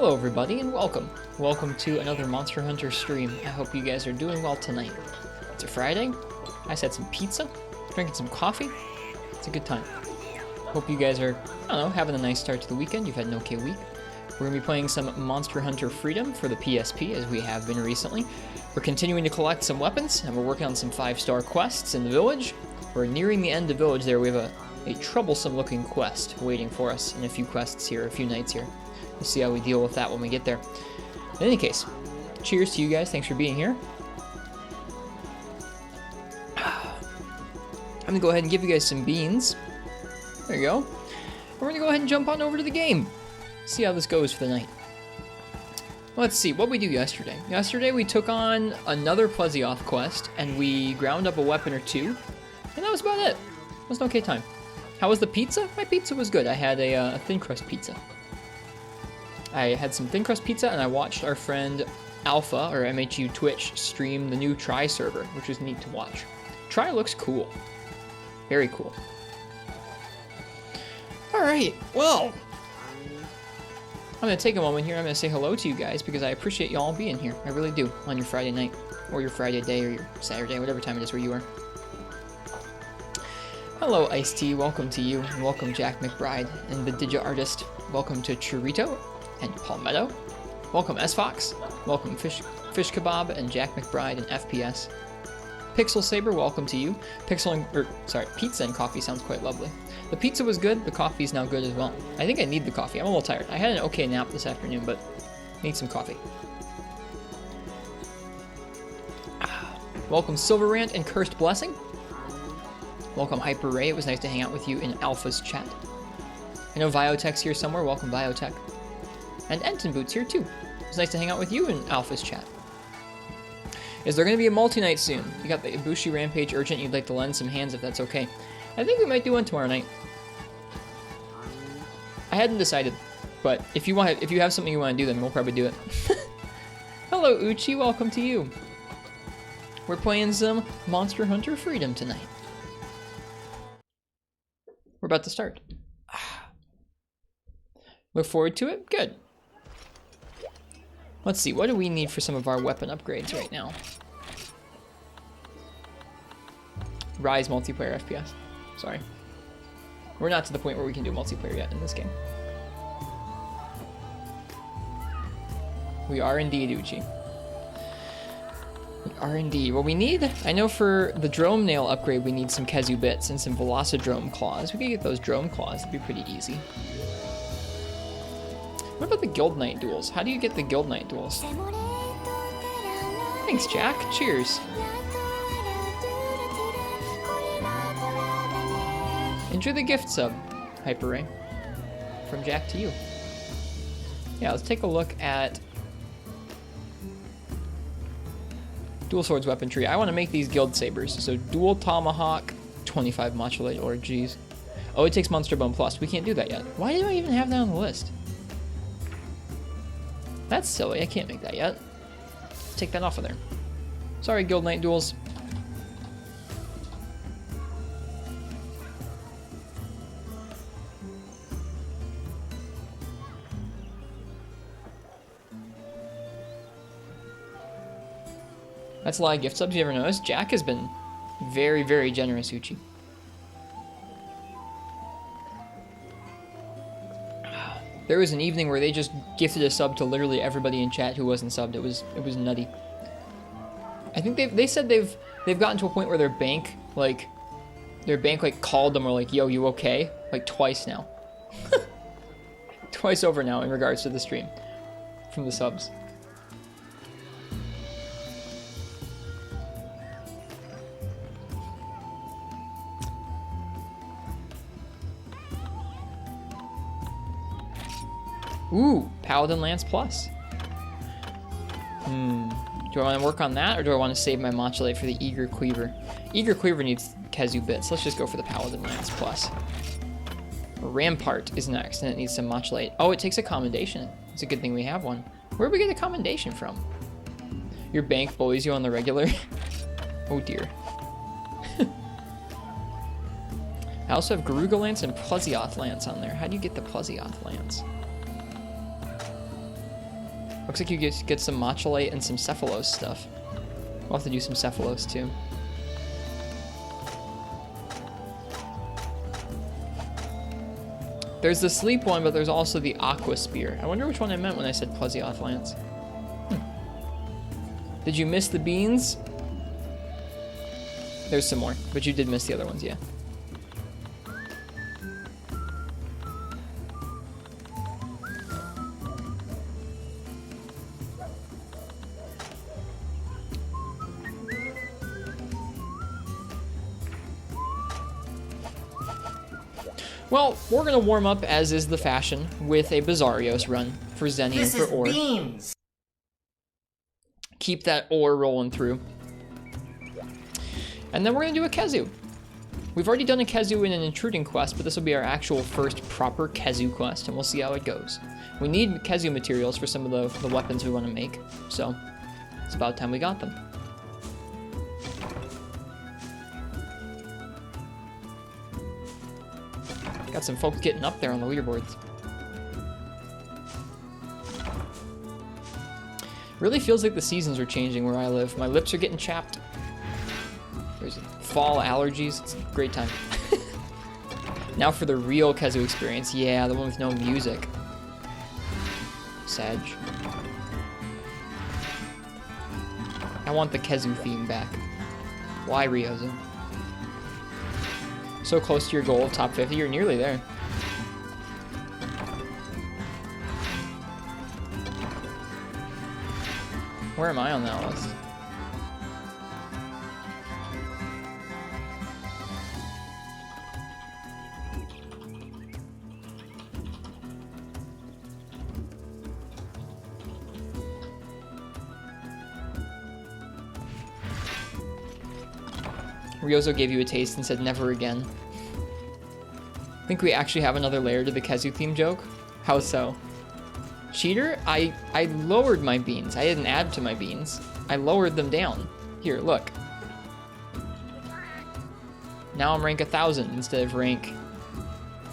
Hello everybody and welcome. Welcome to another Monster Hunter stream. I hope you guys are doing well tonight. It's a Friday. I just had some pizza, drinking some coffee. It's a good time. Hope you guys are, I don't know, having a nice start to the weekend. You've had an okay week. We're going to be playing some Monster Hunter Freedom for the PSP, as we have been recently. We're continuing to collect some weapons, and we're working on some 5-star quests in the village. We're nearing the end of the village there. We have a troublesome looking quest waiting for us, and a few quests here, a few nights here. We'll see how we deal with that when we get there. In any case, cheers to you guys. Thanks for being here. I'm going to go ahead and give you guys some beans. There you go. We're going to go ahead and jump on over to the game. See how this goes for the night. Let's see, what did we do yesterday? Yesterday we took on another Plesioth quest, and we ground up a weapon or two, and that was about it. It was an okay time. How was the pizza? My pizza was good. I had a thin crust pizza. I had some thin crust pizza, and I watched our friend Alpha, or MHU Twitch, stream the new Try server, which was neat to watch. Try looks cool. Very cool. Alright, well, I'm going to take a moment here. I'm going to say hello to you guys, because I appreciate you all being here. I really do, on your Friday night, or your Friday day, or your Saturday, whatever time it is where you are. Hello, Ice-T. Welcome to you, and welcome, Jack McBride, and the Digi Artist. Welcome to Churrito and Palmetto. Welcome, S-Fox. Welcome, Fish Kebab and Jack McBride and FPS. Pixel Saber, welcome to you. Pizza and coffee sounds quite lovely. The pizza was good, the coffee's now good as well. I think I need the coffee. I'm a little tired. I had an okay nap this afternoon, but need some coffee. Welcome, Silver Rant and Cursed Blessing. Welcome, Hyper Ray. It was nice to hang out with you in Alpha's chat. I know Viotech's here somewhere. Welcome, Biotech. And Enton Boots here too. It was nice to hang out with you in Alpha's chat. Is there going to be a multi-night soon? You got the Ibushi Rampage Urgent. You'd like to lend some hands if that's okay. I think we might do one tomorrow night. I hadn't decided, but if you have something you want to do, then we'll probably do it. Hello, Uchi. Welcome to you. We're playing some Monster Hunter Freedom tonight. We're about to start. Look forward to it? Good. Let's see, what do we need for some of our weapon upgrades right now? Rise multiplayer FPS. Sorry. We're not to the point where we can do multiplayer yet in this game. We are indeed, Uchi. We are indeed. What we need, I know for the Drome Nail upgrade, we need some Kezu Bits and some Velocidrome Claws. We could get those Drome Claws, that'd be pretty easy. What about the Guild Knight duels? How do you get the Guild Knight duels? Thanks, Jack. Cheers. Enjoy the gift sub, Hyper Ray. From Jack to you. Yeah, let's take a look at Dual Swords Weaponry. I want to make these Guild Sabers. So Dual Tomahawk, 25 Modulate, or geez. Oh, it takes Monster Bone Plus. We can't do that yet. Why do I even have that on the list? That's silly, I can't make that yet. Take that off of there. Sorry, Guild Knight duels. That's a lot of gift subs, you ever noticed? Jack has been very, very generous, Uchi. There was an evening where they just gifted a sub to literally everybody in chat who wasn't subbed. It was nutty. I think they said they've gotten to a point where their bank called them or like, yo, you okay? Like twice now. Twice over now in regards to the stream from the subs. Ooh, Paladin Lance Plus. Do I want to work on that, or do I want to save my Modulate for the Eager Cleaver? Eager Cleaver needs Kezu Bits. Let's just go for the Paladin Lance Plus. Rampart is next, and it needs some Modulate. Oh, it takes a Commendation. It's a good thing we have one. Where did we get a Commendation from? Your bank bullies you on the regular? Oh dear. I also have Garuga Lance and Plesioth Lance on there. How do you get the Plesioth Lance? Looks like you get some Matchalite and some Cephalos stuff. We'll have to do some Cephalos too. There's the sleep one, but there's also the Aqua Spear. I wonder which one I meant when I said Plesioth Lance. Did you miss the beans? There's some more, but you did miss the other ones, yeah. Well, we're going to warm up, as is the fashion, with a Bizarrios run for Zenny and for Ore. Beans. Keep that Ore rolling through. And then we're going to do a Kezu. We've already done a Kezu in an Intruding quest, but this will be our actual first proper Kezu quest, and we'll see how it goes. We need Kezu materials for some of the weapons we want to make, so it's about time we got them. Got some folks getting up there on the leaderboards. Really feels like the seasons are changing where I live. My lips are getting chapped. There's fall allergies. It's a great time. Now for the real Kezu experience. Yeah, the one with no music. Sag. I want the Kezu theme back. Why, Ryozo? So close to your goal of top 50, you're nearly there. Where am I on that list? Ryozo gave you a taste and said never again. I think we actually have another layer to the Kezu theme joke. How so? Cheater? I lowered my beans. I didn't add to my beans. I lowered them down. Here, look. Now I'm rank 1,000 instead of rank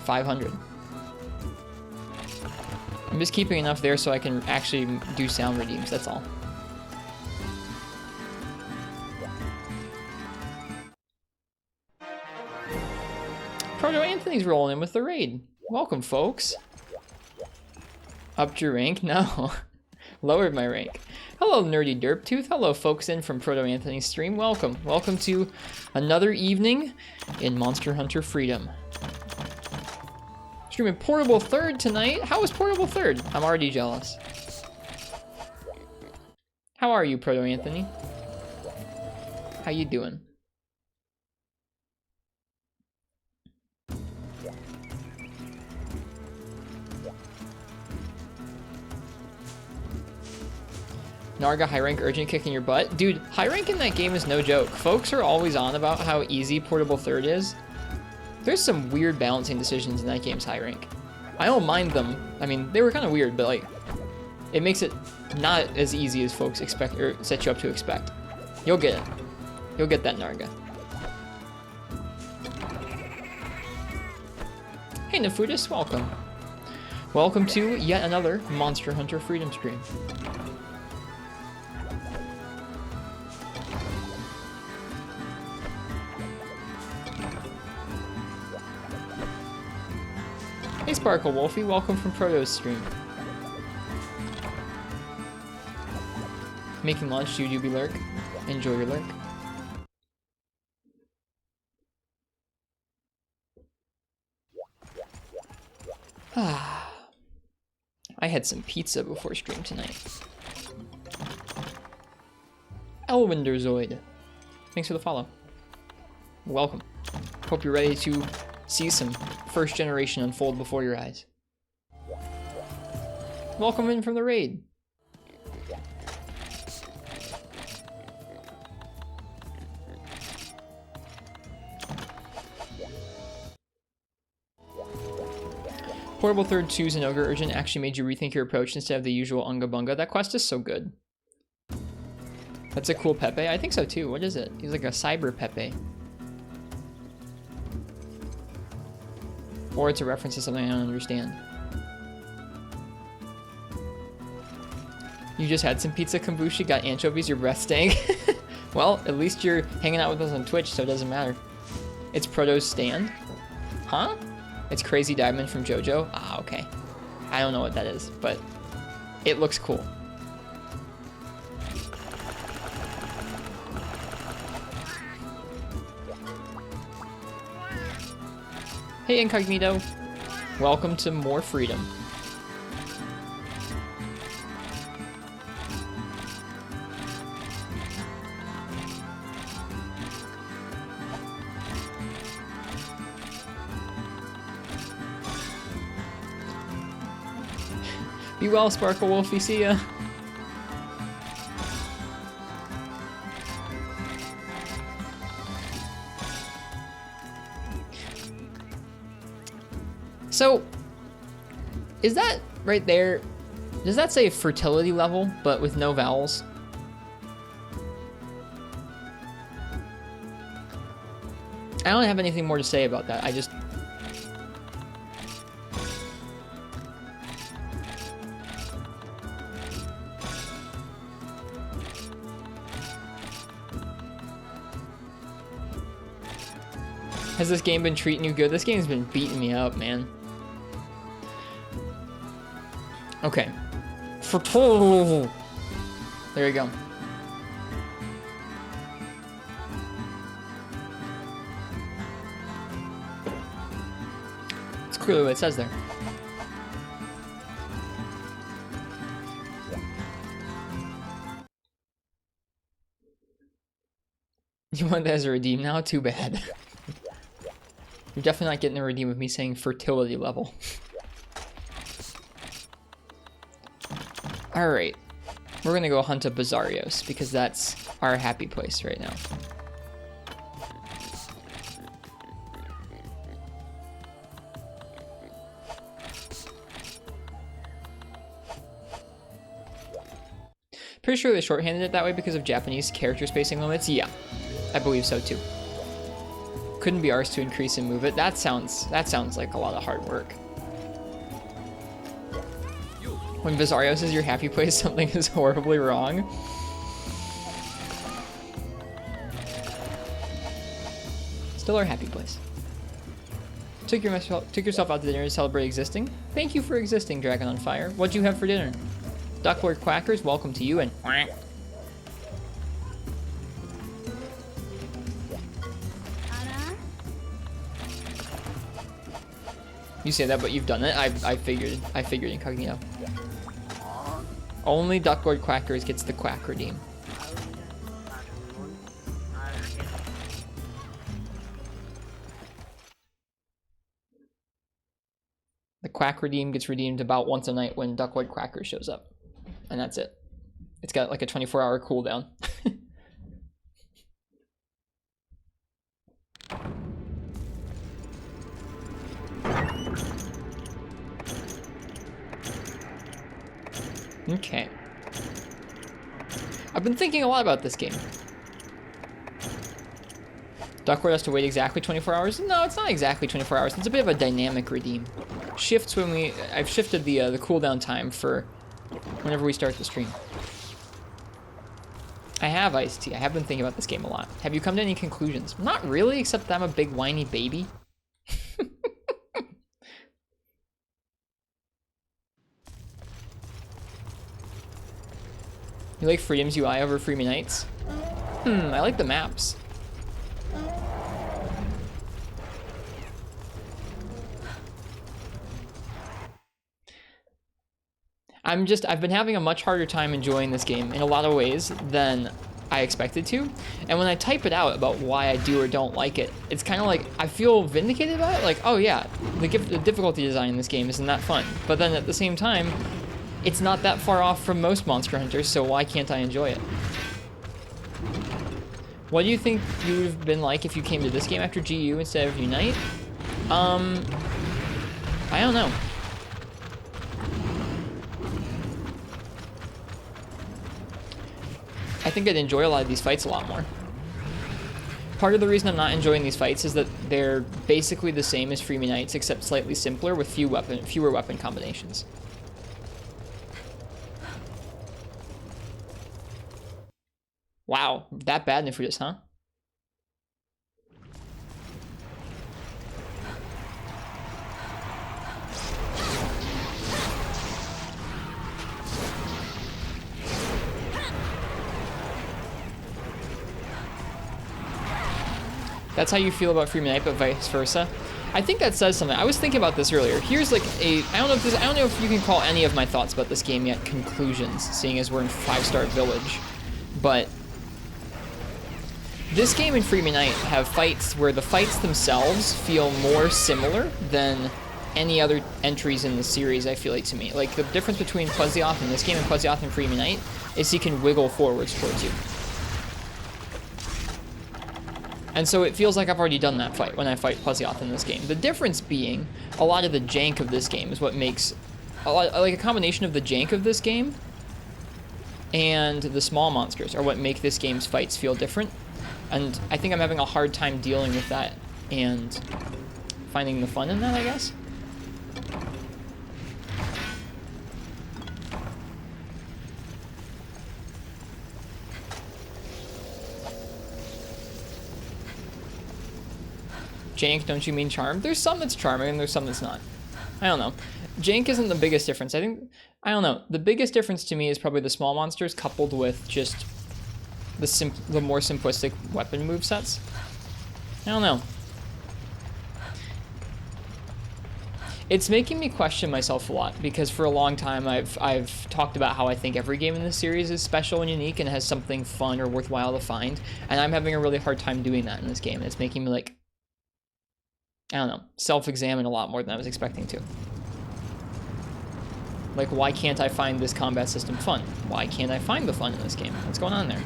500. I'm just keeping enough there so I can actually do sound redeems, that's all. Proto Anthony's rolling in with the raid. Welcome, folks. Upped your rank? No. Lowered my rank. Hello, Nerdy Derptooth. Hello, folks in from Proto Anthony's stream. Welcome. Welcome to another evening in Monster Hunter Freedom. Streaming Portable Third tonight. How is Portable Third? I'm already jealous. How are you, Proto Anthony? How you doing? Narga high rank urgent kicking your butt. Dude, high rank in that game is no joke. Folks are always on about how easy Portable Third is. There's some weird balancing decisions in that game's high rank. I don't mind them. I mean, they were kind of weird, but like, it makes it not as easy as folks expect or set you up to expect. You'll get it. You'll get that, Narga. Hey, Nefudis, welcome. Welcome to yet another Monster Hunter Freedom stream. Hey Sparkle Wolfie, welcome from Proto's stream. Making lunch, Jujubee Lurk. Enjoy your lurk. I had some pizza before stream tonight. Elwinderzoid. Thanks for the follow. Welcome. Hope you're ready to see some first generation unfold before your eyes. Welcome in from the raid. Portable Third 2's an Ogre Urgent actually made you rethink your approach instead of the usual Unga Bunga. That quest is so good. That's a cool Pepe. I think so too. What is it? He's like a cyber Pepe. Or it's a reference to something I don't understand. You just had some pizza kombucha, got anchovies, your breath stank. Well, at least you're hanging out with us on Twitch, so it doesn't matter. It's Proto's stand? Huh? It's Crazy Diamond from JoJo? Ah, okay. I don't know what that is, but it looks cool. Hey, Incognito. Welcome to more freedom. Be well, Sparkle Wolfie. See ya. So, is that right there? Does that say fertility level, but with no vowels? I don't have anything more to say about that. I just... Has this game been treating you good? This game's been beating me up, man. Okay. There you go. It's clearly what it says there. You want that as a redeem now? Too bad. You're definitely not getting a redeem with me saying fertility level. Alright. We're gonna go hunt a Bizarrios because that's our happy place right now. Pretty sure they shorthanded it that way because of Japanese character spacing limits. Yeah, I believe so too. Couldn't be ours to increase and move it. That sounds like a lot of hard work. When Bizarrios is your happy place, something is horribly wrong. Still our happy place. Took yourself out to dinner to celebrate existing. Thank you for existing, Dragon on Fire. What'd you have for dinner? Ducklord Quackers, welcome to you and... You say that, but you've done it. I figured Incognito. Only Ducklord Quackers gets the Quack redeem. The Quack redeem gets redeemed about once a night when Ducklord Quacker shows up. And that's it. It's got like a 24-hour cooldown. Okay. I've been thinking a lot about this game. Ducklord has to wait exactly 24 hours? No, it's not exactly 24 hours. It's a bit of a dynamic redeem. Shifts when we... I've shifted the cooldown time for whenever we start the stream. I have iced tea. I have been thinking about this game a lot. Have you come to any conclusions? Not really, except that I'm a big whiny baby. You like Freedom's UI over Freemy Nights? I like the maps. I've been having a much harder time enjoying this game in a lot of ways than I expected to. And when I type it out about why I do or don't like it, it's kind of like, I feel vindicated about it. Like, oh yeah, the difficulty design in this game isn't that fun. But then at the same time, it's not that far off from most Monster Hunters, so why can't I enjoy it? What do you think you would have been like if you came to this game after GU instead of Unite? I don't know. I think I'd enjoy a lot of these fights a lot more. Part of the reason I'm not enjoying these fights is that they're basically the same as Freemy Nights, except slightly simpler with fewer weapon combinations. Wow, that bad Nefritas, huh? That's how you feel about Free Midnight, but vice versa. I think that says something. I was thinking about this earlier. Here's like I don't know if you can call any of my thoughts about this game yet conclusions, seeing as we're in 5-star Village. But this game and Free Midnight have fights where the fights themselves feel more similar than any other entries in the series, I feel like, to me. Like, the difference between Plesioth in this game and Plesioth in Free Midnight is he can wiggle forwards towards you. And so it feels like I've already done that fight when I fight Plesioth in this game. The difference being a lot of the jank of this game is what makes like a combination of the jank of this game and the small monsters are what make this game's fights feel different. And I think I'm having a hard time dealing with that and finding the fun in that, I guess. Jank, don't you mean charm? There's some that's charming and there's some that's not. I don't know. Jank isn't the biggest difference. I don't know. The biggest difference to me is probably the small monsters coupled with just the more simplistic weapon movesets. I don't know. It's making me question myself a lot because for a long time I've talked about how I think every game in this series is special and unique and has something fun or worthwhile to find, and I'm having a really hard time doing that in this game. And it's making me like, I don't know, self-examine a lot more than I was expecting to. Like, why can't I find this combat system fun? Why can't I find the fun in this game? What's going on there?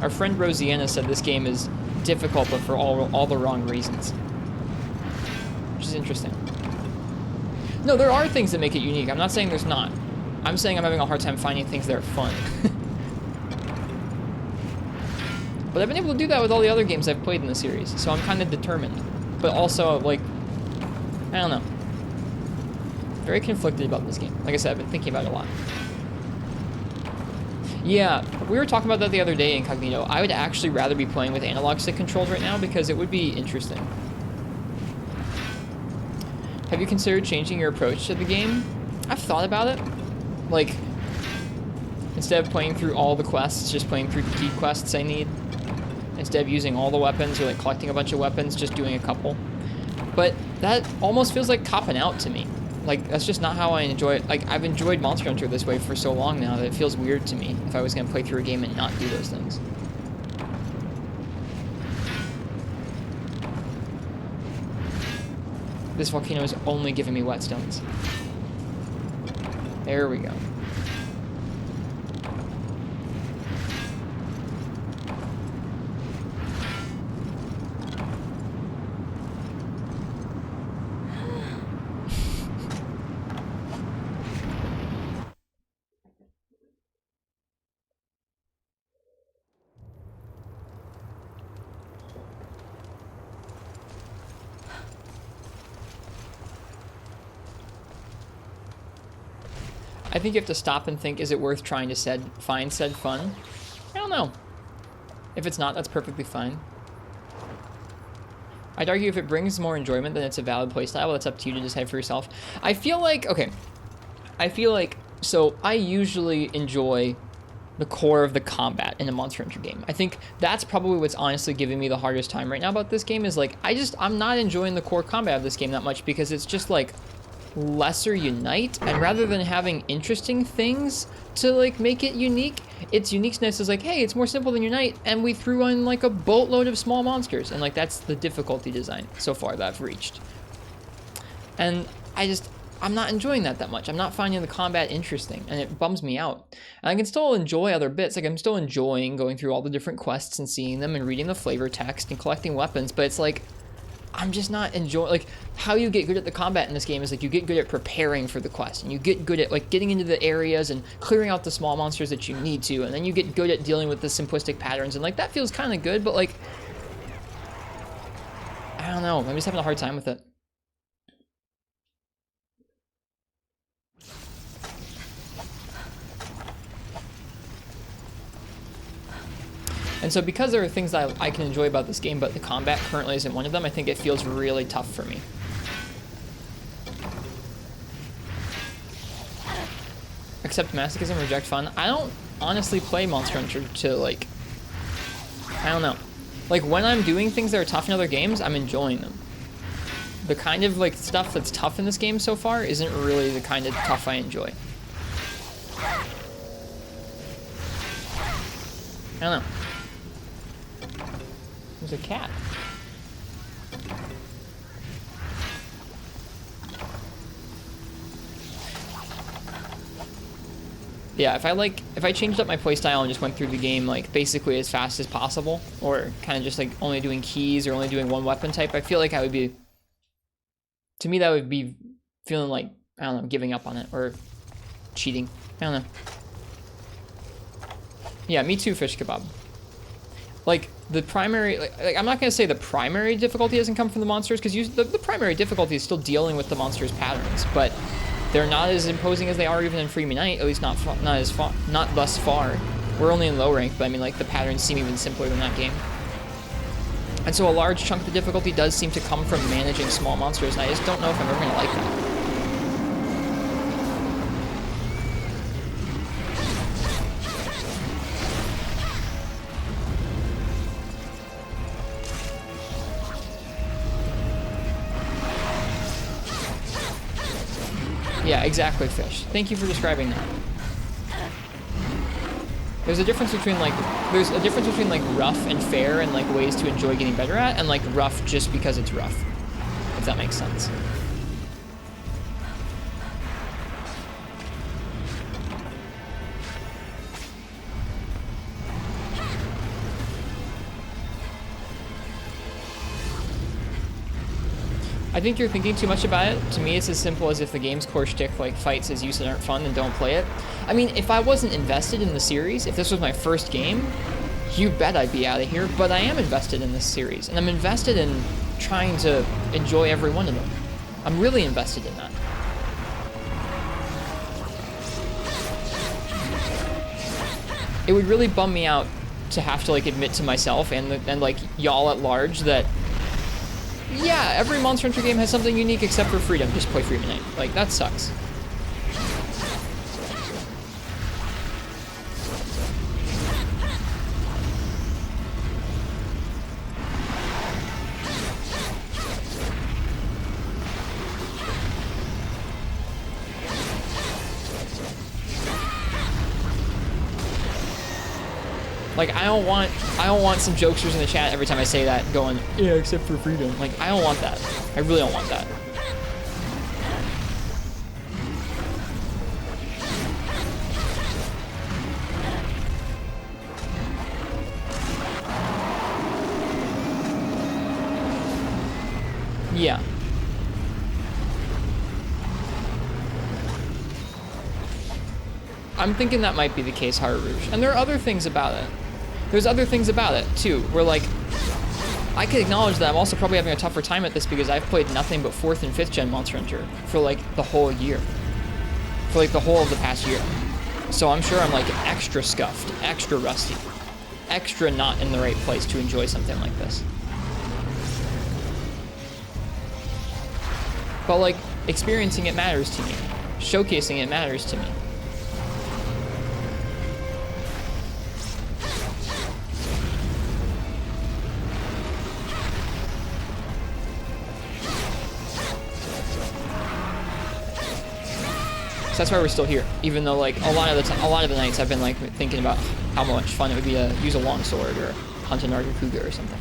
Our friend Rosianna said this game is difficult, but for all the wrong reasons. Which is interesting. No, there are things that make it unique. I'm not saying there's not. I'm saying I'm having a hard time finding things that are fun. But I've been able to do that with all the other games I've played in the series, so I'm kind of determined. But also, like, I don't know. Very conflicted about this game. Like I said, I've been thinking about it a lot. Yeah, we were talking about that the other day, Incognito. I would actually rather be playing with analog stick controls right now because it would be interesting. Have you considered changing your approach to the game? I've thought about it. Like, instead of playing through all the quests, just playing through the key quests I need. Instead of using all the weapons or like collecting a bunch of weapons, just doing a couple. But that almost feels like copping out to me. Like, that's just not how I enjoy it. Like, I've enjoyed Monster Hunter this way for so long now that it feels weird to me if I was going to play through a game and not do those things. This volcano is only giving me whetstones. There we go. I think you have to stop and think, is it worth trying to find said fun? I don't know. If it's not, that's perfectly fine. I'd argue if it brings more enjoyment, then it's a valid playstyle. That's up to you to decide for yourself. I feel like, okay. So I usually enjoy the core of the combat in a Monster Hunter game. I think that's probably what's honestly giving me the hardest time right now about this game is like, I'm not enjoying the core combat of this game that much because it's just like, lesser unite, and rather than having interesting things to like make it unique, its uniqueness is like, hey, it's more simple than unite, and we threw in like a boatload of small monsters, and like that's the difficulty design so far that I've reached. And I'm not enjoying that much. I'm not finding the combat interesting, and it bums me out. And I can still enjoy other bits, like I'm still enjoying going through all the different quests and seeing them and reading the flavor text and collecting weapons, but it's like, I'm just not enjoying, like, how you get good at the combat in this game is, like, you get good at preparing for the quest, and you get good at, like, getting into the areas and clearing out the small monsters that you need to, and then you get good at dealing with the simplistic patterns, and, like, that feels kind of good, but, like, I don't know, I'm just having a hard time with it. And so because there are things that I can enjoy about this game, but the combat currently isn't one of them, I think it feels really tough for me. Accept masochism, reject fun. I don't honestly play Monster Hunter to, like, I don't know. Like, when I'm doing things that are tough in other games, I'm enjoying them. The kind of, like, stuff that's tough in this game so far isn't really the kind of tough I enjoy. I don't know. There's a cat. Yeah, if I changed up my playstyle and just went through the game, like, basically as fast as possible, or kind of just, like, only doing keys or only doing one weapon type, I feel like I would be, to me, that would be feeling like, I don't know, giving up on it, or cheating. I don't know. Yeah, me too, Fish Kebab. Like, the primary, like I'm not going to say the primary difficulty doesn't come from the monsters, because the primary difficulty is still dealing with the monsters' patterns, but they're not as imposing as they are even in Freemium Night, at least not thus far. We're only in low rank, but I mean, like, the patterns seem even simpler than that game. And so a large chunk of the difficulty does seem to come from managing small monsters, and I just don't know if I'm ever going to like that. Yeah, exactly, Fish. Thank you for describing that. There's a difference between like rough and fair and like ways to enjoy getting better at, and like rough just because it's rough. If that makes sense. I think you're thinking too much about it. To me, it's as simple as if the game's core shtick, like fights as useless aren't fun, then don't play it. I mean, if I wasn't invested in the series, if this was my first game, you bet I'd be out of here, but I am invested in this series, and I'm invested in trying to enjoy every one of them. I'm really invested in that. It would really bum me out to have to like admit to myself and like y'all at large that yeah, every Monster Hunter game has something unique except for Freedom. Just play Freedom Night. Like, that sucks. Like, I don't want some jokesters in the chat every time I say that going, yeah, except for Freedom. Like, I don't want that. I really don't want that. Yeah. I'm thinking that might be the case, Heart Rouge. And there are other things about it. There's other things about it, too, where, like, I can acknowledge that I'm also probably having a tougher time at this because I've played nothing but 4th and 5th gen Monster Hunter for, like, the whole year. For, like, the whole of the past year. So I'm sure I'm, like, extra scuffed, extra rusty, extra not in the right place to enjoy something like this. But, like, experiencing it matters to me. Showcasing it matters to me. So that's why we're still here, even though like a lot of the nights I've been like thinking about how much fun it would be to use a longsword or hunt a Nargacuga or something.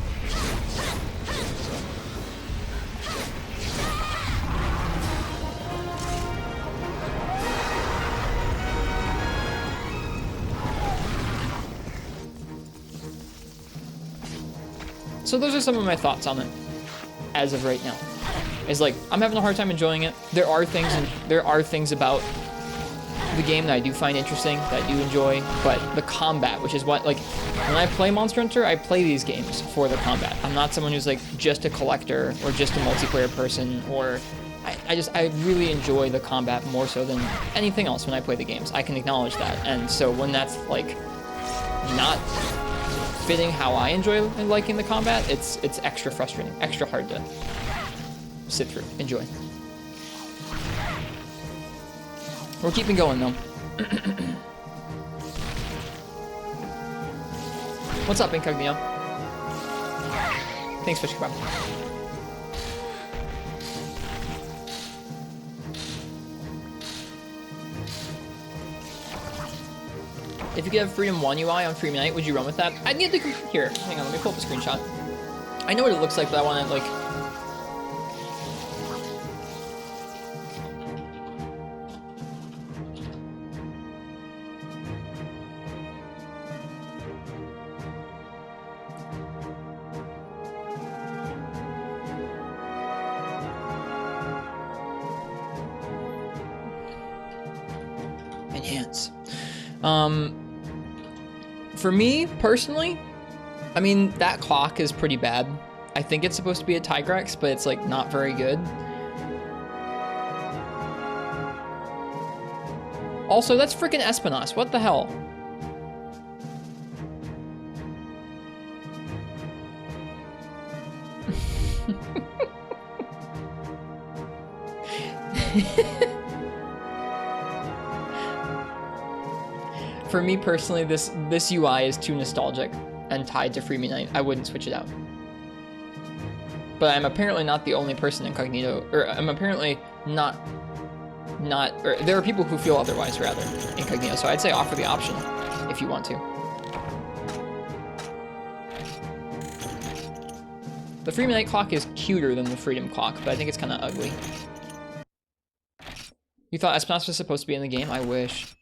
So those are some of my thoughts on it as of right now. Is like I'm having a hard time enjoying it. There are things about the game that I do find interesting, that I do enjoy, but the combat, which is what, like, when I play Monster Hunter, I play these games for the combat. I'm not someone who's like just a collector or just a multiplayer person, or I really enjoy the combat more so than anything else when I play the games. I can acknowledge that, and so when that's like not fitting how I enjoy liking the combat, it's extra frustrating, extra hard to sit through. Enjoy. We're keeping going though. What's up, Incognito? Thanks, Fish Kebab. If you could have Freedom 1 UI on Free Night, would you run with that? I'd need to here. Hang on, let me pull up a screenshot. I know what it looks like, but I want to like. Enhance. For me, personally, I mean, that clock is pretty bad. I think it's supposed to be a Tigrex, but it's like not very good. Also, that's freaking Espinas. What the hell? For me personally, this UI is too nostalgic and tied to Free Me Night. I wouldn't switch it out. But I'm apparently not the only person Incognito, or I'm apparently not, or there are people who feel otherwise rather, Incognito. So I'd say offer the option if you want to. The Free Me Night clock is cuter than the Freedom clock, but I think it's kind of ugly. You thought Espinas was supposed to be in the game? I wish.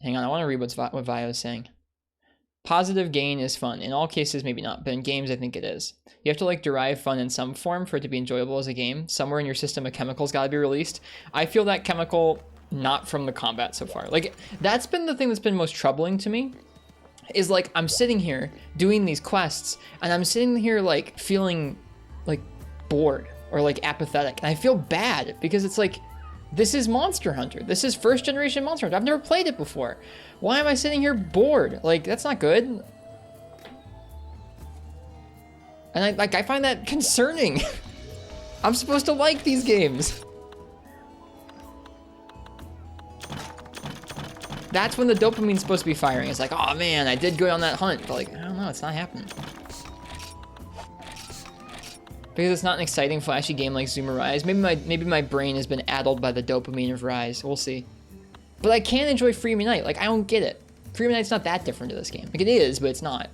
Hang on, I want to read what Vio is saying. Positive gain is fun. In all cases, maybe not, but in games, I think it is. You have to like derive fun in some form for it to be enjoyable as a game. Somewhere in your system, a chemical's got to be released. I feel that chemical not from the combat so far. Like, that's been the thing that's been most troubling to me. Is like, I'm sitting here doing these quests, and I'm sitting here like feeling like bored or like apathetic. And I feel bad because it's like, this is Monster Hunter. This is first generation Monster Hunter. I've never played it before. Why am I sitting here bored? Like, that's not good. And I find that concerning. I'm supposed to like these games. That's when the dopamine's supposed to be firing. It's like, oh man, I did good on that hunt. But like, I don't know, it's not happening. Because it's not an exciting, flashy game like Zuma Rise. Maybe my brain has been addled by the dopamine of Rise. We'll see. But I can enjoy Free Me Night. Like, I don't get it. Free Me Night's not that different to this game. Like, it is, but it's not.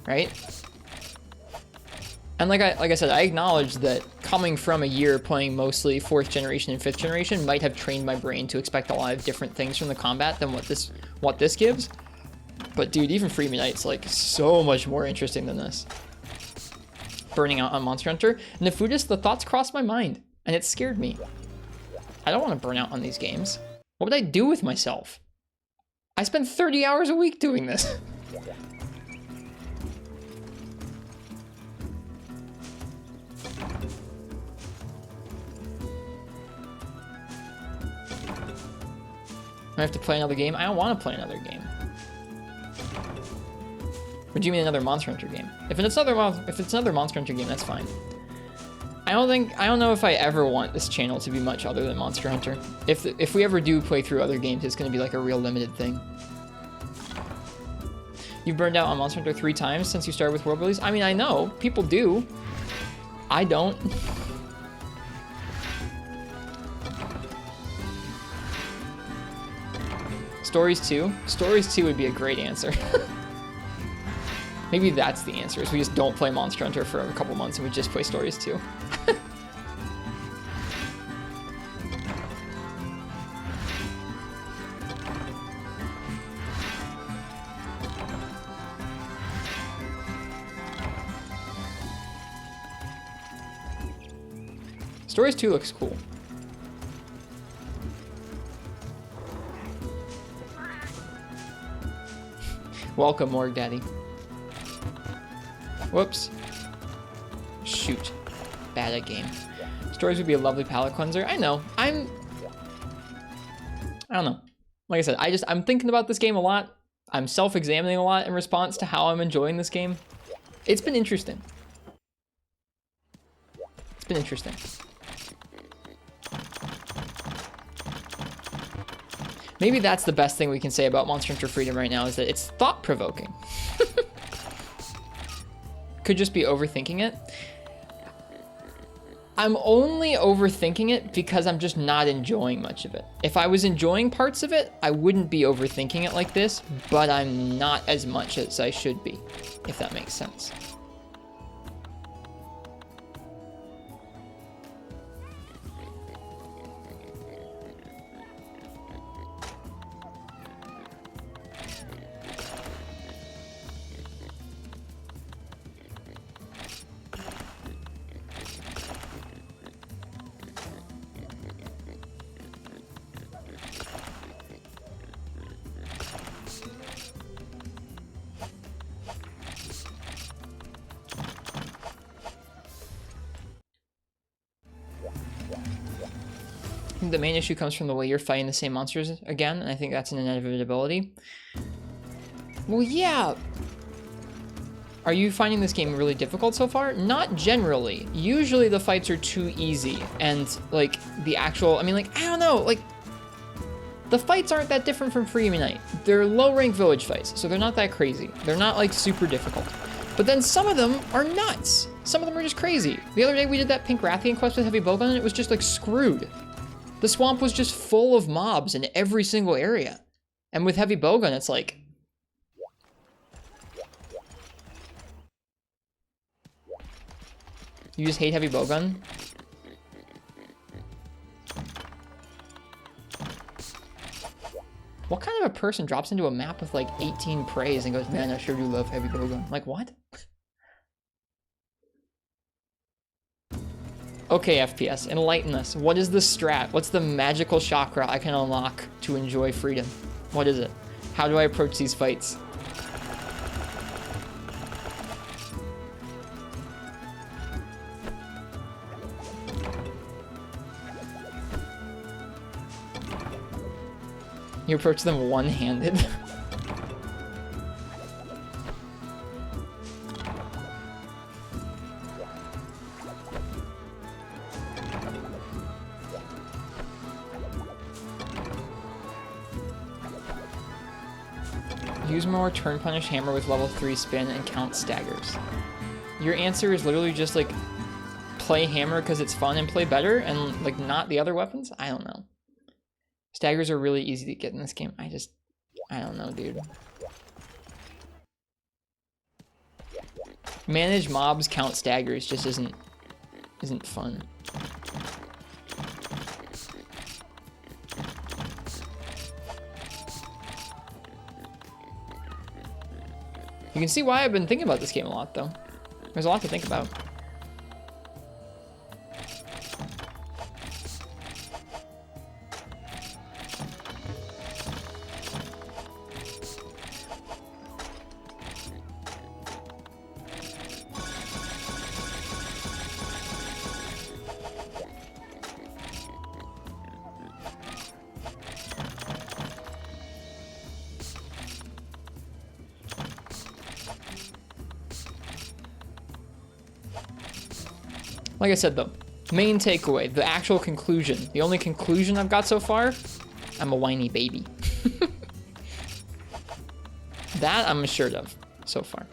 Right? And like I said, I acknowledge that coming from a year playing mostly 4th generation and 5th generation might have trained my brain to expect a lot of different things from the combat than what this gives. But dude, even Free Me Night's like so much more interesting than this. Burning out on Monster Hunter. Nefudis, the thoughts crossed my mind, and it scared me. I don't want to burn out on these games. What would I do with myself? I spend 30 hours a week doing this. I have to play another game? I don't want to play another game. What do you mean another Monster Hunter game? If it's another Monster Hunter game, that's fine. I don't know if I ever want this channel to be much other than Monster Hunter. If we ever do play through other games, it's going to be like a real limited thing. You've burned out on Monster Hunter 3 times since you started with World Release? I mean, I know. People do. I don't. Stories 2? Stories 2 would be a great answer. Maybe that's the answer, is we just don't play Monster Hunter for a couple months and we just play Stories 2. Stories 2 looks cool. Welcome, Morg Daddy. Whoops. Shoot. Bad at game. Stories would be a lovely palate cleanser. I know. I don't know. Like I said, I'm thinking about this game a lot. I'm self-examining a lot in response to how I'm enjoying this game. It's been interesting. It's been interesting. Maybe that's the best thing we can say about Monster Hunter Freedom right now, is that it's thought-provoking. Could just be overthinking it. I'm only overthinking it because I'm just not enjoying much of it. If I was enjoying parts of it, I wouldn't be overthinking it like this, but I'm not as much as I should be, if that makes sense. The main issue comes from the way you're fighting the same monsters again, and I think that's an inevitability. Well, yeah. Are you finding this game really difficult so far? Not generally. Usually the fights are too easy, and like the actual, I mean, like, I don't know, like the fights aren't that different from Free Unite. They're low rank village fights, so they're not that crazy. They're not like super difficult. But then some of them are nuts. Some of them are just crazy. The other day we did that Pink Rathian quest with Heavy Bowgun, and it was just like screwed. The swamp was just full of mobs in every single area. And with Heavy Bowgun, it's like... You just hate Heavy Bowgun? What kind of a person drops into a map with like 18 praise and goes, man, I sure do love Heavy Bowgun? Like, what? Okay, FPS, enlighten us. What is the strat? What's the magical chakra I can unlock to enjoy freedom? What is it? How do I approach these fights? You approach them one-handed. Use more turn punish hammer with level 3 spin and count staggers. Your answer is literally just like play hammer because it's fun and play better and like not the other weapons? I don't know. Staggers are really easy to get in this game. I don't know, dude. Manage mobs, count staggers just isn't fun. You can see why I've been thinking about this game a lot, though. There's a lot to think about. Like I said, though, main takeaway, the actual conclusion, the only conclusion I've got so far, I'm a whiny baby. That I'm assured of so far.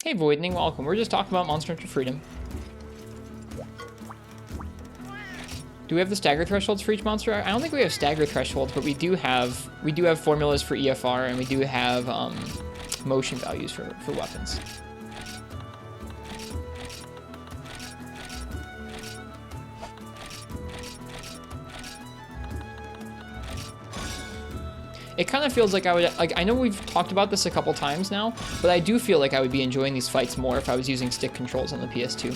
Hey Voidning, welcome. We're just talking about Monster Hunter Freedom. Do we have the stagger thresholds for each monster? I don't think we have stagger thresholds, but we do have formulas for EFR, and we do have motion values for weapons. it kind of feels like I would, like, I know we've talked about this a couple times now, but I do feel like I would be enjoying these fights more if I was using stick controls on the PS2.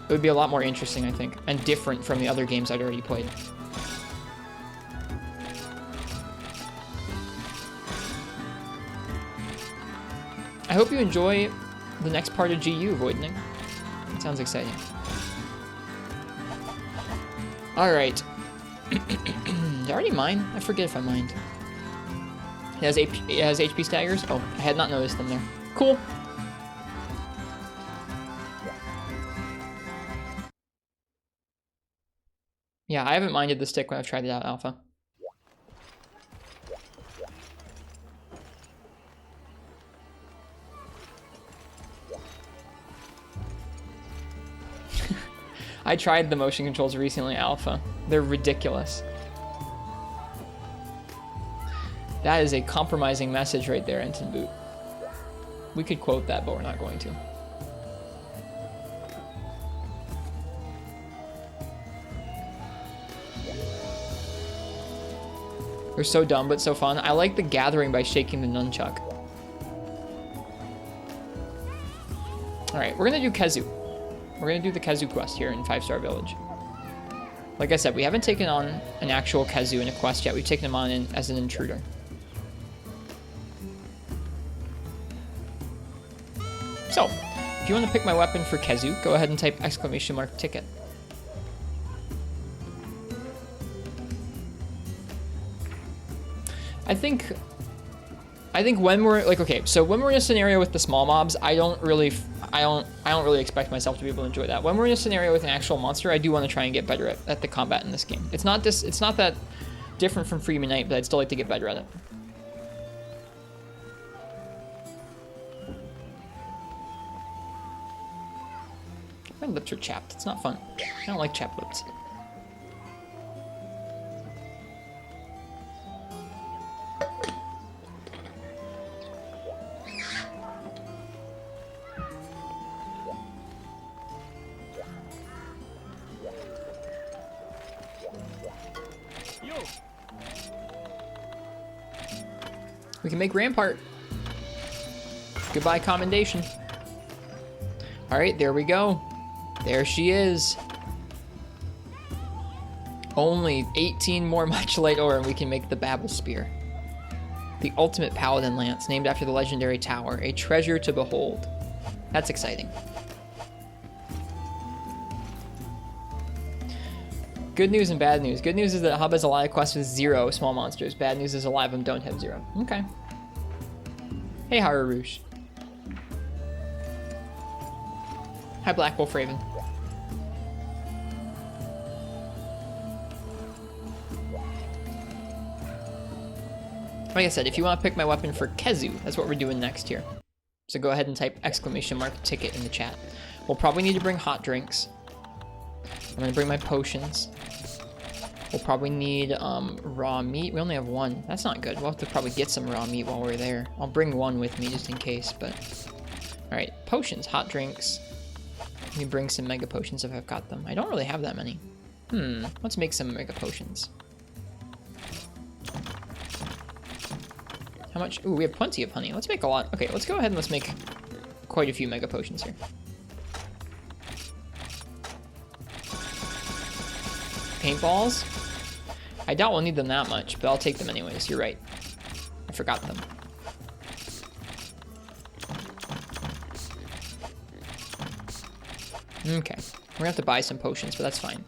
It would be a lot more interesting, I think, and different from the other games I'd already played. I hope you enjoy the next part of GU, Voidning. It sounds exciting. Alright. Did I already mine? I forget if I mined. It has HP staggers? Oh, I had not noticed them there. Cool. Yeah, I haven't minded the stick when I've tried it out alpha. I tried the motion controls recently, alpha. They're ridiculous. That is a compromising message right there, Ensign Boot. We could quote that, but we're not going to. They're so dumb, but so fun. I like the gathering by shaking the nunchuck. Alright, we're gonna do Khezu. We're gonna do the Khezu quest here in 5-Star Village. Like I said, we haven't taken on an actual Khezu in a quest yet. We've taken him on as an intruder. So, if you want to pick my weapon for Khezu, go ahead and type ! ticket. I think when we're like, okay, so when we're in a scenario with the small mobs, I don't really expect myself to be able to enjoy that. When we're in a scenario with an actual monster, I do want to try and get better at the combat in this game. It's not that different from Freeman Knight, but I'd still like to get better at it. My lips are chapped. It's not fun. I don't like chapped lips. We can make Rampart. Goodbye, commendation. All right, there we go. There she is. Only 18 more much light ore and we can make the Babel Spear. The ultimate paladin lance, named after the legendary tower. A treasure to behold. That's exciting. Good news and bad news. Good news is that Hub has a lot of quests with 0 small monsters. Bad news is a lot of them don't have 0. Okay. Hey, Harurush. Hi, Black Wolf Raven. Like I said, if you want to pick my weapon for Khezu, that's what we're doing next here. So go ahead and type !ticket in the chat. We'll probably need to bring hot drinks. I'm going to bring my potions. We'll probably need raw meat. We only have 1. That's not good. We'll have to probably get some raw meat while we're there. I'll bring 1 with me just in case, but... Alright, potions, hot drinks. Let me bring some mega potions if I've got them. I don't really have that many. Let's make some mega potions. How much? Ooh, we have plenty of honey. Let's make a lot. Okay, let's go ahead and let's make quite a few mega potions here. Paintballs? I doubt we'll need them that much, but I'll take them anyways. You're right. I forgot them. Okay. We're gonna have to buy some potions, but that's fine.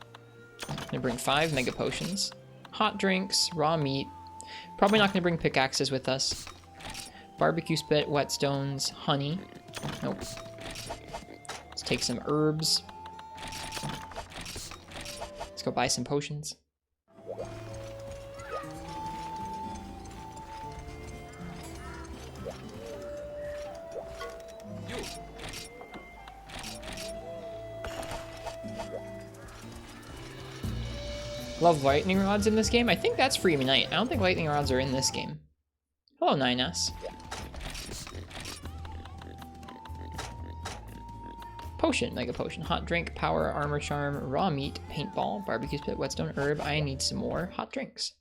I'm gonna bring 5 mega potions. Hot drinks, raw meat. Probably not gonna bring pickaxes with us. Barbecue spit, whetstones, honey. Nope. Let's take some herbs. Let's go buy some potions. Love lightning rods in this game. I think that's Freeman Knight. I don't think lightning rods are in this game. Hello, 9S. Potion, mega potion, hot drink, power, armor charm, raw meat, paintball, barbecue spit, whetstone, herb. I need some more hot drinks.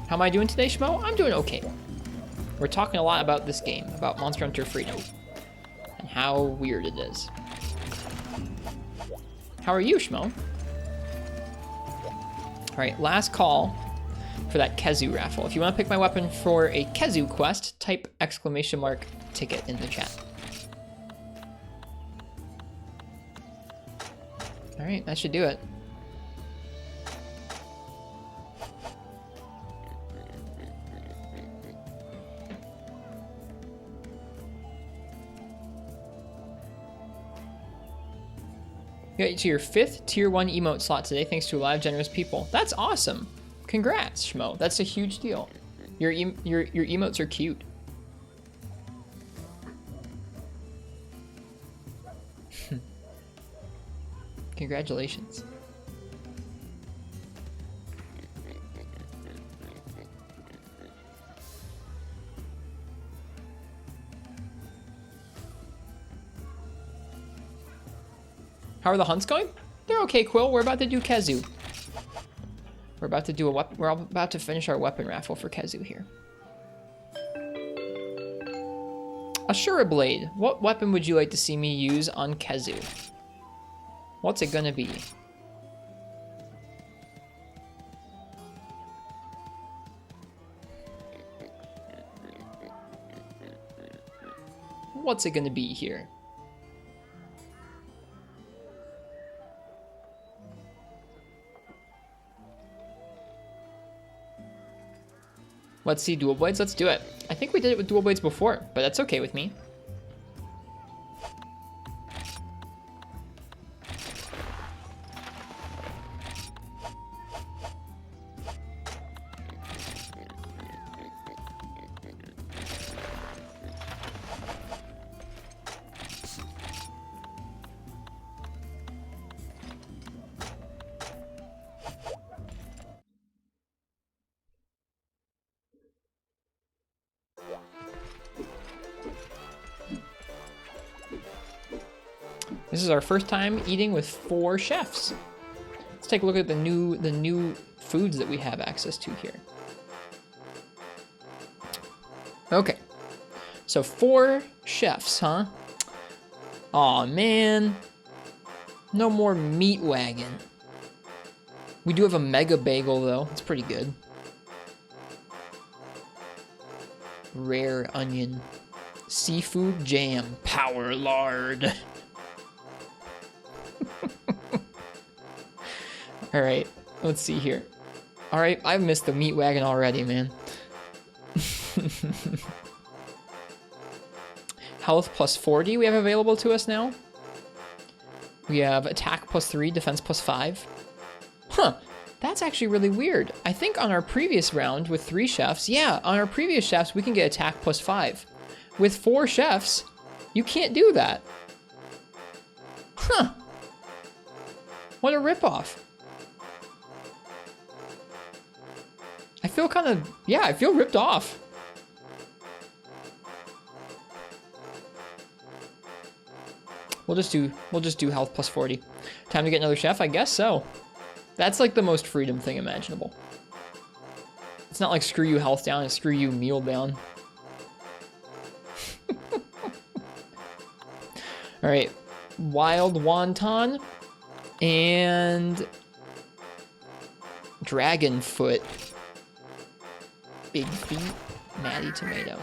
How am I doing today, Schmo? I'm doing okay. We're talking a lot about this game, about Monster Hunter Freedom, and how weird it is. How are you, Schmo? All right, last call for that Kezu raffle. If you want to pick my weapon for a Kezu quest, type !ticket in the chat. All right, that should do it. You got to your 5th tier 1 emote slot today thanks to a lot of generous people. That's awesome. Congrats, Schmo. That's a huge deal. Your emotes are cute. Congratulations. How are the hunts going? They're okay, Quill. We're about to do Kezu. We're about to do we're about to finish our weapon raffle for Kezu here. Ashura Blade. What weapon would you like to see me use on Kezu? What's it gonna be? What's it gonna be here? Let's see, dual blades. Let's do it. I think we did it with dual blades before, but that's okay with me. This is our first time eating with 4 chefs. Let's take a look at the new foods that we have access to here. Okay, so 4 chefs, huh? Aw, man. No more meat wagon. We do have a mega bagel though. It's pretty good. Rare onion. Seafood jam. Power lard. All right, let's see here. All right, I've missed the meat wagon already, man. Health plus 40 we have available to us now. We have attack plus 3, defense plus 5. Huh, that's actually really weird. I think on our previous round with 3 chefs, yeah, on our previous chefs we can get attack plus 5. With 4 chefs, you can't do that. Huh. What a ripoff. I feel kind of, yeah, I feel ripped off. We'll just do health plus 40. Time to get another chef? I guess so. That's like the most freedom thing imaginable. It's not like screw you health down and screw you meal down. All right, wild wonton and dragon foot. Big feet, Natty tomato.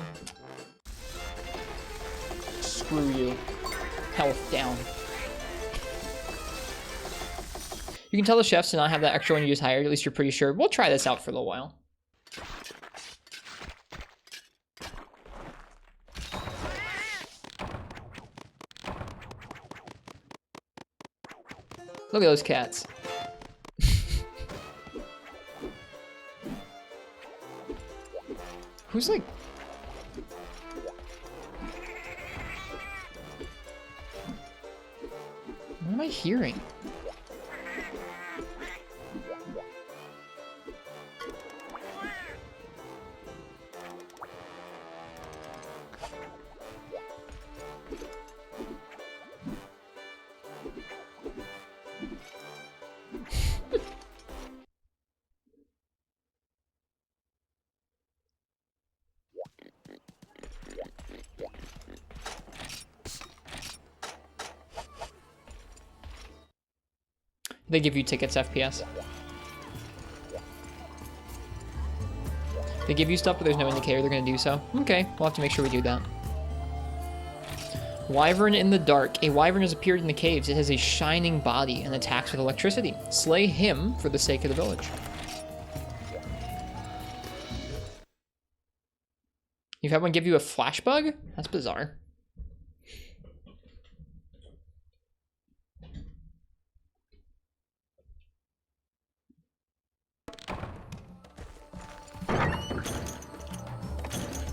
Screw you. Health down. You can tell the chefs to not have that extra one you just hired. At least you're pretty sure. We'll try this out for a little while. Look at those cats. Who's like... What am I hearing? They give you tickets, FPS. They give you stuff, but there's no indicator they're going to do so. Okay, we'll have to make sure we do that. Wyvern in the dark. A wyvern has appeared in the caves. It has a shining body and attacks with electricity. Slay him for the sake of the village. You've had one give you a flash bug? That's bizarre.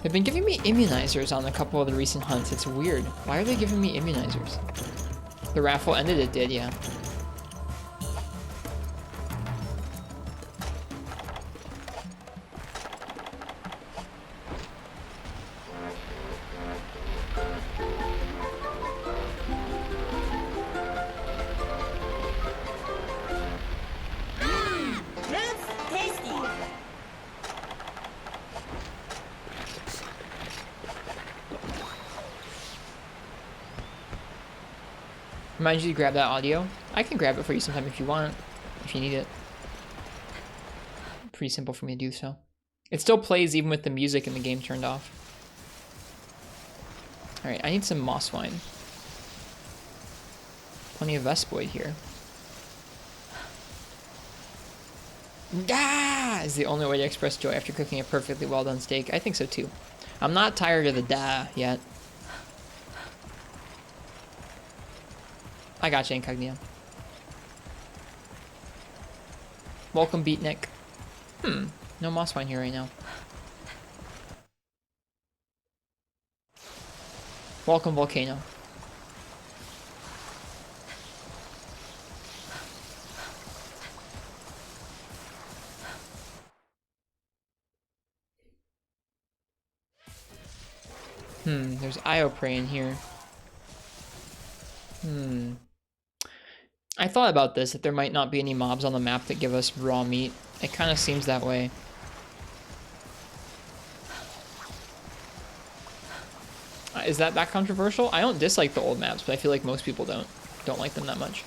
They've been giving me immunizers on a couple of the recent hunts. It's weird. Why are they giving me immunizers? The raffle ended, it did, yeah. Remind you to grab that audio. I can grab it for you sometime if you want, if you need it. Pretty simple for me to do so. It still plays even with the music and the game turned off. Alright, I need some moss wine. Plenty of Vespoid here. Da is the only way to express joy after cooking a perfectly well done steak. I think so too. I'm not tired of the da yet. I got you, Incognito. Welcome, Beatnik. No moss wine here right now. Welcome, Volcano. There's Io Prey in here. I thought about this, that there might not be any mobs on the map that give us raw meat. It kind of seems that way. Is that controversial? I don't dislike the old maps, but I feel like most people don't like them that much.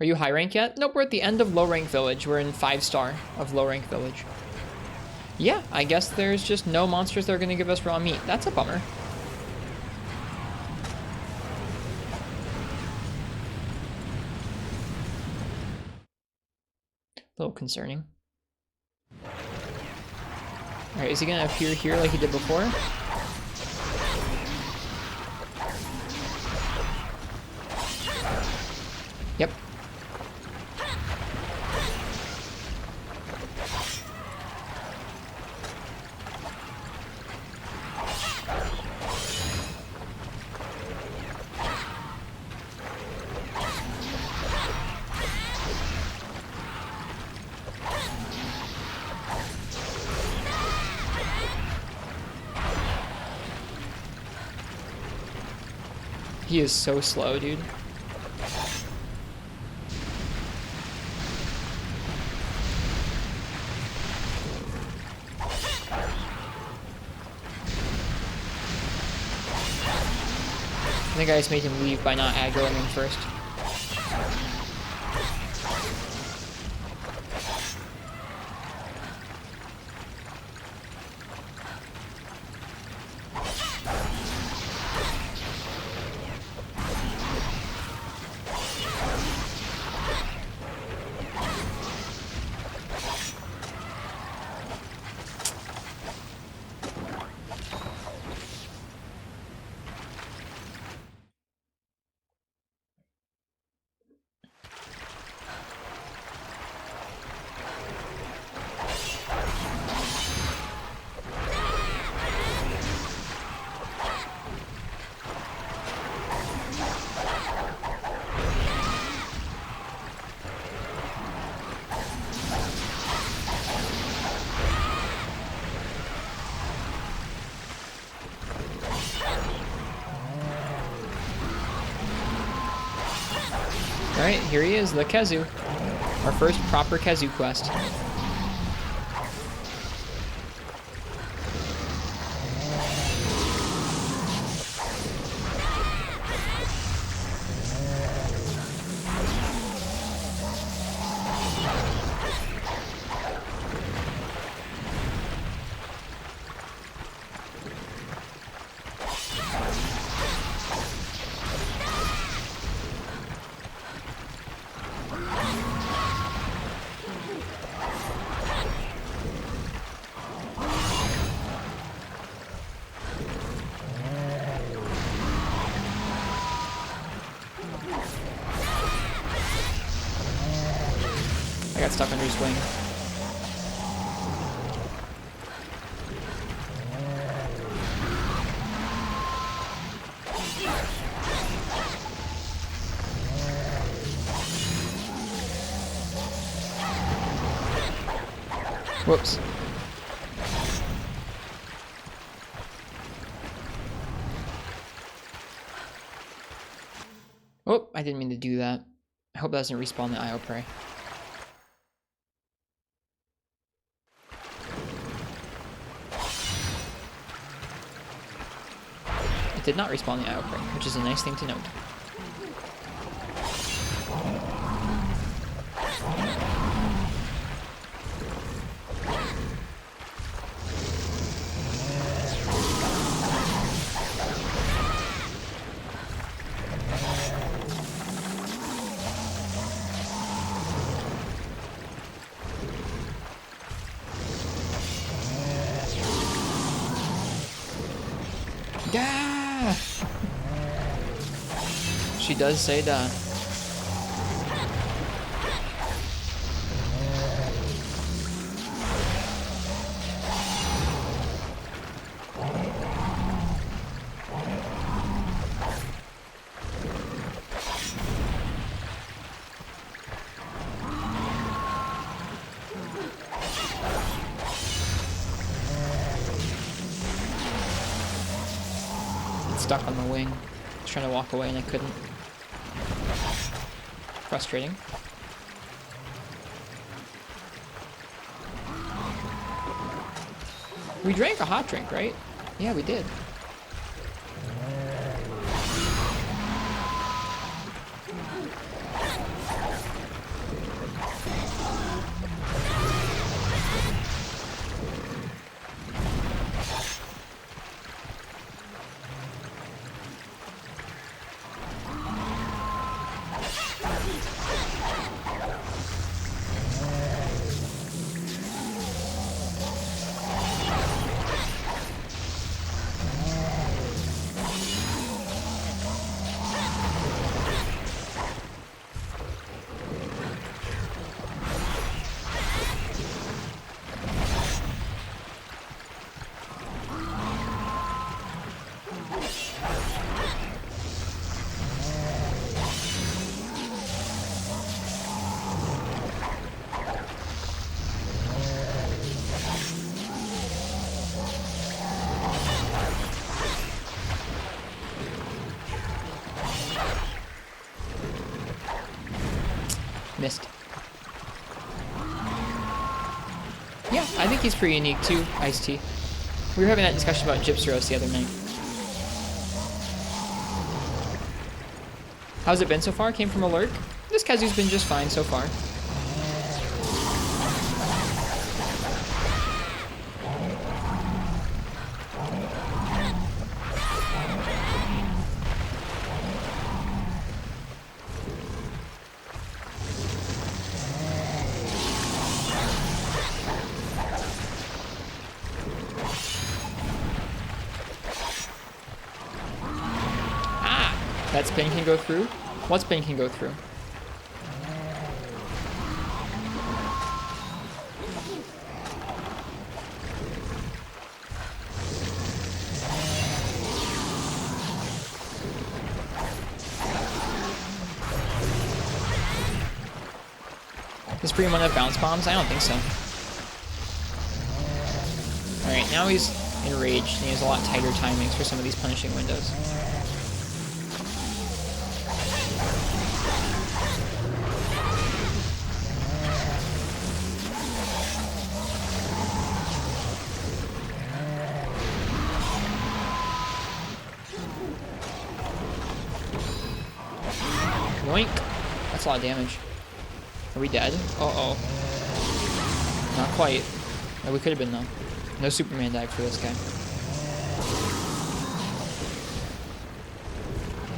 Are you high rank yet? Nope, we're at the end of low rank village. We're in 5-star of low rank village. Yeah, I guess there's just no monsters that are going to give us raw meat. That's a bummer. A little concerning. Alright, is he gonna appear here like he did before? Yep. He is so slow, dude. I think I just made him leave by not aggroing him first. Alright, here he is, the Khezu. Our first proper Khezu quest. wing. Whoops. Oh, I didn't mean to do that. I hope that doesn't respawn the IO prey. It did not respawn the IO prey, which is a nice thing to note. Yeah! She does say that. Stuck on the wing. I was trying to walk away and I couldn't. Frustrating. We drank a hot drink, right? Yeah, we did. Missed. Yeah, I think he's pretty unique too, Ice-T. We were having that discussion about Gypsyros the other night. How's it been so far? Came from a lurk? This Kazu's been just fine so far. That spin can go through? What spin can go through? Does Primo have bounce bombs? I don't think so. Alright, now he's enraged and he has a lot tighter timings for some of these punishing windows. Yoink! That's a lot of damage. Are we dead? Uh-oh. Not quite. No, we could have been, though. No Superman dive for this guy.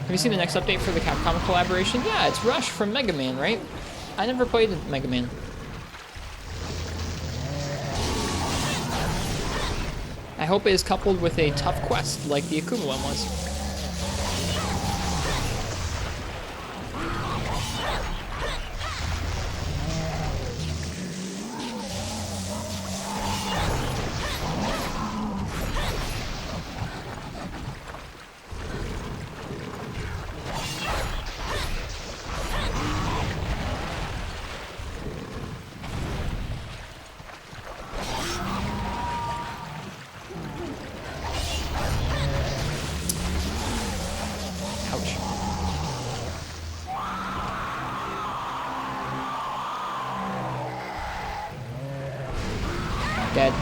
Have you seen the next update for the Capcom collaboration? Yeah, it's Rush from Mega Man, right? I never played Mega Man. I hope it is coupled with a tough quest like the Akuma one was. Dead.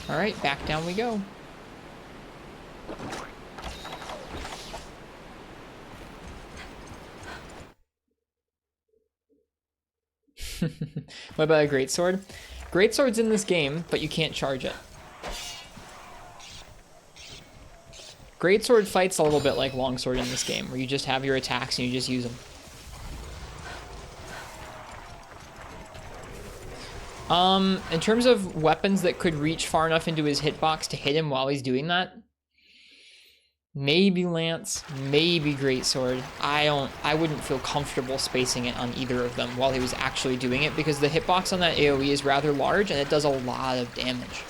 All right, back down we go. What about a greatsword? Greatsword's in this game, but you can't charge it. Greatsword fights a little bit like longsword in this game, where you just have your attacks and you just use them. In terms of weapons that could reach far enough into his hitbox to hit him while he's doing that, maybe Lance, maybe Greatsword. I wouldn't feel comfortable spacing it on either of them while he was actually doing it, because the hitbox on that AoE is rather large and it does a lot of damage.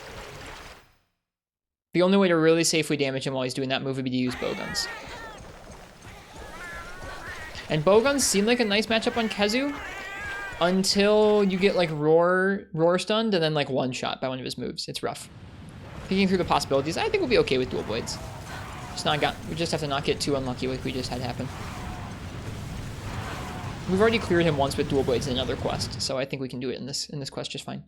The only way to really safely damage him while he's doing that move would be to use bowguns. And bowguns seem like a nice matchup on Kezu until you get like roar stunned and then like one shot by one of his moves. It's rough. Thinking through the possibilities, I think we'll be okay with dual blades. We just have to not get too unlucky like we just had happen. We've already cleared him once with dual blades in another quest, so I think we can do it in this quest just fine.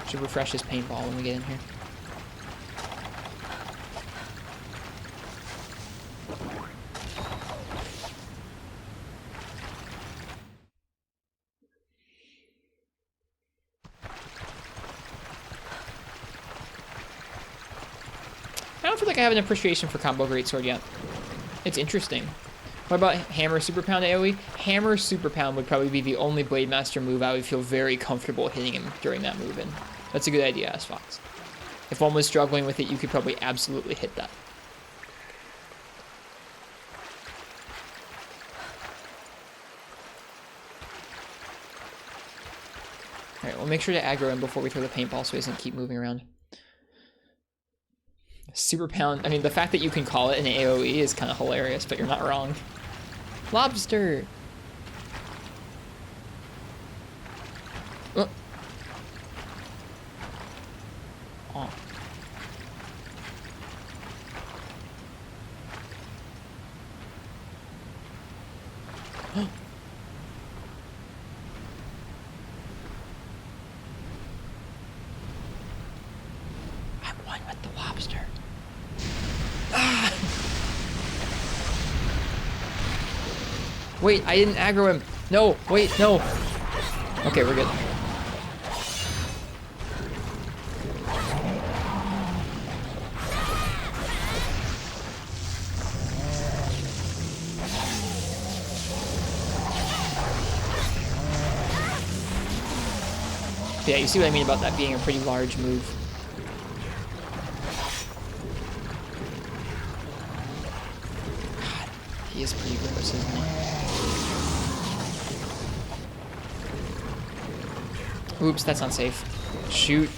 Should refresh his paintball when we get in here. I don't feel like I have an appreciation for combo greatsword yet. It's interesting. What about hammer super pound AoE? Hammer super pound would probably be the only blade master move I would feel very comfortable hitting him during that move in. That's a good idea, S-Fox. If one was struggling with it, you could probably absolutely hit that. Alright, we'll make sure to aggro him before we throw the paintball so he doesn't keep moving around. Super pound, I mean, the fact that you can call it an AoE is kind of hilarious, but you're not wrong. Lobster! Oh. I'm one with the lobster. Ah! Wait, I didn't aggro him. No, wait, no. Okay, we're good. Yeah, you see what I mean about that being a pretty large move. God, he is pretty gross, isn't he? Oops, that's not safe. Shoot.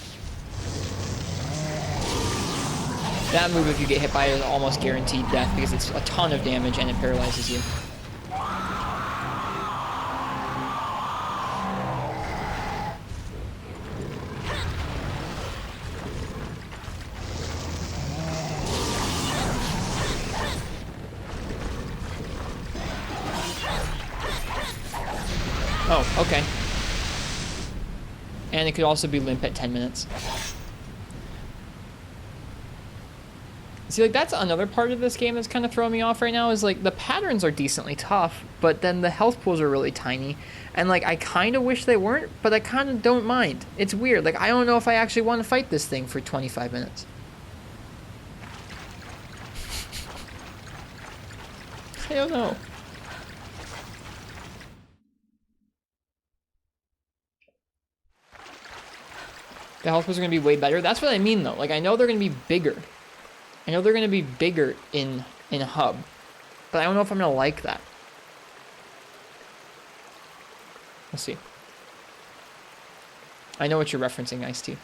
That move, if you get hit by it, is almost guaranteed death because it's a ton of damage and it paralyzes you. Oh, okay. And it could also be limp at 10 minutes. See, like, that's another part of this game that's kind of throwing me off right now, is, like, the patterns are decently tough, but then the health pools are really tiny. And, like, I kind of wish they weren't, but I kind of don't mind. It's weird. Like, I don't know if I actually want to fight this thing for 25 minutes. I don't know. The health pools are going to be way better. That's what I mean, though. Like, I know they're going to be bigger. I know they're going to be bigger in hub, but I don't know if I'm going to like that. Let's see. I know what you're referencing, Ice-T.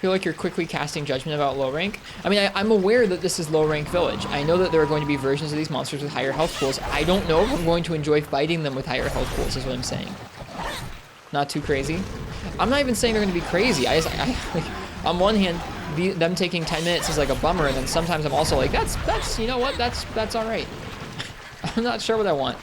feel like you're quickly casting judgment about low rank. I mean, I'm aware that this is low rank village. I know that there are going to be versions of these monsters with higher health pools. I don't know if I'm going to enjoy fighting them with higher health pools, is what I'm saying. Not too crazy. I'm not even saying they're going to be crazy. Like, on one hand, them taking 10 minutes is like a bummer, and then sometimes I'm also like, that's you know what, that's all right. I'm not sure what I want.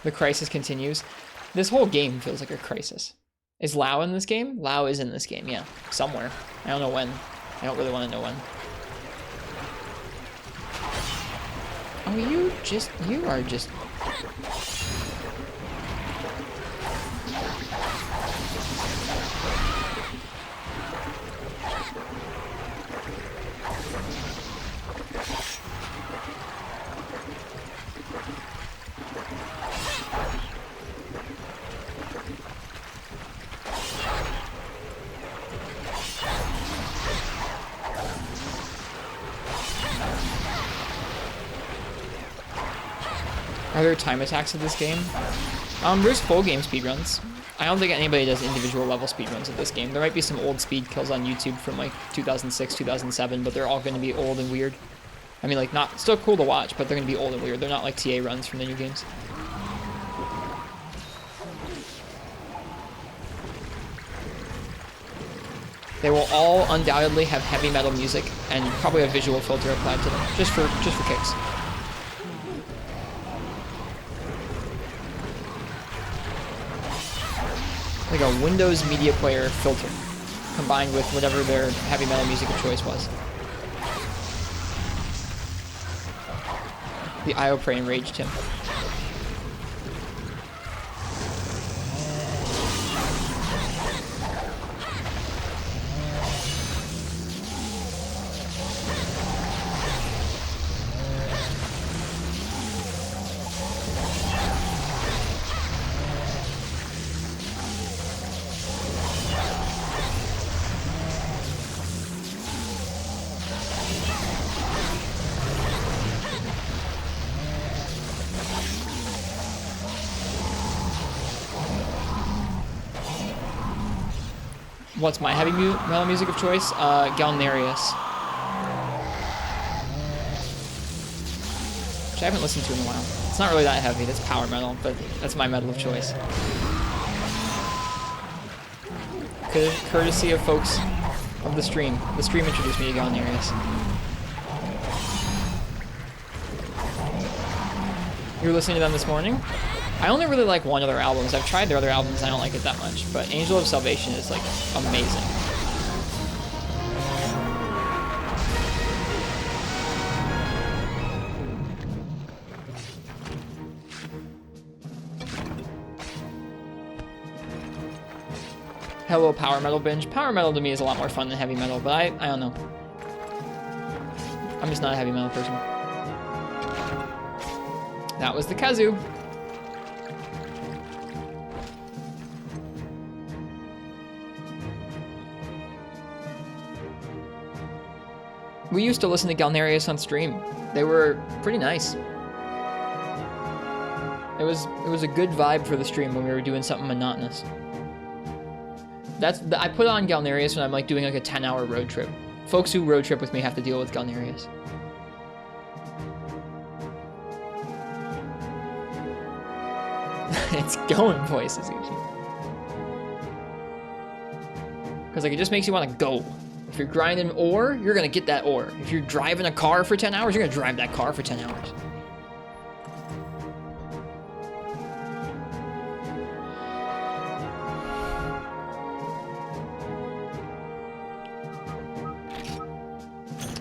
The crisis continues. This whole game feels like a crisis. Is Lao in this game? Lao is in this game, yeah. Somewhere. I don't know when. I don't really want to know when. Oh, you are just... Are there time attacks in this game? There's full game speedruns. I don't think anybody does individual level speedruns of this game. There might be some old speed kills on YouTube from like 2006, 2007, but they're all going to be old and weird. I mean, like, not still cool to watch, but they're going to be old and weird. They're not like TA runs from the new games. They will all undoubtedly have heavy metal music and probably a visual filter applied to them, just for kicks. Like a Windows Media Player filter, combined with whatever their heavy metal music of choice was. The IO Prey enraged him. What's my heavy metal music of choice? Galnarius. Which I haven't listened to in a while. It's not really that heavy, that's power metal, but that's my metal of choice. Courtesy of folks of the stream. The stream introduced me to Galnarius. You were listening to them this morning? I only really like one of their albums. I've tried their other albums, I don't like it that much. But Angel of Salvation is, like, amazing. Hello, Power Metal Binge. Power Metal to me is a lot more fun than heavy metal, but I don't know. I'm just not a heavy metal person. That was the kazoo. We used to listen to Galnarius on stream. They were pretty nice. It was a good vibe for the stream when we were doing something monotonous. I put on Galnarius when I'm like doing like a 10-hour road trip. Folks who road trip with me have to deal with Galnarius. It's going places, usually. Because like it just makes you want to go. If you're grinding ore, you're gonna get that ore. If you're driving a car for 10 hours, you're gonna drive that car for 10 hours.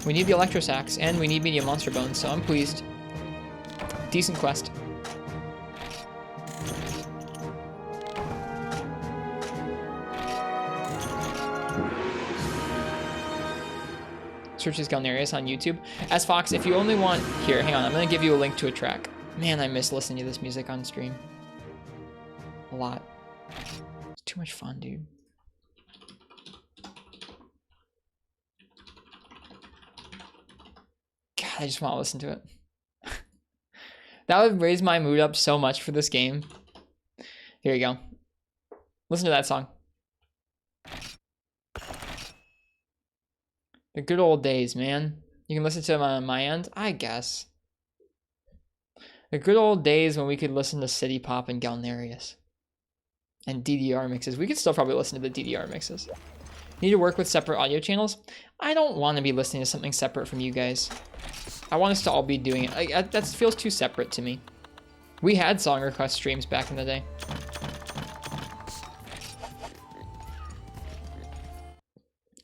We need the Electro Sax, and we need medium monster bones, so I'm pleased. Decent quest. Searches Galnarius on YouTube. As Fox, if you only want... Here, hang on, I'm gonna give you a link to a track. Man, I miss listening to this music on stream. a lot. It's too much fun, dude. God, I just want to listen to it. That would raise my mood up so much for this game. Here you go. Listen to that song. The good old days, man. You can listen to them on my end, I guess. The good old days when we could listen to City Pop and Galnerius. And DDR mixes. We could still probably listen to the DDR mixes. Need to work with separate audio channels? I don't want to be listening to something separate from you guys. I want us to all be doing it. That feels too separate to me. We had song request streams back in the day.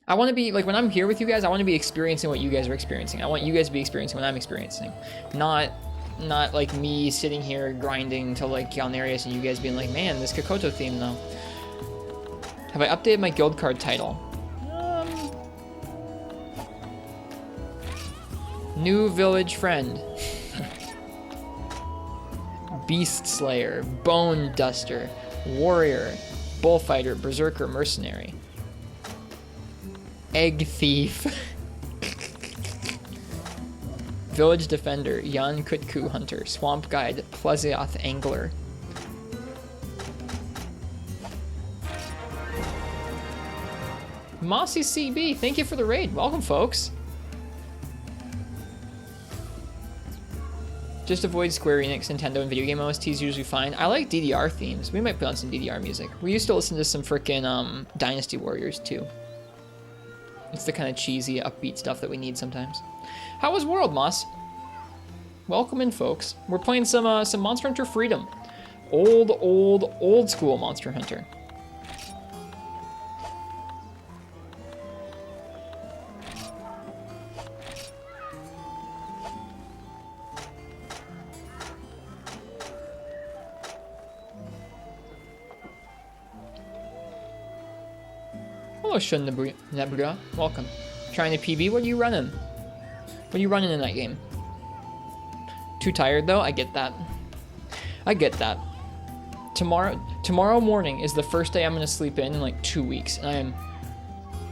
I want to be, like, when I'm here with you guys, I want to be experiencing what you guys are experiencing. I want you guys to be experiencing what I'm experiencing. Not like me sitting here grinding to, like, Galnerius and you guys being like, man, this Kokoto theme, though. Have I updated my guild card title? New village friend. Beast Slayer, Bone Duster, Warrior, Bullfighter, Berserker, Mercenary. Egg Thief. Village Defender, Yan Kutku Hunter, Swamp Guide, Plesioth Angler. Mossy CB, thank you for the raid. Welcome, folks. Just avoid Square Enix, Nintendo, and video game OSTs usually fine. I like DDR themes. We might put on some DDR music. We used to listen to some frickin' Dynasty Warriors too. It's the kind of cheesy, upbeat stuff that we need sometimes. How was World, Moss? Welcome in, folks. We're playing some Monster Hunter Freedom. Old school Monster Hunter. Hello, Shun Nebra. Welcome. Trying to PB? What are you running? What are you running in that game? Too tired, though? I get that. I get that. Tomorrow morning is the first day I'm going to sleep in like 2 weeks. And I am...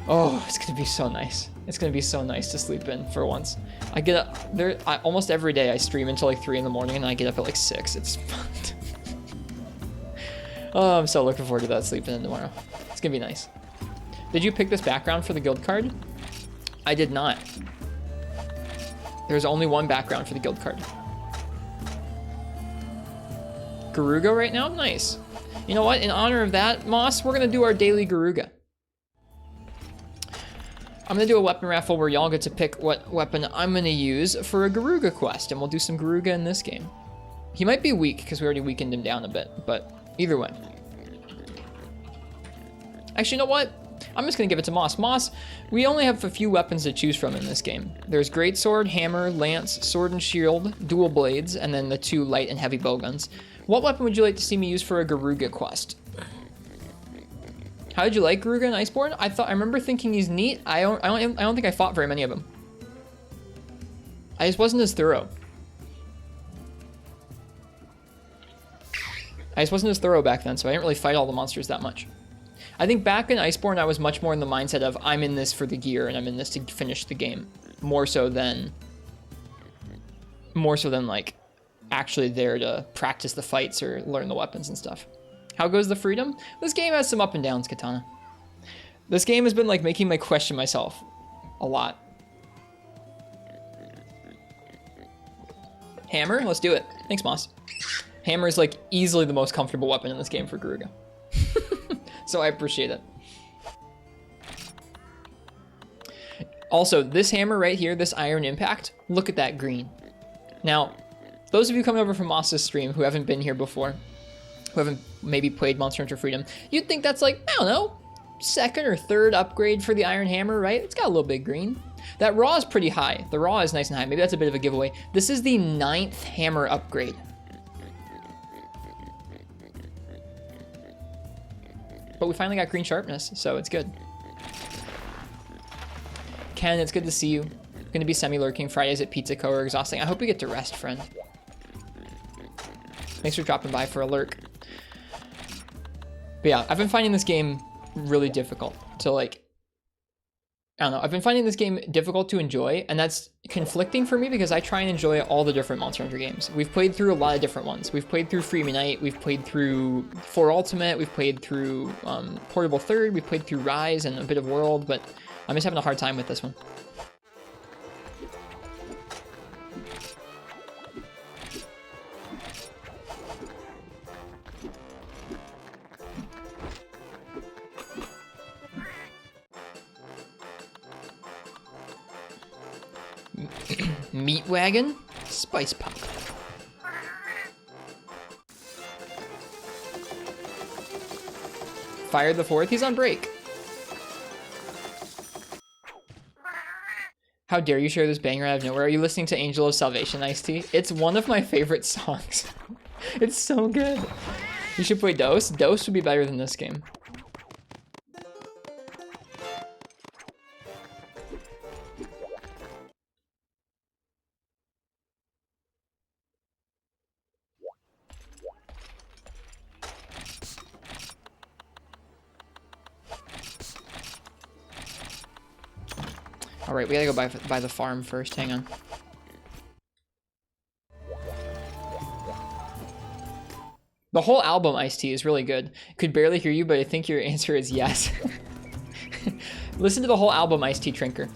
Oh, it's going to be so nice. It's going to be so nice to sleep in for once. I get up... almost every day I stream until like 3 in the morning and I get up at like 6. It's fun. Oh, I'm so looking forward to that sleeping in tomorrow. It's going to be nice. Did you pick this background for the guild card? I did not. There's only one background for the guild card. Garuga right now? Nice. You know what? In honor of that, Moss, we're going to do our daily Garuga. I'm going to do a weapon raffle where y'all get to pick what weapon I'm going to use for a Garuga quest, and we'll do some Garuga in this game. He might be weak because we already weakened him down a bit, but either way. Actually, you know what? I'm just going to give it to Moss. Moss, we only have a few weapons to choose from in this game. There's Greatsword, Hammer, Lance, Sword and Shield, Dual Blades, and then the 2 light and heavy bowguns. What weapon would you like to see me use for a Garuga quest? How did you like Garuga and Iceborne? I remember thinking he's neat. I don't think I fought very many of them. I just wasn't as thorough. Back then, so I didn't really fight all the monsters that much. I think back in Iceborne, I was much more in the mindset of I'm in this for the gear and I'm in this to finish the game, more so than like actually there to practice the fights or learn the weapons and stuff. How goes the Freedom? This game has some up and downs, Katana. This game has been like making me question myself a lot. Hammer, let's do it. Thanks, Moss. Hammer is like easily the most comfortable weapon in this game for Garuga. So I appreciate it. Also, this hammer right here, this Iron Impact, look at that green. Now, those of you coming over from Moss's stream who haven't been here before, who haven't maybe played Monster Hunter Freedom, you'd think that's like, I don't know, 2nd or 3rd upgrade for the Iron Hammer, right? It's got a little bit green. That raw is pretty high. The raw is nice and high. Maybe that's a bit of a giveaway. This is the 9th hammer upgrade. But we finally got green sharpness, so it's good. Ken, it's good to see you. Gonna be semi-lurking. Fridays at Pizza Co. are exhausting. I hope you get to rest, friend. Thanks for dropping by for a lurk. But yeah, I've been finding this game really difficult to like, I don't know. I've been finding this game difficult to enjoy, and that's conflicting for me because I try and enjoy all the different Monster Hunter games. We've played through a lot of different ones. We've played through Freemium Night, we've played through 4 Ultimate, we've played through Portable Third, we've played through Rise and a bit of World, but I'm just having a hard time with this one. Meat Wagon, Spice Pop. Fire the Fourth, he's on break. How dare you share this banger out of nowhere? Are you listening to Angel of Salvation, Ice-T? It's one of my favorite songs. It's so good. You should play Dose. Dose would be better than this game. All right, we gotta go by the farm first. Hang on. The whole album, Ice-T, is really good. Could barely hear you, but I think your answer is yes. Listen to the whole album, Ice-T Trinker.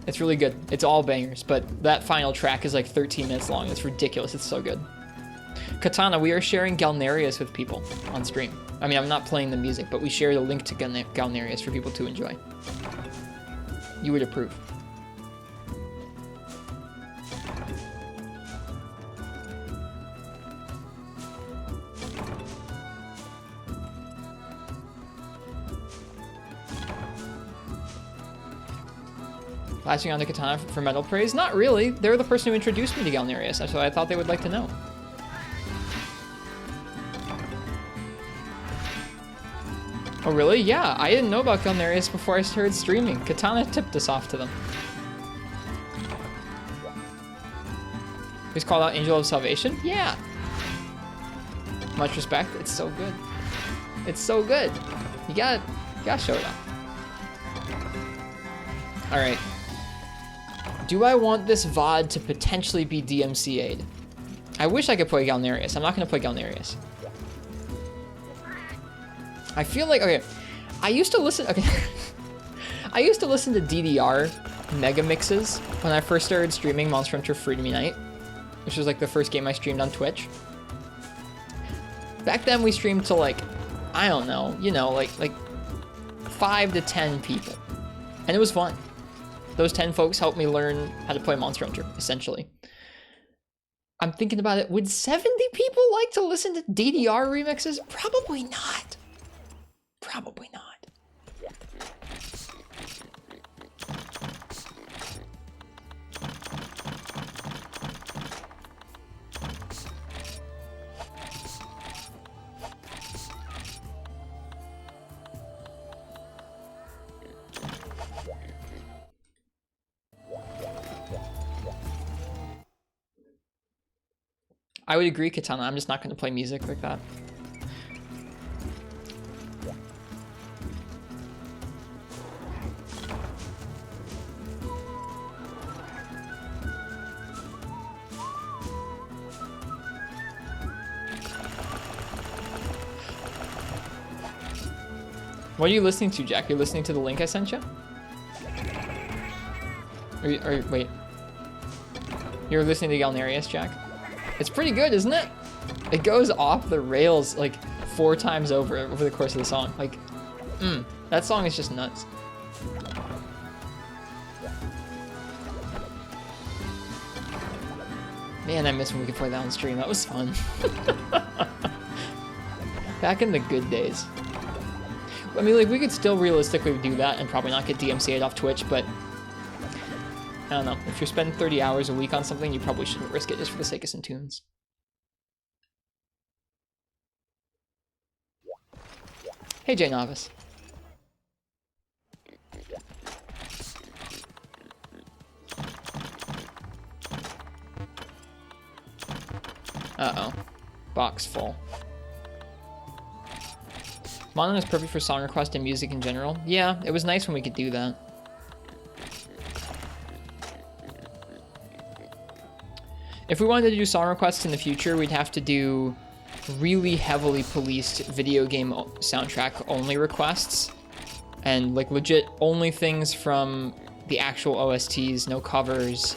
It's really good. It's all bangers, but that final track is like 13 minutes long. It's ridiculous. It's so good. Katana, we are sharing Galnerius with people on stream. I mean, I'm not playing the music, but we share the link to Galnerius for people to enjoy. You would approve. Latching on to Katana for metal praise? Not really. They're the person who introduced me to Galnerius, so I thought they would like to know. Oh really? Yeah, I didn't know about Galnerius before I started streaming. Katana tipped us off to them. He's called out Angel of Salvation? Yeah. Much respect. It's so good. It's so good. You gotta show it off. All right. Do I want this VOD to potentially be DMCA'd? I wish I could play Galnerius. I'm not gonna play Galnerius. I feel like, okay, I used to listen to DDR mega mixes when I first started streaming Monster Hunter Freemium Night, which was like the first game I streamed on Twitch. Back then we streamed to like, I don't know, you know, like 5 to 10 people. And it was fun. Those 10 folks helped me learn how to play Monster Hunter, essentially. I'm thinking about it, would 70 people like to listen to DDR remixes? Probably not. Probably not. I would agree, Katana. I'm just not going to play music like that. What are you listening to, Jack? You're listening to the link I sent you? Or wait. You're listening to Galnerius, Jack? It's pretty good, isn't it? It goes off the rails like 4 times over the course of the song. Like, that song is just nuts. Man, I miss when we could play that on stream. That was fun. Back in the good days. I mean, like, we could still realistically do that and probably not get DMCA'd off Twitch, but I don't know. If you're spending 30 hours a week on something, you probably shouldn't risk it just for the sake of some tunes. Hey, Jay Novice. Uh-oh. Box full. Monon is perfect for song request and music in general. Yeah, it was nice when we could do that. If we wanted to do song requests in the future, we'd have to do really heavily policed video game soundtrack only requests. And like legit only things from the actual OSTs, no covers,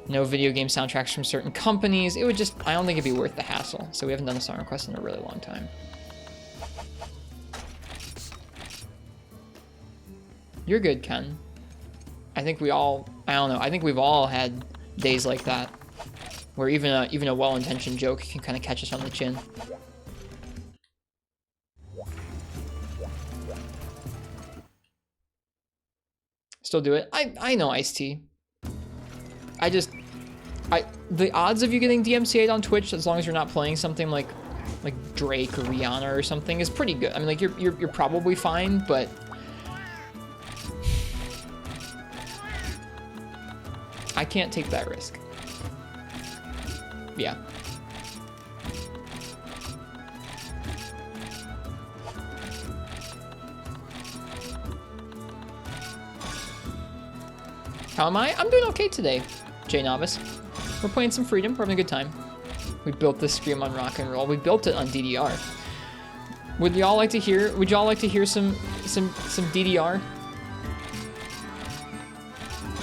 no video game soundtracks from certain companies. It would just, I don't think it'd be worth the hassle. So we haven't done a song request in a really long time. You're good, Ken. I think we all, I don't know, I think we've all had days like that. Where even a well-intentioned joke can kind of catch us on the chin. Still do it. I know Ice-T. The odds of you getting DMCA'd on Twitch, as long as you're not playing something like Drake or Rihanna or something, is pretty good. I mean, like you're probably fine, but I can't take that risk. Yeah. How am I? I'm doing okay today, J Novice. We're playing some Freedom. We're having a good time. We built this stream on rock and roll. We built it on DDR. Would y'all like to hear? Would y'all like to hear some DDR?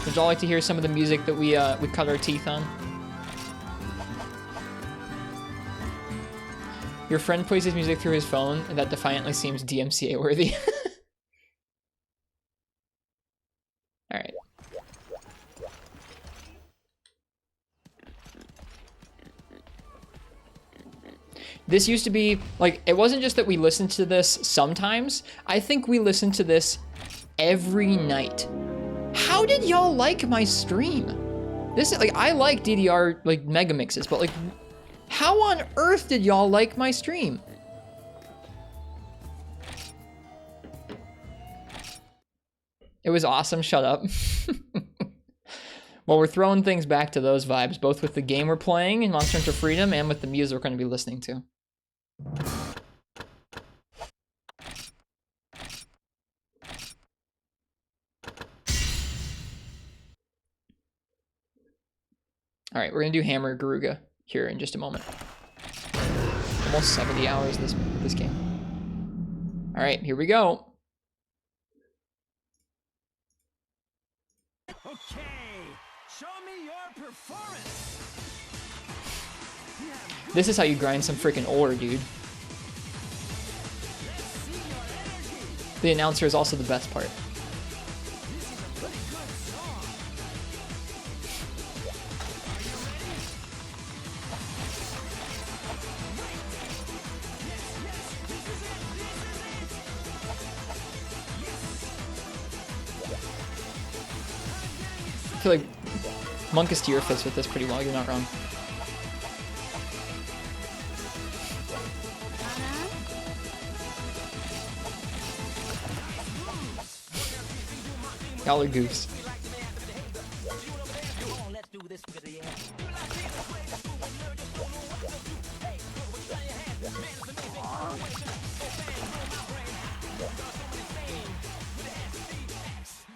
Would y'all like to hear some of the music that we cut our teeth on? Your friend plays his music through his phone, and that defiantly seems DMCA worthy. All right. This used to be, like, it wasn't just that we listened to this sometimes. I think we listened to this every night. How did y'all like my stream? This is, like, I like DDR, like, mega mixes, but, like, how on earth did y'all like my stream? It was awesome, shut up. Well, we're throwing things back to those vibes, both with the game we're playing in Monster Hunter Freedom and with the music we're going to be listening to. All right, we're going to do Hammer Garuga here in just a moment. Almost 70 hours this game. All right, here we go. Okay, show me your performance. This is how you grind some freaking ore, dude. The announcer is also the best part. I feel like Monkasteer fits with this pretty well, you're not wrong. Y'all are goofs.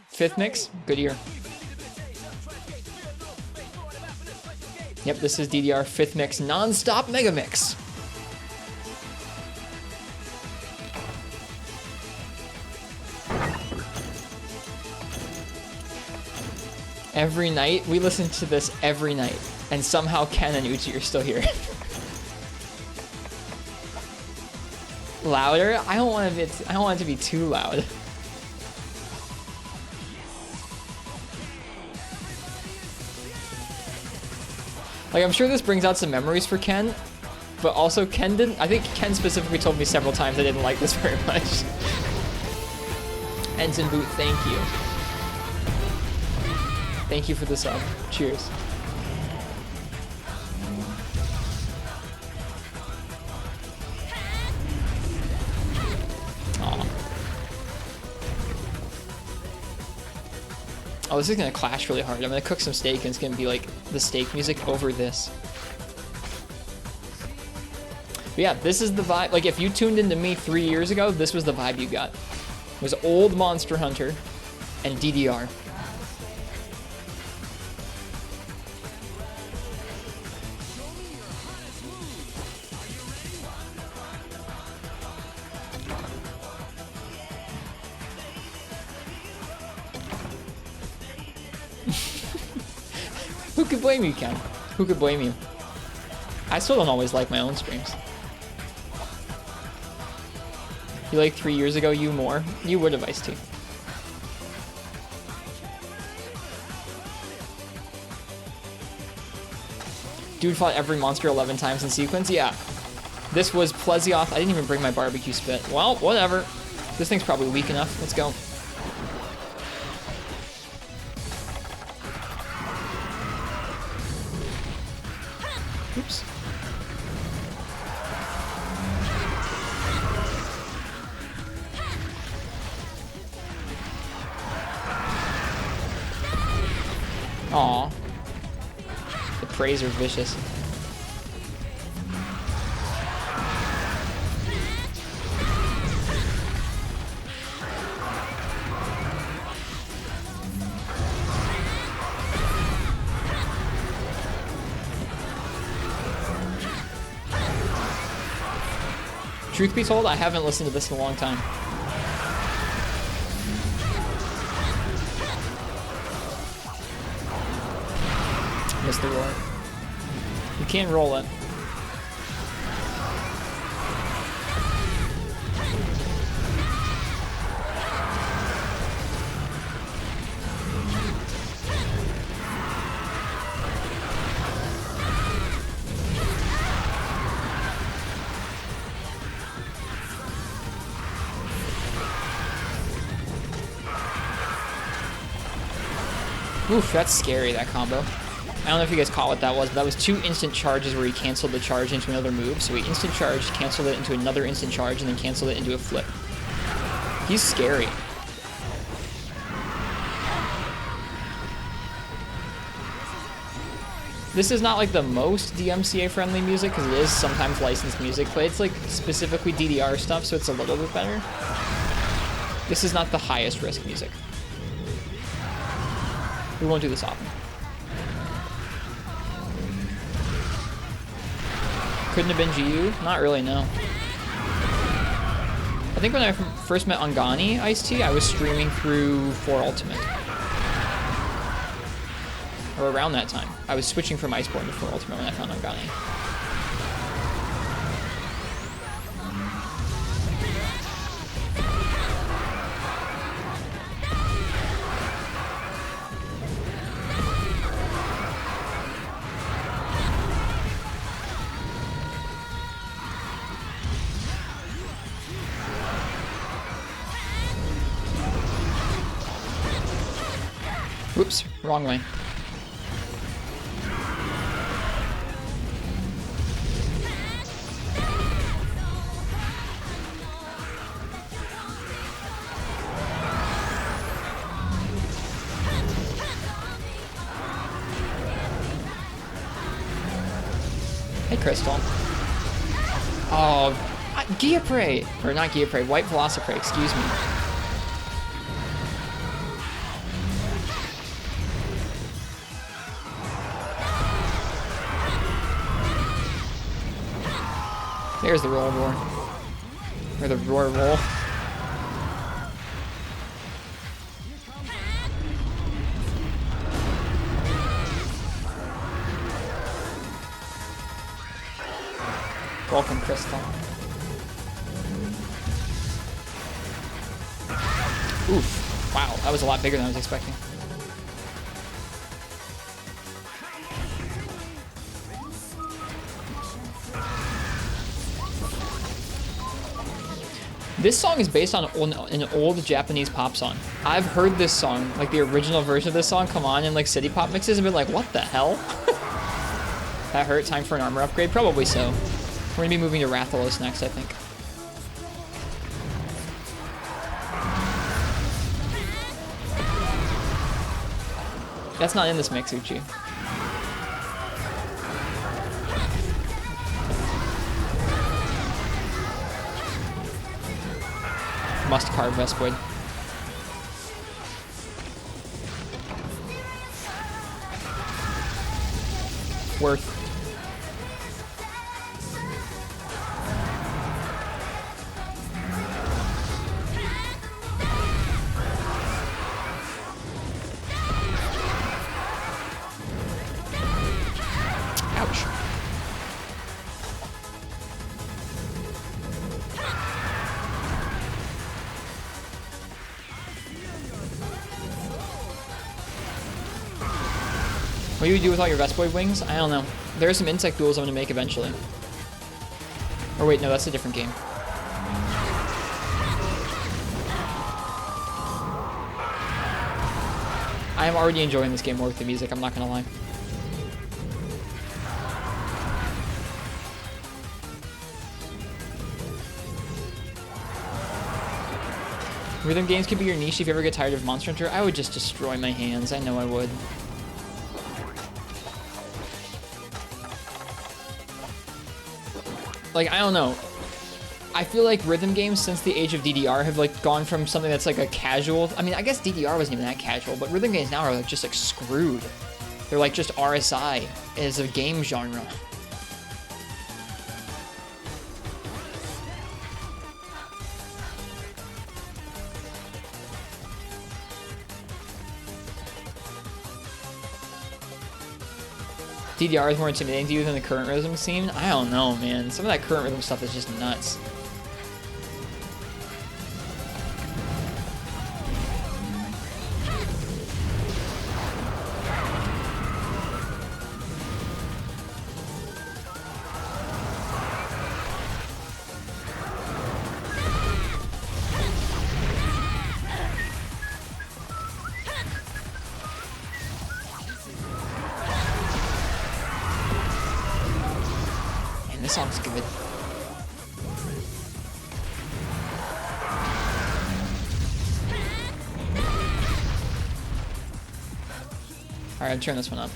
Fifth mix, good ear. Yep, this is DDR fifth mix, non-stop mega mix. Every night, we listen to this every night, and somehow Ken and Uchi are still here. Louder? I don't want it to be too loud. Like, I'm sure this brings out some memories for Ken, but also Ken didn't, I think Ken specifically told me several times I didn't like this very much. Ensign Boot, thank you. Thank you for the sub. Cheers. Aw. Oh, this is gonna clash really hard. I'm gonna cook some steak and it's gonna be like the steak music over this. But yeah, this is the vibe. Like, if you tuned into me 3 years ago, this was the vibe you got. It was old Monster Hunter and DDR. Who could blame you, Ken? Who could blame you? I still don't always like my own streams. You like 3 years ago, you more? You would have Iced Tea. Dude fought every monster 11 times in sequence? Yeah. This was Plesioth. I didn't even bring my barbecue spit. Well, whatever. This thing's probably weak enough. Let's go. Oops. Aw. The praise are vicious. Truth be told, I haven't listened to this in a long time. Missed the roar. You can't roll it. Oof, that's scary, that combo. I don't know if you guys caught what that was, but that was 2 instant charges where he canceled the charge into another move. So he instant charged, canceled it into another instant charge, and then canceled it into a flip. He's scary. This is not like the most DMCA friendly music, because it is sometimes licensed music, but it's like specifically DDR stuff, so it's a little bit better. This is not the highest risk music. We won't do this often. Couldn't have been GU? Not really, no. I think when I first met Angani Ice-T, I was streaming through 4 Ultimate. Or around that time. I was switching from Iceborne to 4 Ultimate when I found Angani. Whoops, wrong way. Hey, Crystal. Oh, Giapre! Or not Giapre, White Velociprey, excuse me. There's the roar. Or the roar. Welcome, Crystal. Oof. Wow, that was a lot bigger than I was expecting. This song is based on an old Japanese pop song. I've heard this song, like the original version of this song, come on in like city pop mixes and been like, what the hell? That hurt? Time for an armor upgrade? Probably so. We're gonna be moving to Rathalos next, I think. That's not in this mix, Uchi. Must carve Vespoid. Worth. Ouch. What do you do with all your Vespoid wings? I don't know. There are some insect duels I'm going to make eventually. Or wait, no, that's a different game. I am already enjoying this game more with the music, I'm not going to lie. Rhythm games could be your niche if you ever get tired of Monster Hunter. I would just destroy my hands. I know I would. Like, I don't know. I feel like rhythm games since the age of DDR have like gone from something that's like a casual. I mean, I guess DDR wasn't even that casual, but rhythm games now are like just like screwed. They're like just RSI as a game genre. DDR is more intimidating to you than the current rhythm scene? I don't know, man. Some of that current rhythm stuff is just nuts. This song's good. Alright, I'll turn this one up.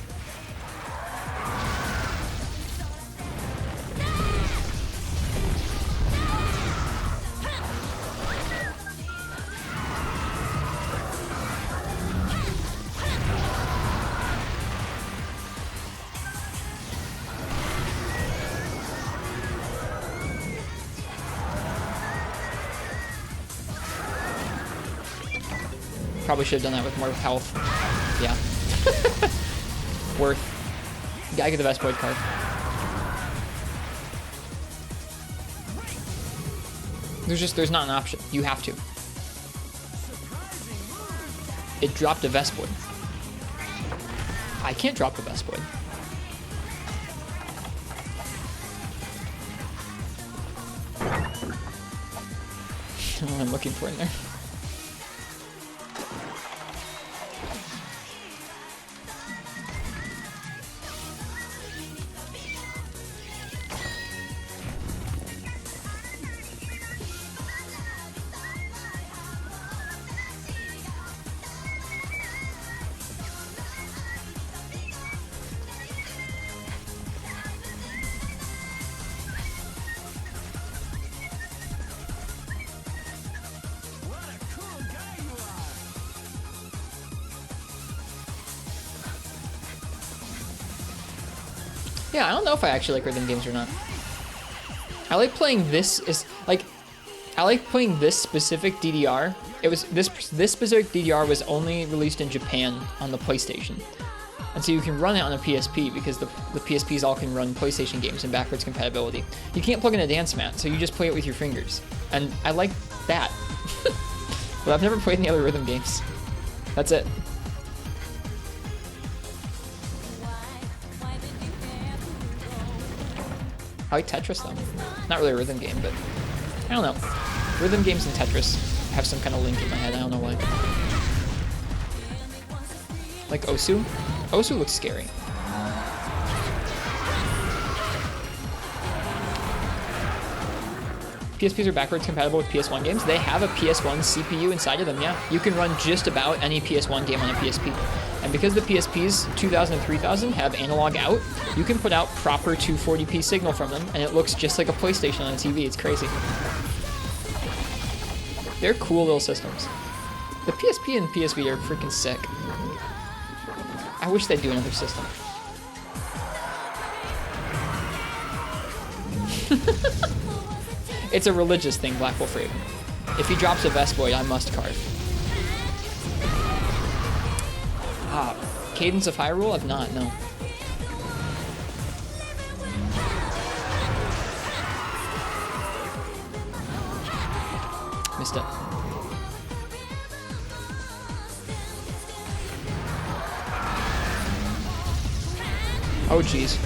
Probably should have done that with more health. Yeah. Worth. Gotta get the Vespoid card. There's not an option. You have to. It dropped a Vespoid. I can't drop the Vespoid. I don't know what I'm looking for in there. Yeah, I don't know if I actually like rhythm games or not. I like playing this I like playing this specific DDR. It was this specific DDR was only released in Japan on the PlayStation. And so you can run it on a PSP because the PSPs all can run PlayStation games in backwards compatibility. You can't plug in a dance mat, so you just play it with your fingers. And I like that. But I've never played any other rhythm games. That's it. I like Tetris though. Not really a rhythm game, but I don't know. Rhythm games and Tetris have some kind of link in my head. I don't know why. Like Osu? Osu looks scary. PSPs are backwards compatible with PS1 games. They have a PS1 CPU inside of them, yeah. You can run just about any PS1 game on a PSP. And because the PSPs 2000 and 3000 have analog out, you can put out proper 240p signal from them, and it looks just like a PlayStation on a TV. It's crazy. They're cool little systems. The PSP and PSV are freaking sick. I wish they'd do another system. It's a religious thing, Black Wolf Raven. If he drops a Vespoid, I must carve. Cadence of Hyrule? I've not, no. Missed it. Oh, jeez.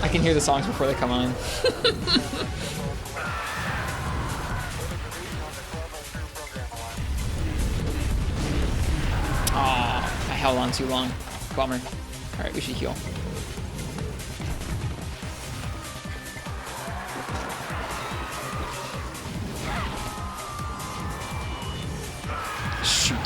I can hear the songs before they come on. Aw, I held on too long. Bummer. Alright, we should heal. Shoot.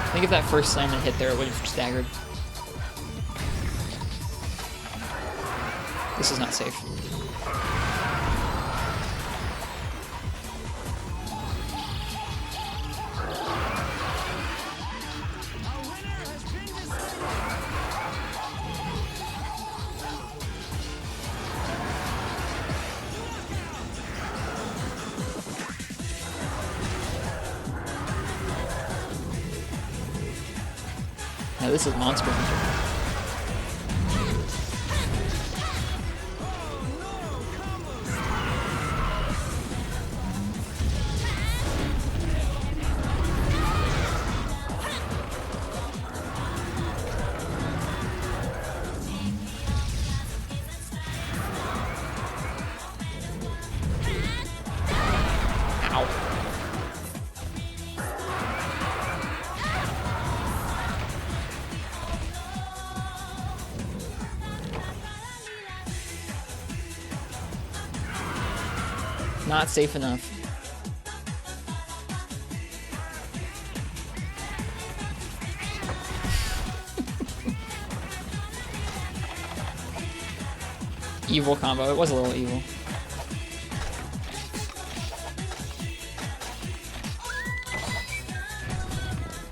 I think if that first slam had hit there, it would have staggered. This is not safe. Now this is Monster Hunter. Not safe enough. Evil combo. It was a little evil.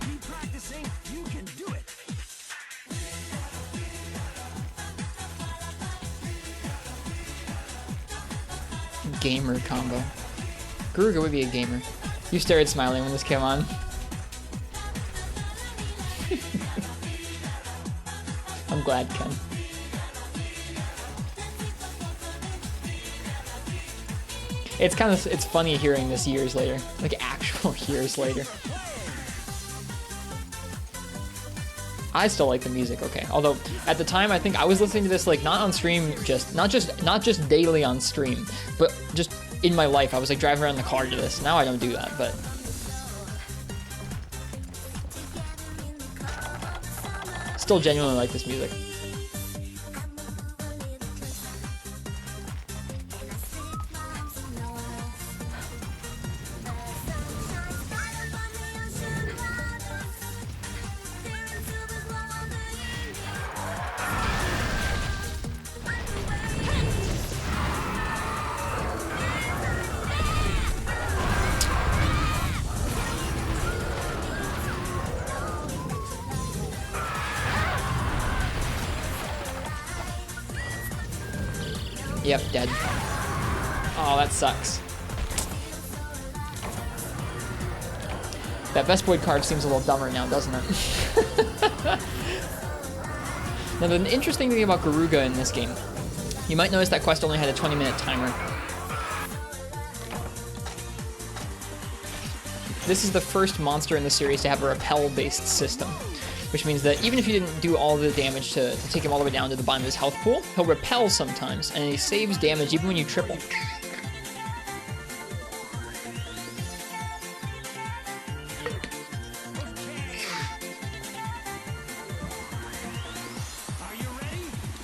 Keep practicing. You can do it. Gamer combo. Garuga would be a gamer. You started smiling when this came on. I'm glad, Ken. It's funny hearing this years later. Like actual years later. I still like the music, okay. Although at the time, I think I was listening to this like not on stream, not just daily on stream, but just in my life. I was like driving around in the car to this. Now I don't do that, but still genuinely like this music. Yep, dead. Oh, that sucks. That Vespoid card seems a little dumber now, doesn't it? Now, the interesting thing about Garuga in this game, you might notice that quest only had a 20-minute timer. This is the first monster in the series to have a repel-based system, which means that even if you didn't do all the damage to take him all the way down to the bottom of his health pool, he'll repel sometimes, and he saves damage even when you triple.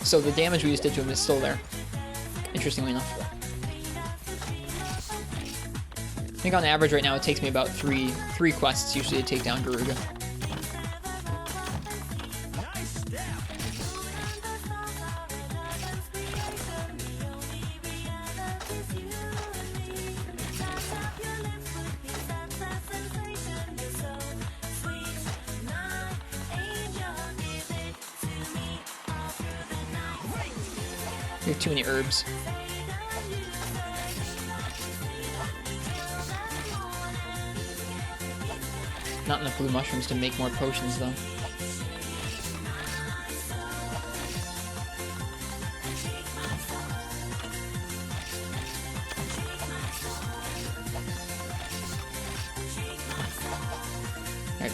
So the damage we just did to him is still there, interestingly enough. I think on average right now it takes me about three quests usually to take down Garuga. We have too many herbs. Not enough blue mushrooms to make more potions, though. Alright.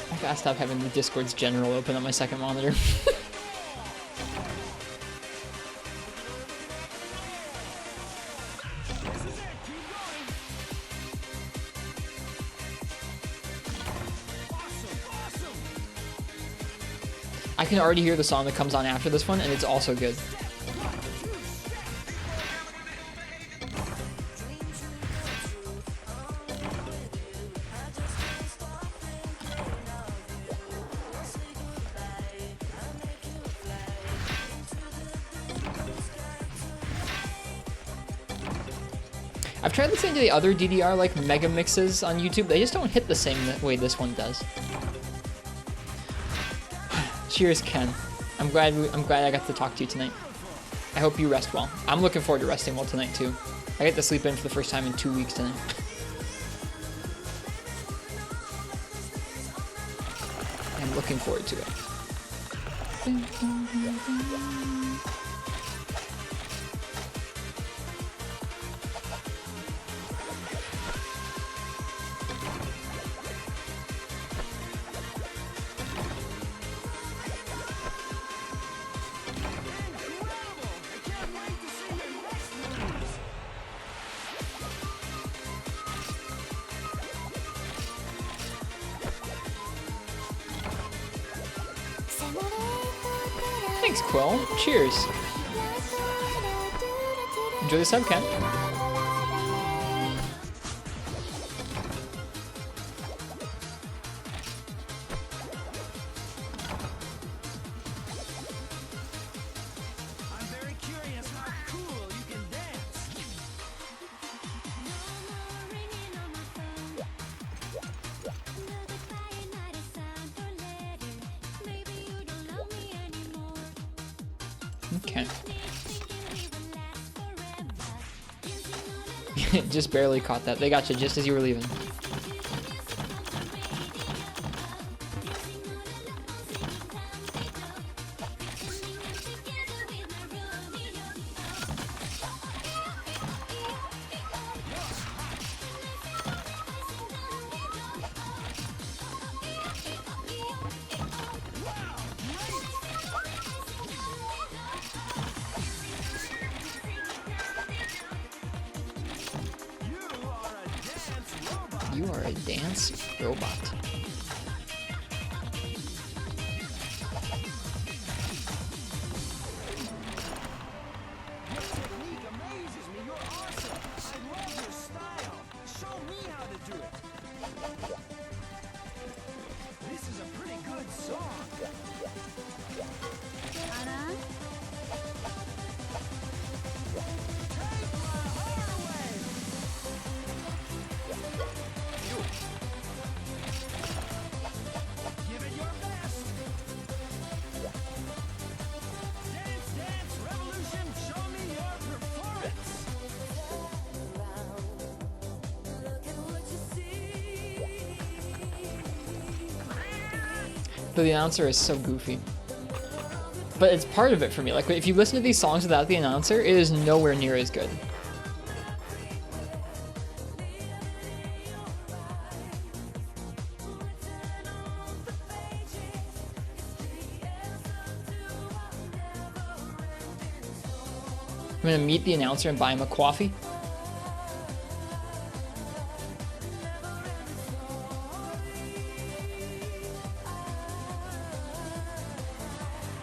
I gotta stop having the Discord's general open on my second monitor. I can already hear the song that comes on after this one, and it's also good. I've tried listening to the other DDR like mega mixes on YouTube. They just don't hit the same way this one does. Cheers, Ken. I'm glad I got to talk to you tonight. I hope you rest well. I'm looking forward to resting well tonight too. I get to sleep in for the first time in 2 weeks tonight. I'm looking forward to it. Thanks, Quill. Cheers. Enjoy the sub, Ken. I'm very curious how cool you can dance. Okay. Just barely caught that. They got you just as you were leaving. You are a dance robot. Your technique amazes me. You're awesome. I love your style. Show me how to do it. This is a pretty good song. Take my heart away. Give it your best. Dance, dance, revolution. Show me your performance. The announcer is so goofy. But it's part of it for me. Like, if you listen to these songs without the announcer, it is nowhere near as good. I'm gonna meet the announcer and buy him a coffee.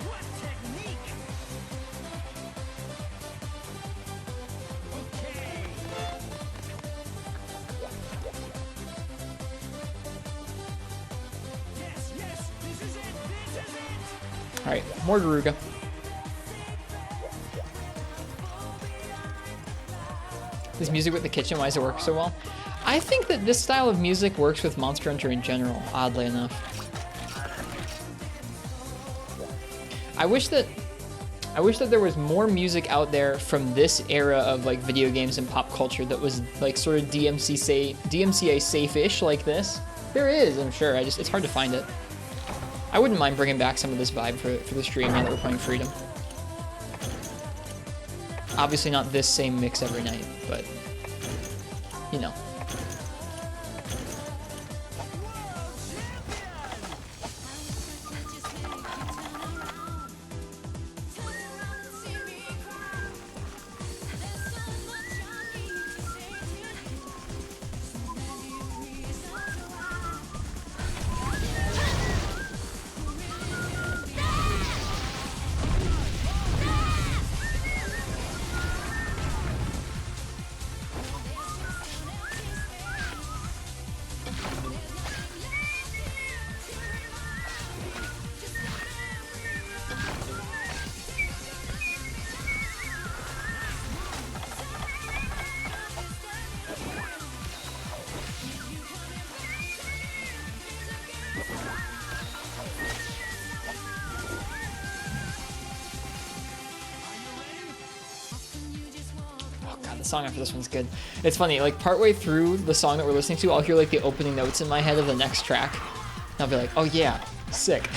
What technique? Okay. Yes, yes, this is it. This is it. All right, more Garuga. This music with the kitchen, why does it work so well? I think that this style of music works with Monster Hunter in general, oddly enough. I wish that there was more music out there from this era of like video games and pop culture that was like sort of DMCA safe-ish like this. There is, I'm sure. It's hard to find it. I wouldn't mind bringing back some of this vibe for the stream now that we're playing Freedom. Obviously not this same mix every night, but you know. The song after this one's good. It's funny, like partway through the song that we're listening to, I'll hear like the opening notes in my head of the next track. And I'll be like, oh yeah, sick.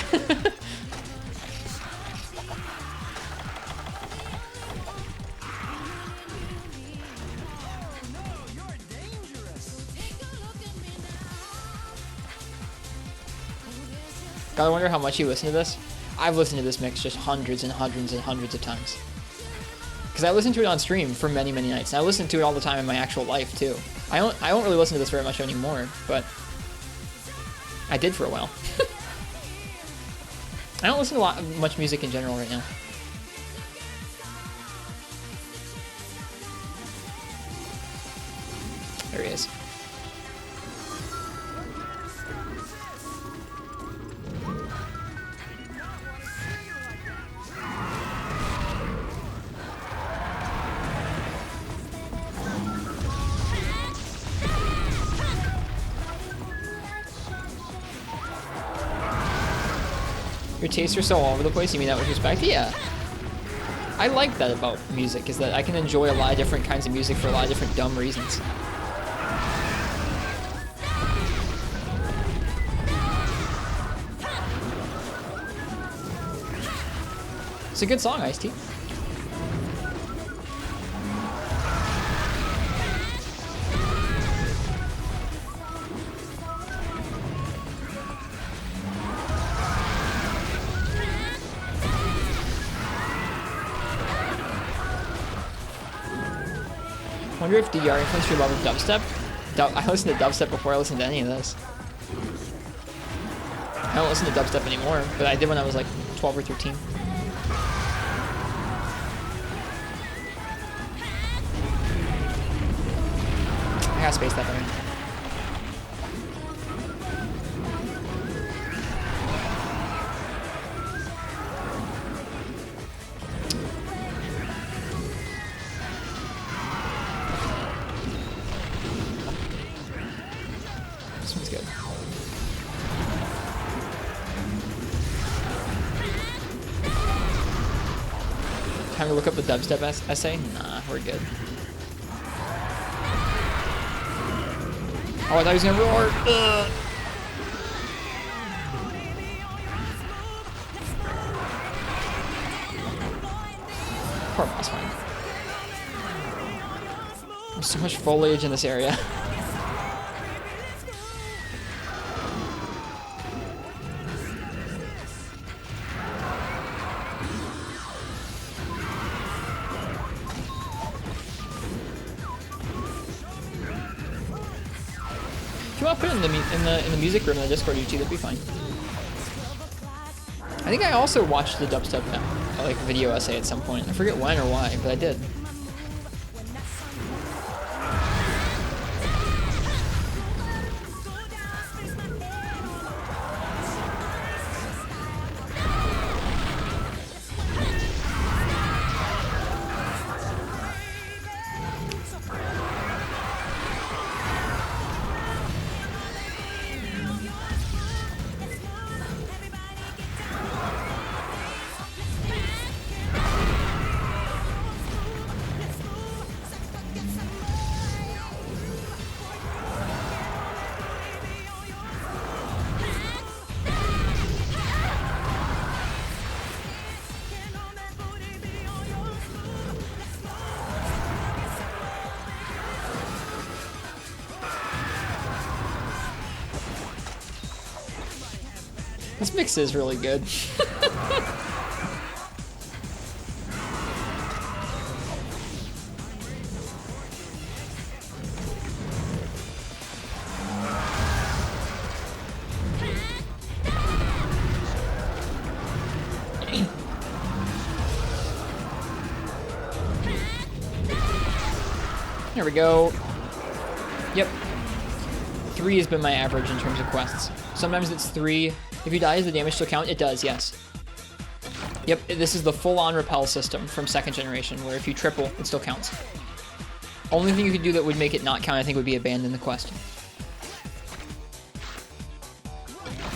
Gotta wonder how much you listen to this. I've listened to this mix just hundreds and hundreds and hundreds of times. Because I listen to it on stream for many, many nights. And I listen to it all the time in my actual life, too. I don't really listen to this very much anymore, but I did for a while. I don't listen to much music in general right now. There he is. Your tastes are so all over the place, you mean that with respect? Yeah. I like that about music, is that I can enjoy a lot of different kinds of music for a lot of different dumb reasons. It's a good song, Ice-T. I wonder if DR influenced your love of dubstep? I listened to dubstep before I listened to any of this. I don't listen to dubstep anymore, but I did when I was like 12 or 13. I gotta space that better. This one's good. Time to look up the dubstep essay? Nah, we're good. Oh, I thought he was gonna roar. Ugh. Poor boss fight. There's so much foliage in this area. If you want to put it in the music room in the Discord, YouTube, that'd be fine. I think I also watched the dubstep like video essay at some point. I forget when or why, but I did. This mix is really good. There we go. Yep. 3 has been my average in terms of quests. Sometimes it's 3. If you die, does the damage still count? It does, yes. Yep, this is the full-on repel system from 2nd generation, where if you triple, it still counts. Only thing you could do that would make it not count, I think, would be abandon the quest.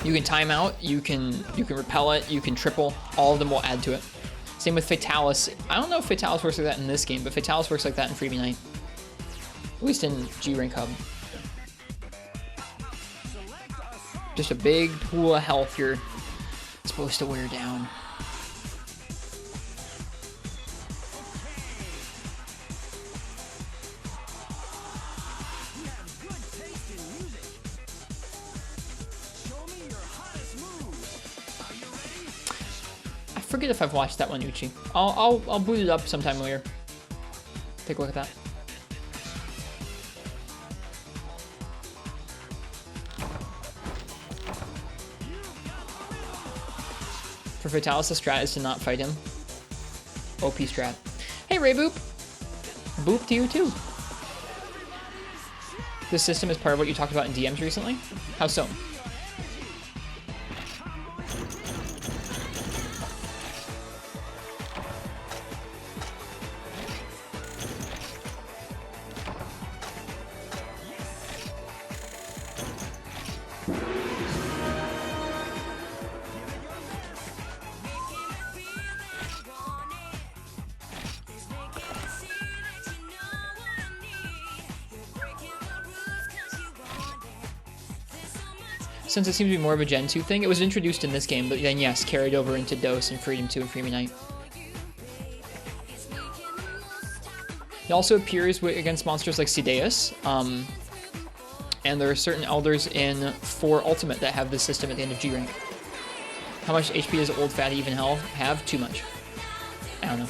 You can time out, you can repel it, you can triple, all of them will add to it. Same with Fatalis. I don't know if Fatalis works like that in this game, but Fatalis works like that in Freebie Night. At least in G-Rank Hub. Just a big pool of health you're supposed to wear down. I forget if I've watched that one, Uchi. I'll boot it up sometime later. Take a look at that. For Fatalis, the strat is to not fight him. OP strat. Hey, Ray Boop. Boop to you, too. This system is part of what you talked about in DMs recently? How so? since it seems to be more of a Gen 2 thing. It was introduced in this game, but then yes, carried over into DOS and Freedom 2 and Freedom Night. It also appears against monsters like Sideus, and there are certain elders in 4 Ultimate that have this system at the end of G rank. How much HP does Old Fatty Even Hell have? Too much. I don't know.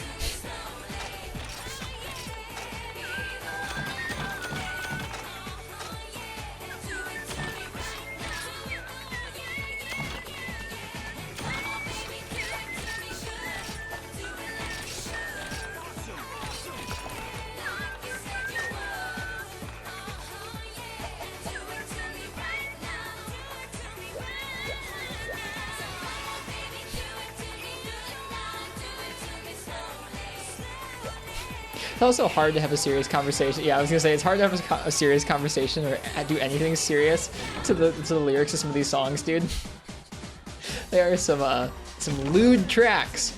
It's also hard to have a serious conversation. Yeah, I was gonna say it's hard to have a serious conversation or do anything serious to the lyrics of some of these songs, dude. There are some lewd tracks.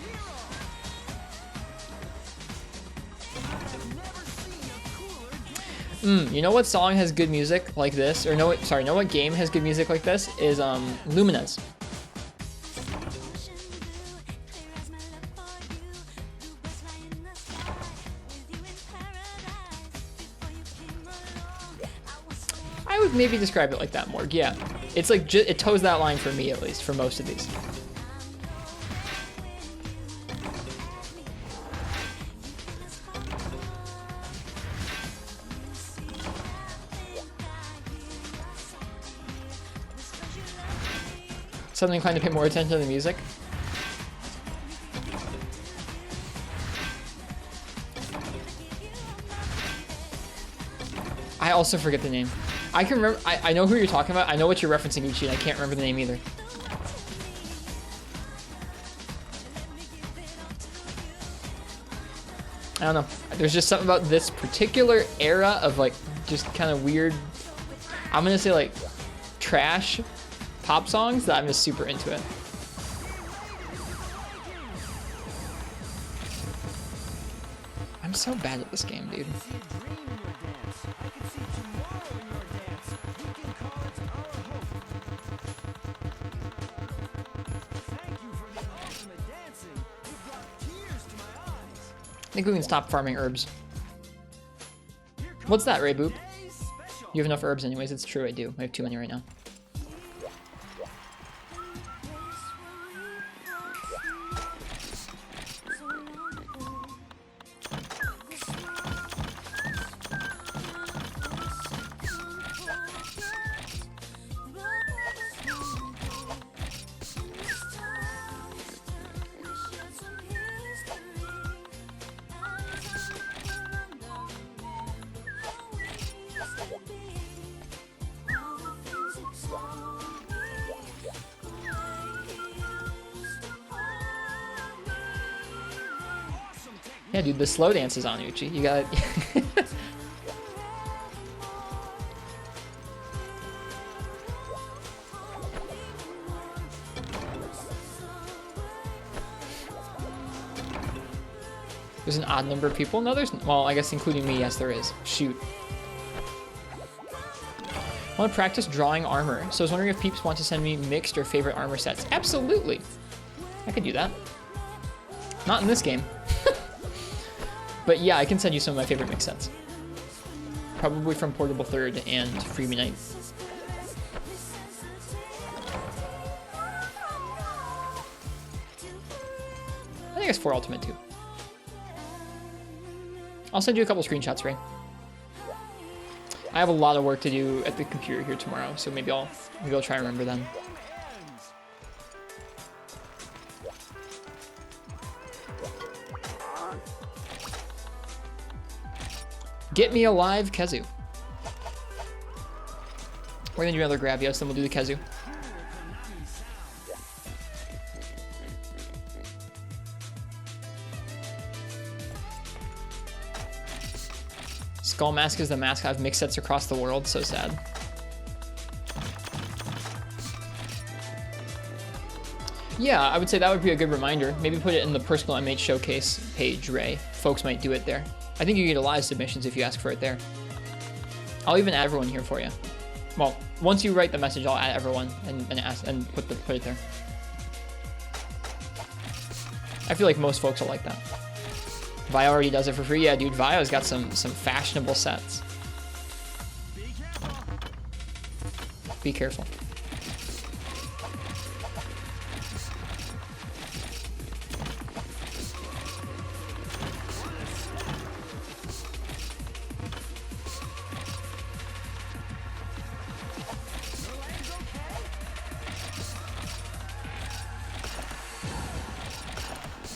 You know what song has good music like this? Or know what game has good music like this? Is Lumines. I would maybe describe it like that more. Yeah, it's like it toes that line for me at least for most of these. Suddenly inclined to pay more attention to the music. I also forget the name. I can remember. I know who you're talking about. I know what you're referencing, Uchi, and I can't remember the name either. I don't know. There's just something about this particular era of like just kind of weird. I'm gonna say like trash pop songs that I'm just super into it. I'm so bad at this game, dude. I think we can stop farming herbs. What's that, Ray Boop? You have enough herbs anyways. It's true, I do. I have too many right now. Yeah, dude, the slow dance is on, Uchi. You got it. There's an odd number of people? No, there's... Well, I guess including me, yes, there is. Shoot. I want to practice drawing armor, so I was wondering if peeps want to send me mixed or favorite armor sets. Absolutely! I could do that. Not in this game. But yeah, I can send you some of my favorite mix sets. Probably from Portable Third and Freebie Night. I think it's 4 Ultimate too. I'll send you a couple screenshots, Ray. I have a lot of work to do at the computer here tomorrow, so maybe I'll try and remember then. Get me alive, Kezu. We're gonna do another Gravios, then we'll do the Kezu. Skull Mask is the mask. I have mix sets across the world. So sad. Yeah, I would say that would be a good reminder. Maybe put it in the personal MH showcase page, Ray. Folks might do it there. I think you get a lot of submissions if you ask for it there. I'll even add everyone here for you. Well, once you write the message, I'll add everyone and ask and put it there. I feel like most folks will like that. Vi already does it for free. Yeah, dude, Vio's got some fashionable sets. Be careful.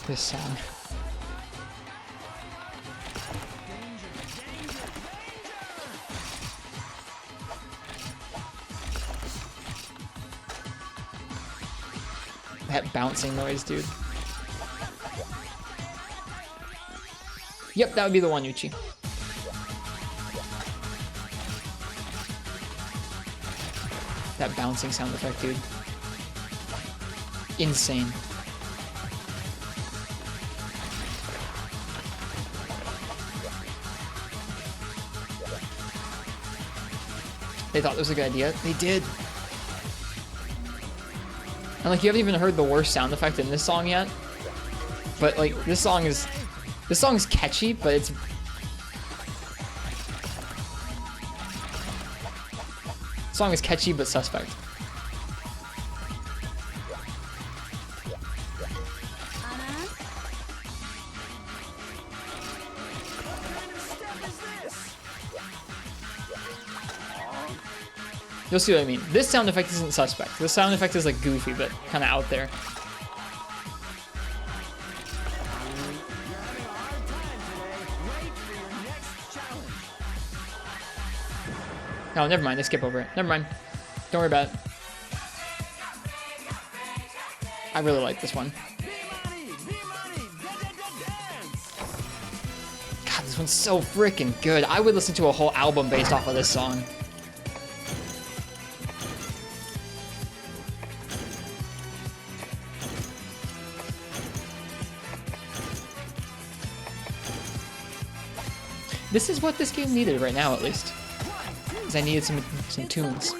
This song. That bouncing noise, dude. Yep, that would be the one, Yuchi. That bouncing sound effect, dude. Insane. They thought it was a good idea. They did. And like, you haven't even heard the worst sound effect in this song yet. But like, this song is catchy, but it's... The song is catchy, but suspect. You'll see what I mean. This sound effect isn't suspect. This sound effect is like goofy, but kind of out there. Oh, never mind. They skip over it. Never mind. Don't worry about it. I really like this one. God, this one's so freaking good. I would listen to a whole album based off of this song. This is what this game needed right now, at least. Because I needed some tunes.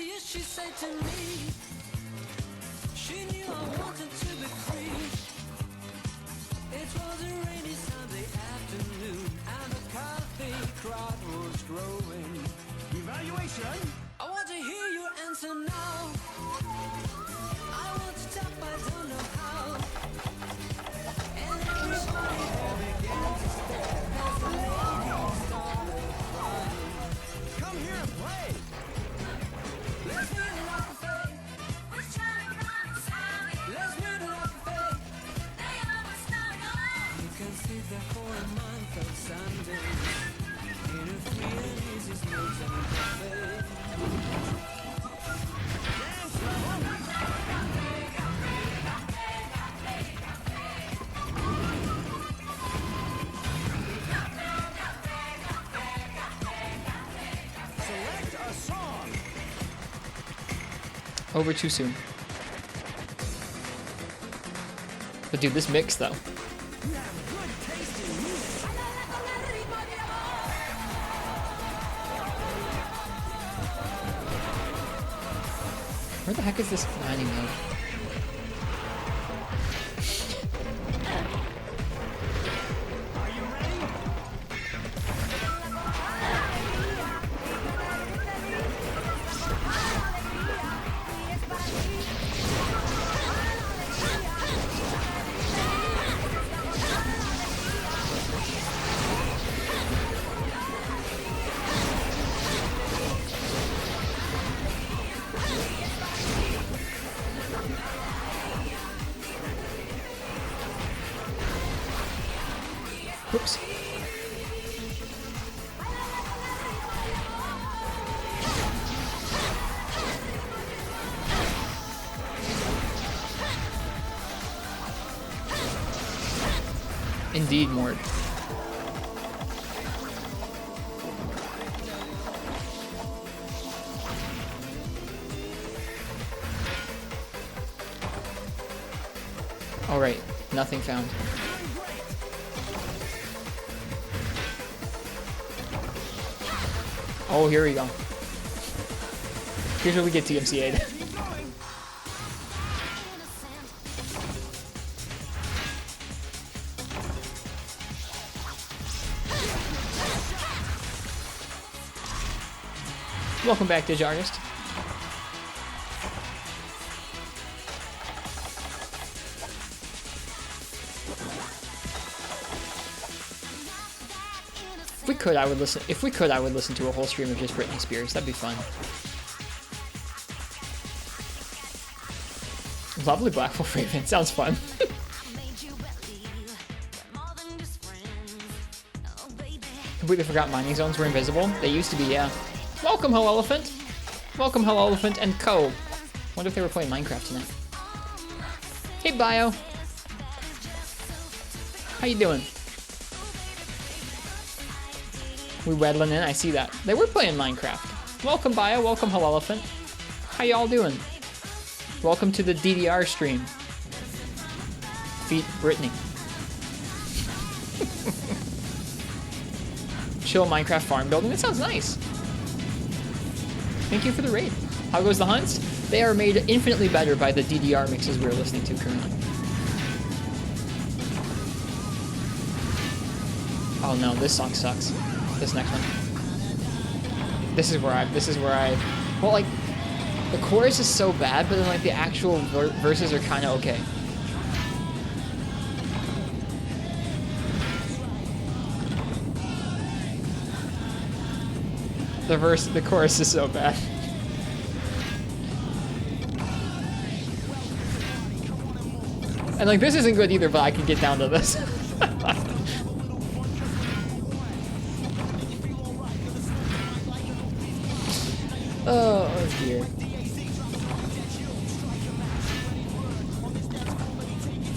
Over too soon. But dude, this mix though. Where the heck is this mining node? Whoops. Indeed, Mort. All right, nothing found. Oh, here we go. Here's where we get TMCA'd. Welcome back, Digi Artist. If we could, I would listen. If we could, I would listen to a whole stream of just Britney Spears. That'd be fun. Lovely Black Wolf Raven. Sounds fun. Completely forgot mining zones were invisible. They used to be, yeah. Welcome, Ho Elephant. Welcome, Ho Elephant and Co. Wonder if they were playing Minecraft tonight. Hey, Bio. How you doing? We weddling in. I see that. They were playing Minecraft. Welcome, Bio. Welcome, Ho Elephant. How y'all doing? Welcome to the DDR stream. Feet Brittany. Chill Minecraft farm building. That sounds nice. Thank you for the raid. How goes the hunts? They are made infinitely better by the DDR mixes we're listening to currently. Oh no, this song sucks. This next one. This is where I, well, like, the chorus is so bad, but then like the actual verses are kind of okay. The chorus is so bad. And like this isn't good either, but I can get down to this. Oh dear.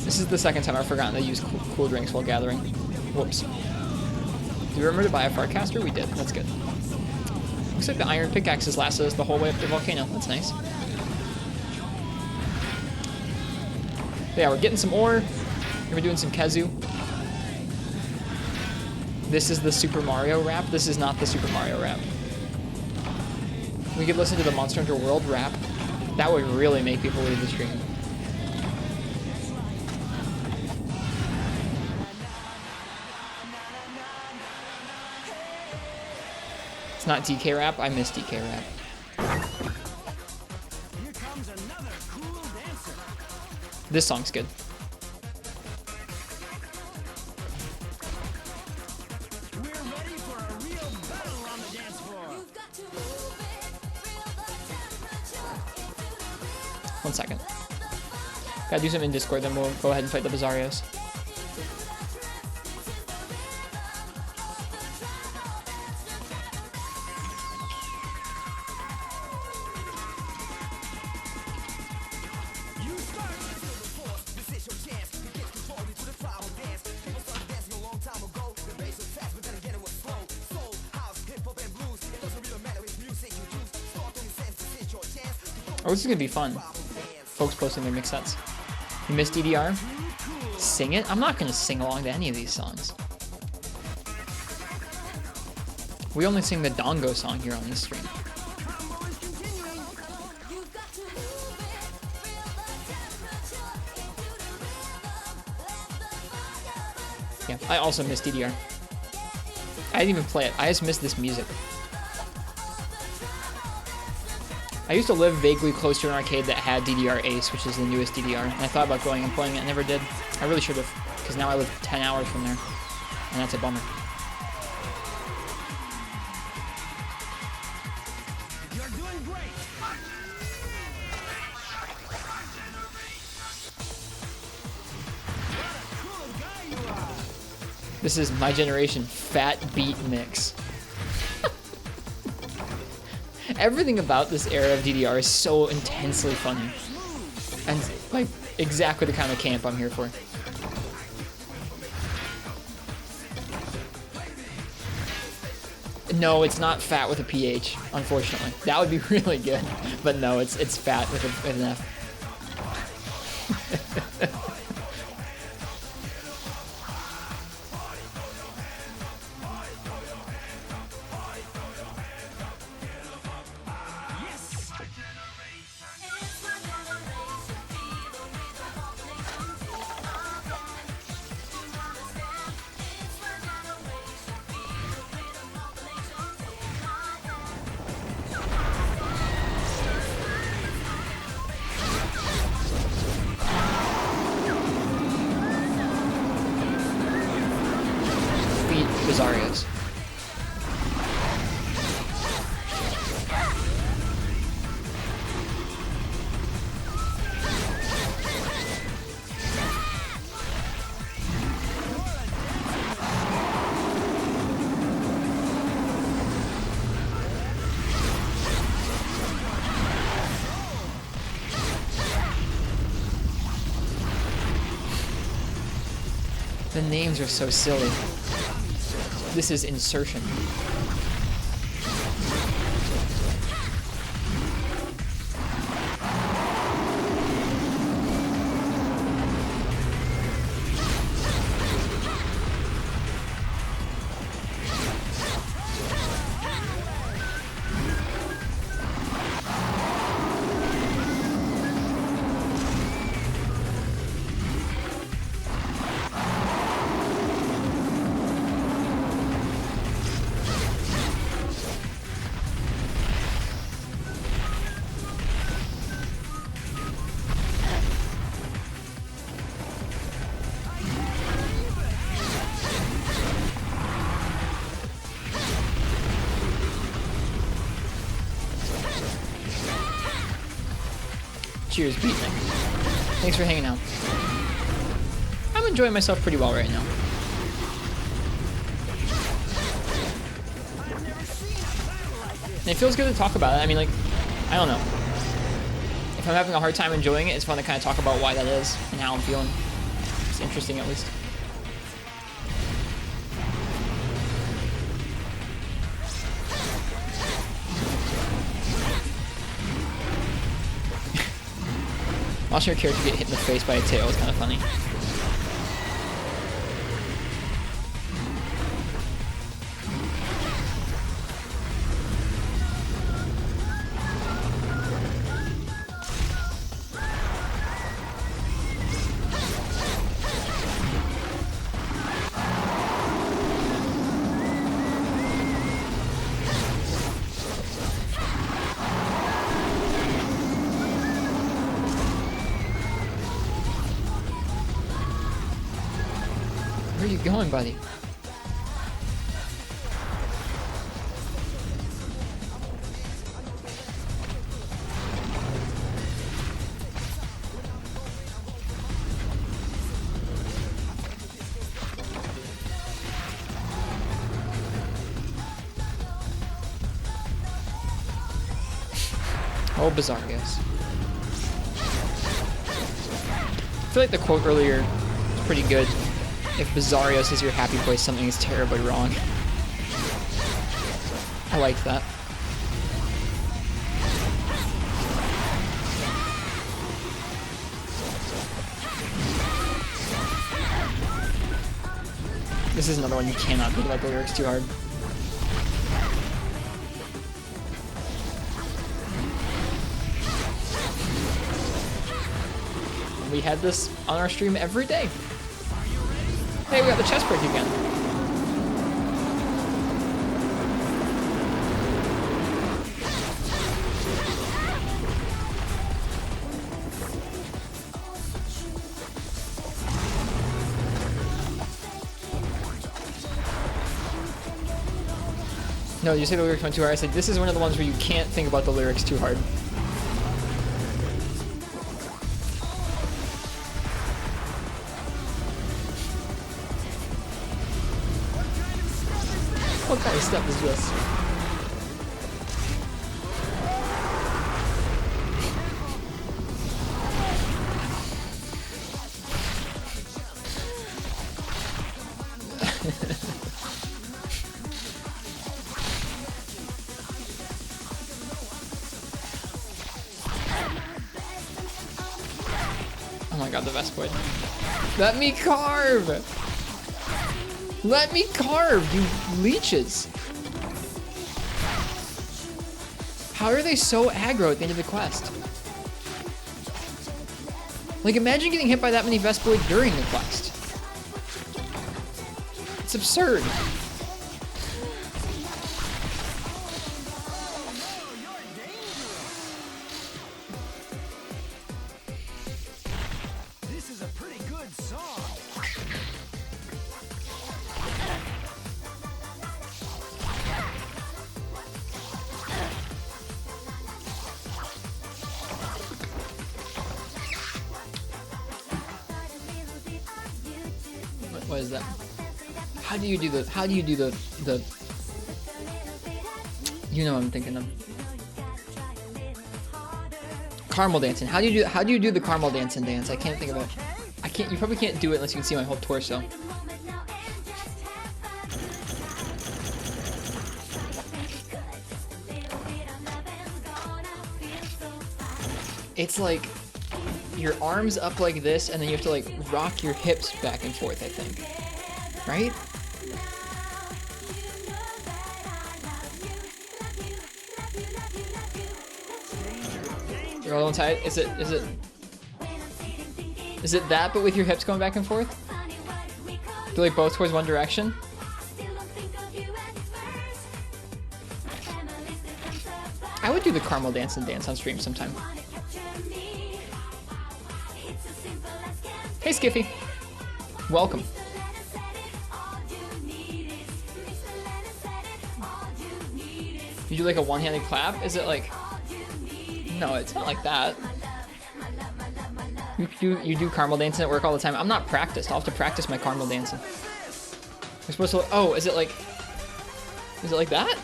This is the second time I've forgotten to use cool drinks while gathering. Whoops. Do you remember to buy a Fartcaster? We did. That's good. Looks like the iron pickaxes lasted us the whole way up the volcano. That's nice. Yeah, we're getting some ore. We're doing some Kazoo. This is the Super Mario rap. This is not the Super Mario rap. We could listen to the Monster Hunter World rap. That would really make people leave the stream. It's not DK rap. I miss DK rap. Here comes another cool dancer. This song's good. We're ready for a real battle on the dance floor. 1 second. Gotta do something in Discord, then we'll go ahead and fight the Bizarrios. Oh, this is gonna be fun. Folks posting their mix sets. You missed DDR? Sing it? I'm not gonna sing along to any of these songs. We only sing the Dongo song here on this stream. Yeah, I also missed DDR. I didn't even play it. I just missed this music. I used to live vaguely close to an arcade that had DDR Ace, which is the newest DDR, and I thought about going and playing it, never did. I really should have, because now I live 10 hours from there, and that's a bummer. You're doing great. What a cool guy you are. This is my generation fat beat mix. Everything about this era of DDR is so intensely funny. And like exactly the kind of camp I'm here for. No, it's not fat with a PH, unfortunately. That would be really good. But no, it's fat with an F. The names are so silly. This is insertion. Cheers, Beatnik. Thanks for hanging out. I'm enjoying myself pretty well right now. And it feels good to talk about it. I mean, like, I don't know. If I'm having a hard time enjoying it, it's fun to kind of talk about why that is and how I'm feeling. It's interesting, at least. Watching your character get hit in the face by a tail is kind of funny. Where are you going, buddy? Oh, bizarre, guys. I feel like the quote earlier was pretty good. If Bizarrios is your happy place, something is terribly wrong. I like that. This is another one you cannot think about the lyrics too hard. We had this on our stream every day. Hey, we got the chest break again. No, you say the lyrics went too hard. I said this is one of the ones where you can't think about the lyrics too hard. What kind of step is this? Oh my god, the Vespoid. Let me carve! Let me carve, you leeches! How are they so aggro at the end of the quest? Like, imagine getting hit by that many Vespoid during the quest. It's absurd. This is a pretty good song. What is that? How do you do the you know what I'm thinking of. Caramel dancing. How do you do the caramel dancing dance? I can't think of it. I can't. You probably can't do it unless you can see my whole torso. It's like your arms up like this, and then you have to like rock your hips back and forth, I think. Right? You're all tight. Is it that, but with your hips going back and forth? Do like both towards one direction? I would do the caramel dance and dance on stream sometime. Hey Skiffy, welcome. You do like a one-handed clap? Is it like? No, it's not like that. You do caramel dancing at work all the time. I'm not practiced. I'll have to practice my caramel dancing. You're supposed to. Oh, is it like that?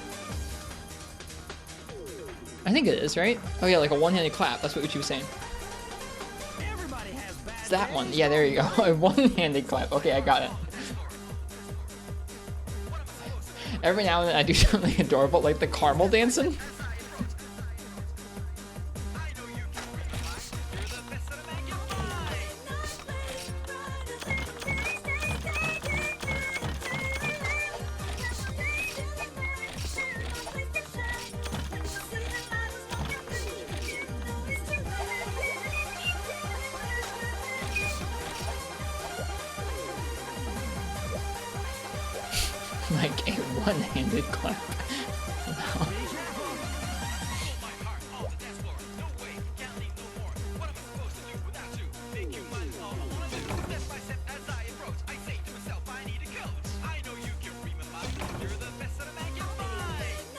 I think it is, right? Oh yeah, like a one-handed clap. That's what you were saying. It's that one. Yeah, there you go. A one-handed clap. Okay, I got it. Every now and then I do something adorable, like the caramel dancing. Like a one-handed clap. No.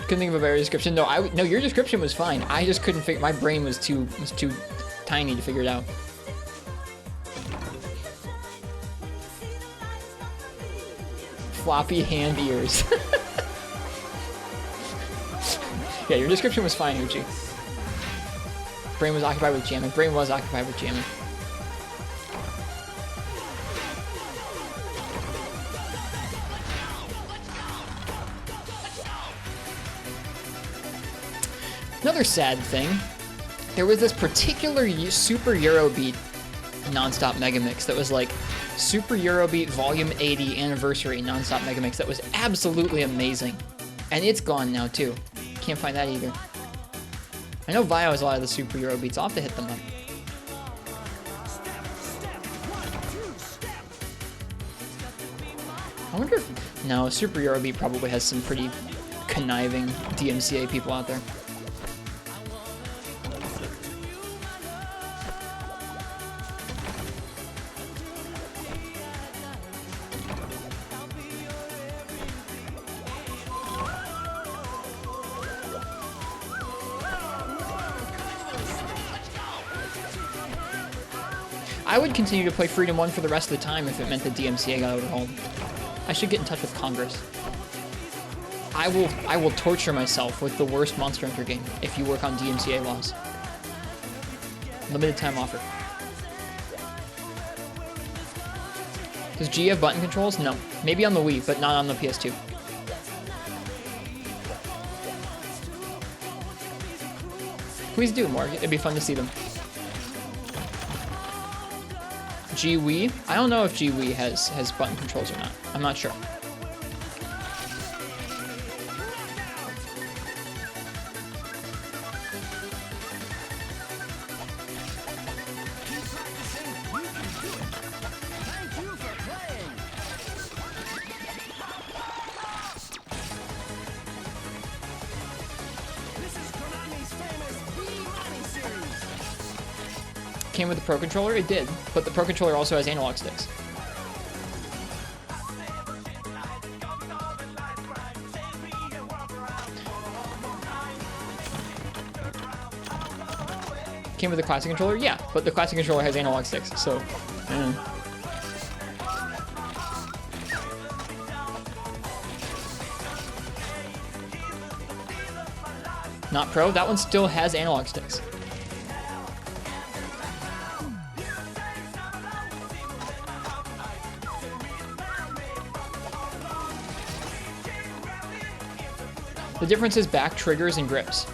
Couldn't think of a better description. No, no, your description was fine. I just couldn't figure. My brain was too tiny to figure it out. Floppy hand ears. Yeah, your description was fine, Uchi. Brain was occupied with jamming. Brain was occupied with jamming. Another sad thing, there was this particular Super Eurobeat non-stop megamix that was like Super Eurobeat Volume 80 Anniversary non-stop megamix that was absolutely amazing. And it's gone now too. Can't find that either. I know Vio has a lot of the Super Eurobeats. I'll have to hit them up. I wonder if... No, Super Eurobeat probably has some pretty conniving DMCA people out there. I would continue to play Freedom 1 for the rest of the time if it meant the DMCA got overhauled. I should get in touch with Congress. I will torture myself with the worst Monster Hunter game if you work on DMCA laws. Limited time offer. Does G have button controls? No. Maybe on the Wii, but not on the PS2. Please do, Morg. It'd be fun to see them. G Wii? I don't know if G Wii has button controls or not. I'm not sure. Came with the Pro Controller? It did, but the Pro Controller also has analog sticks. Came with the Classic Controller? Yeah, but the Classic Controller has analog sticks, so... Not Pro? That one still has analog sticks. The difference is back triggers and grips.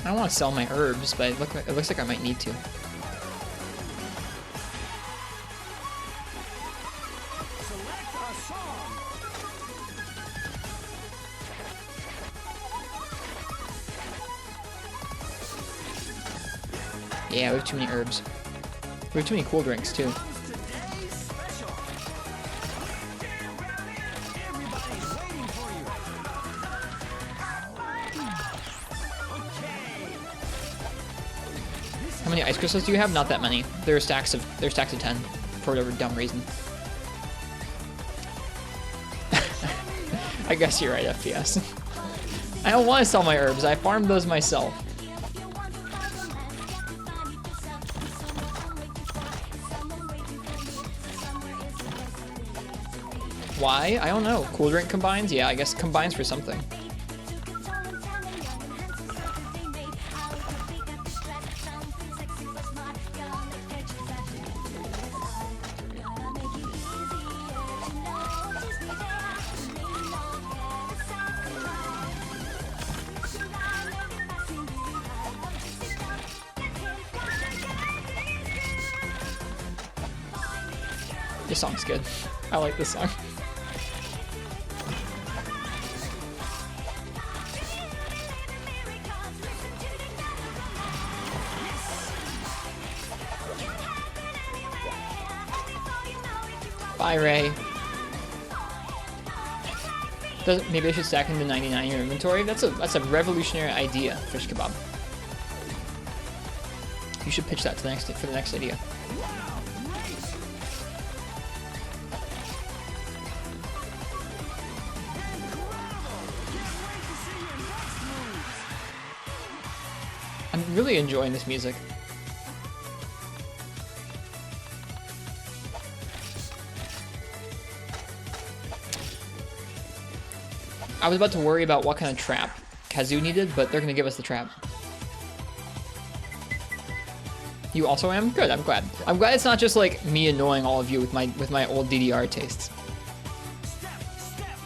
I don't want to sell my herbs, but it looks like I might need to. Select a song. Yeah, we have too many herbs. We have too many cool drinks, too. Today's special. Everybody's waiting for you. Okay. How many ice crystals do you have? Not that many. There are stacks of 10 for whatever dumb reason. I guess you're right, FPS. I don't want to sell my herbs. I farmed those myself. Why? I don't know. Cool drink combines? Yeah, I guess combines for something. This song's good. I like this song. Bye, Ray. Maybe I should stack them to 99 in your inventory. That's a revolutionary idea, fish kebab. You should pitch that to for the next idea. I'm really enjoying this music. I was about to worry about what kind of trap Kazoo needed, but they're gonna give us the trap. You also am? Good, I'm glad. I'm glad it's not just like me annoying all of you with my old DDR tastes. Step, step.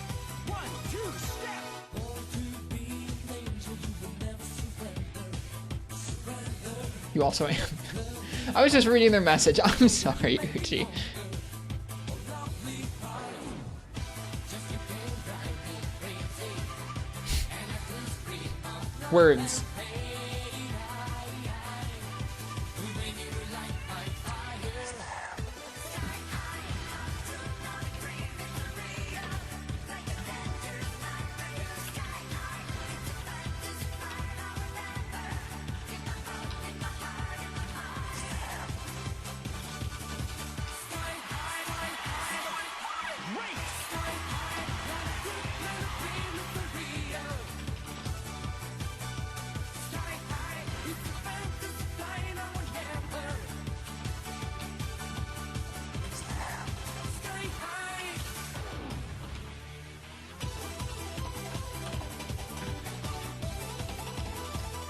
1, 2, step. You also am. I was just reading their message. I'm sorry, Uchi. Words.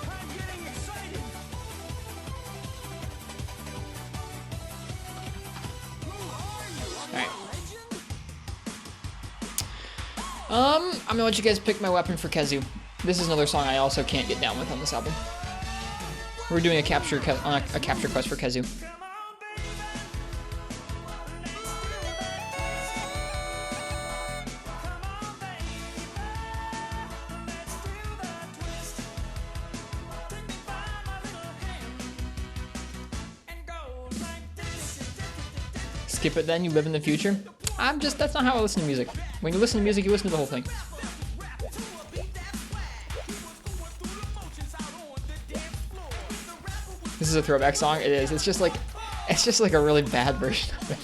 I'm getting excited. Who are you? I'm Alright. a legend? I'm gonna let you guys pick my weapon for Kazoo. This is another song I also can't get down with on this album. We're doing a capture quest for Kazoo. Come on, baby. Let's do that twist. Take me by my little hand and go like this. Skip it then, you live in the future. That's not how I listen to music. When you listen to music, you listen to the whole thing. This is a throwback song. It is. It's just like a really bad version of it.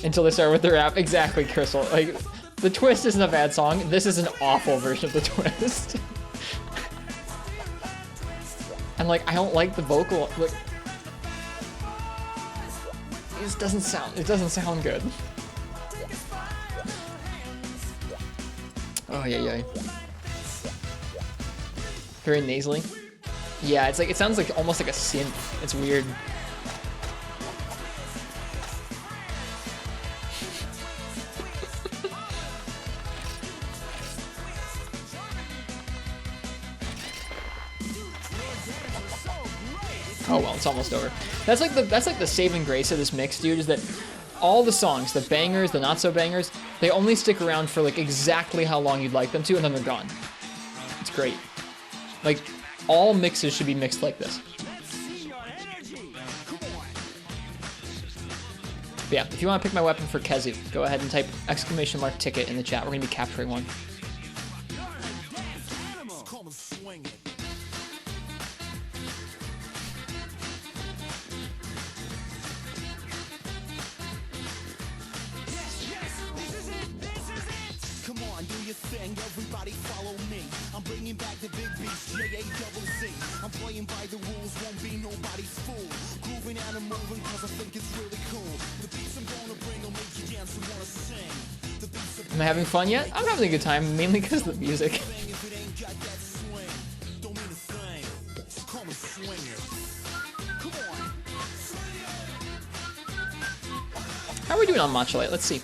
Until they start with the rap. Exactly, Crystal. Like, the twist isn't a bad song. This is an awful version of the twist. And like, I don't like the vocal. Like, it doesn't sound good. Oh yeah. Very nasally. Yeah, it's like, it sounds like almost like a synth. It's weird. Oh well, it's almost over. That's like the saving grace of this mix, dude, is that all the songs, the bangers, the not so bangers, they only stick around for like exactly how long you'd like them to, and then they're gone. It's great. Like, all mixes should be mixed like this. But yeah, if you want to pick my weapon for Kezu, go ahead and type !ticket in the chat. We're gonna be capturing one. Everybody follow me. I'm bringing back the big beast, J-A-double-C. I'm playing by the rules, won't be nobody's fool. Grooving and I'm moving cause I think it's really cool. The beats I'm gonna bring will make you dance and wanna sing. Am I having fun yet? I'm having a good time, mainly because of the music. How are we doing on Matcha Light? Let's see.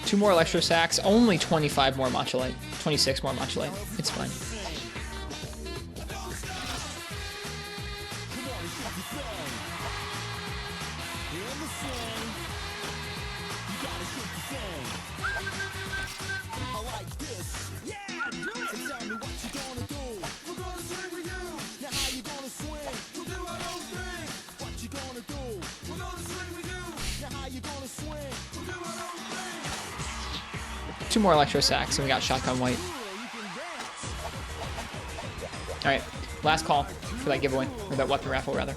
Two more electro sax, only 25 more Matcha Light, 26 more Matcha Light. It's fine. Two more electro sax, and we got Shotgun White. Alright, last call for that giveaway, or that weapon raffle, rather.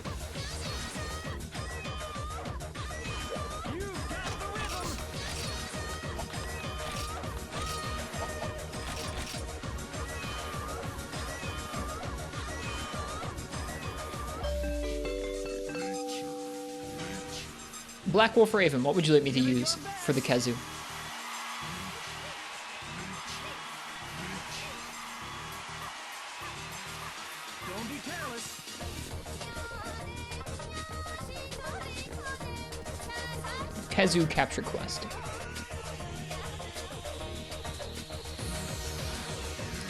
Black Wolf Raven, what would you like me to use for the Kezu? Kezu Capture Quest.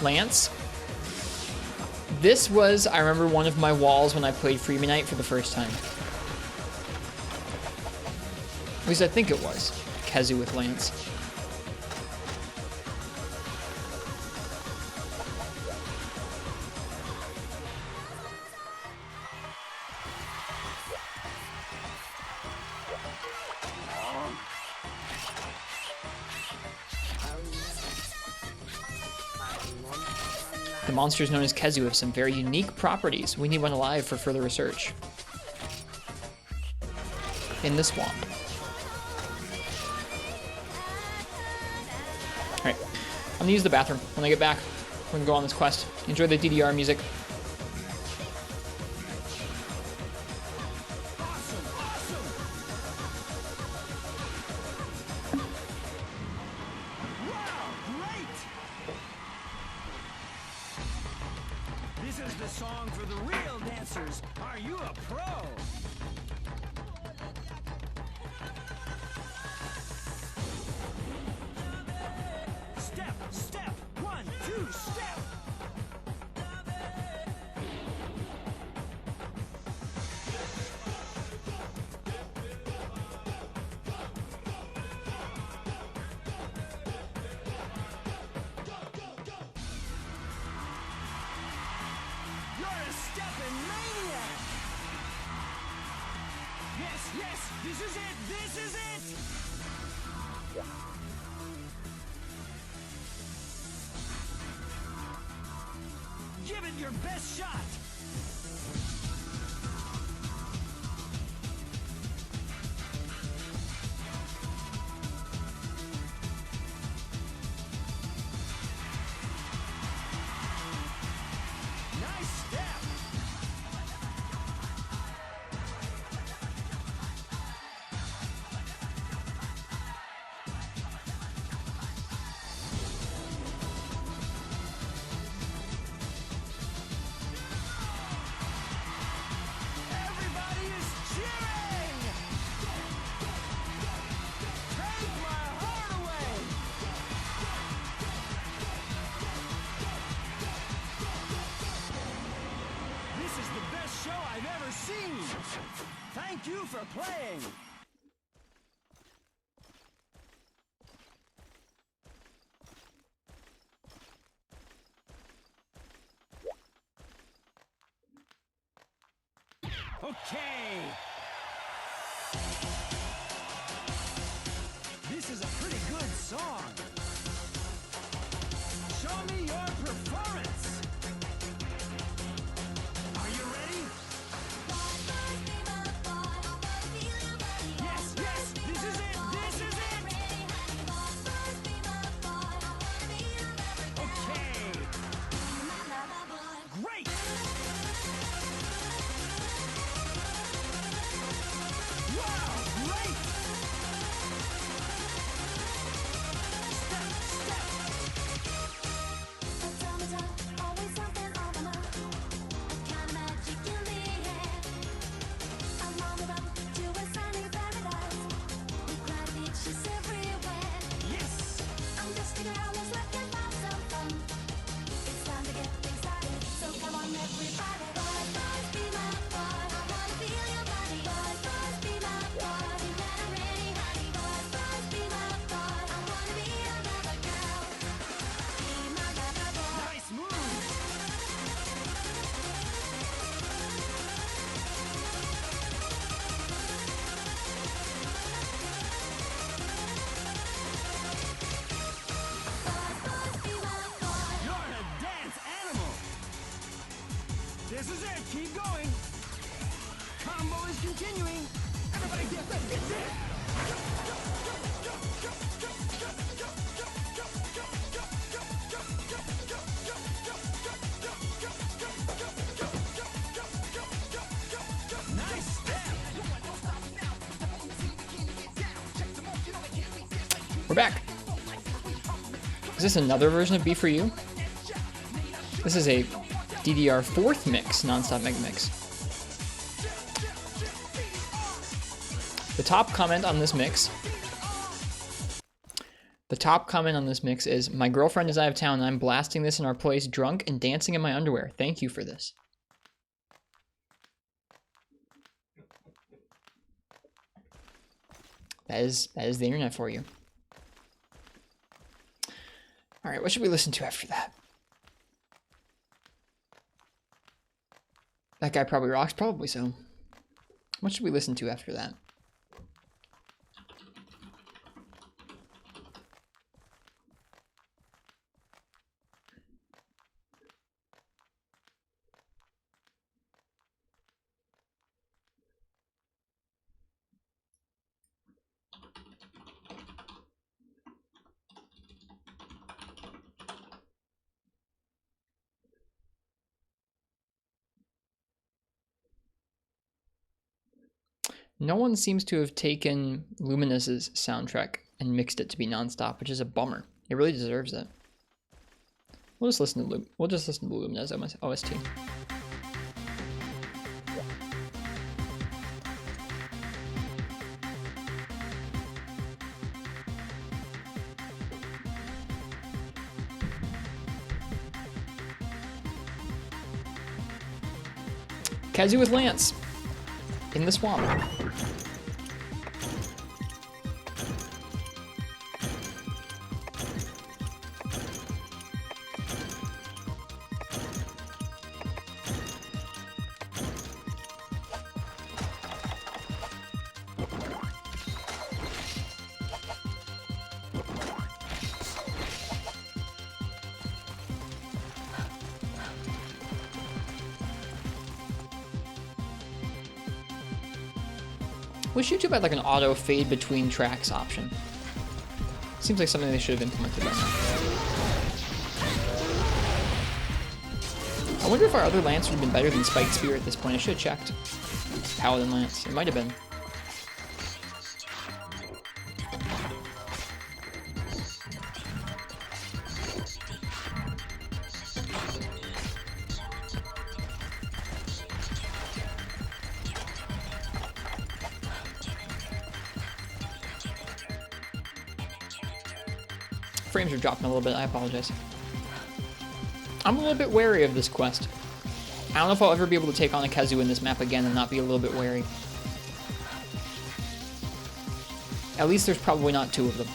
Lance. This was, I remember, one of my walls when I played Freebie Night for the first time. At least I think it was. Kezu with Lance. The monsters known as Kezu have some very unique properties. We need one alive for further research. In the swamp. Alright, I'm gonna use the bathroom. When I get back, we're gonna go on this quest. Enjoy the DDR music. Give it your best shot! Thank you for playing. Okay. This is a pretty good song. Show me your performance. Are you ready? Yes, yes, this is it. This is it. Okay. Great. Wow, great. Yes. I'm just a girl who's looking for some fun. It's time to get things started, so come on everybody. Boys, boys, be my boy. I wanna feel your body. Boys, boys, be my boy. You better ready, honey. Boys, boys, be my boy. I wanna be your lover girl. Be my lover boy. Nice move. Boys, boys, be my boy. You're a dance animal. This is it. Keep going. Combo is continuing. Everybody get ready. It's it. Nice step. We're back. Is this another version of Be For You? This is a DDR4th mix, non-stop mega mix. The top comment on this mix is, my girlfriend is out of town and I'm blasting this in our place drunk and dancing in my underwear. Thank you for this. That is the internet for you. All right, what should we listen to after that? That guy probably rocks, probably so. What should we listen to after that? No one seems to have taken Luminous's soundtrack and mixed it to be nonstop, which is a bummer. It really deserves it. We'll just listen to Lumina's OST. Kazoo with Lance in the swamp. Wish YouTube had like an auto fade between tracks option. Seems like something they should have implemented by now. I wonder if our other Lance would have been better than Spiked Spear at this point. I should have checked. Paladin Lance. It might have been. Frames are dropping a little bit, I apologize. I'm a little bit wary of this quest. I don't know if I'll ever be able to take on a Kazoo in this map again and not be a little bit wary. At least there's probably not two of them.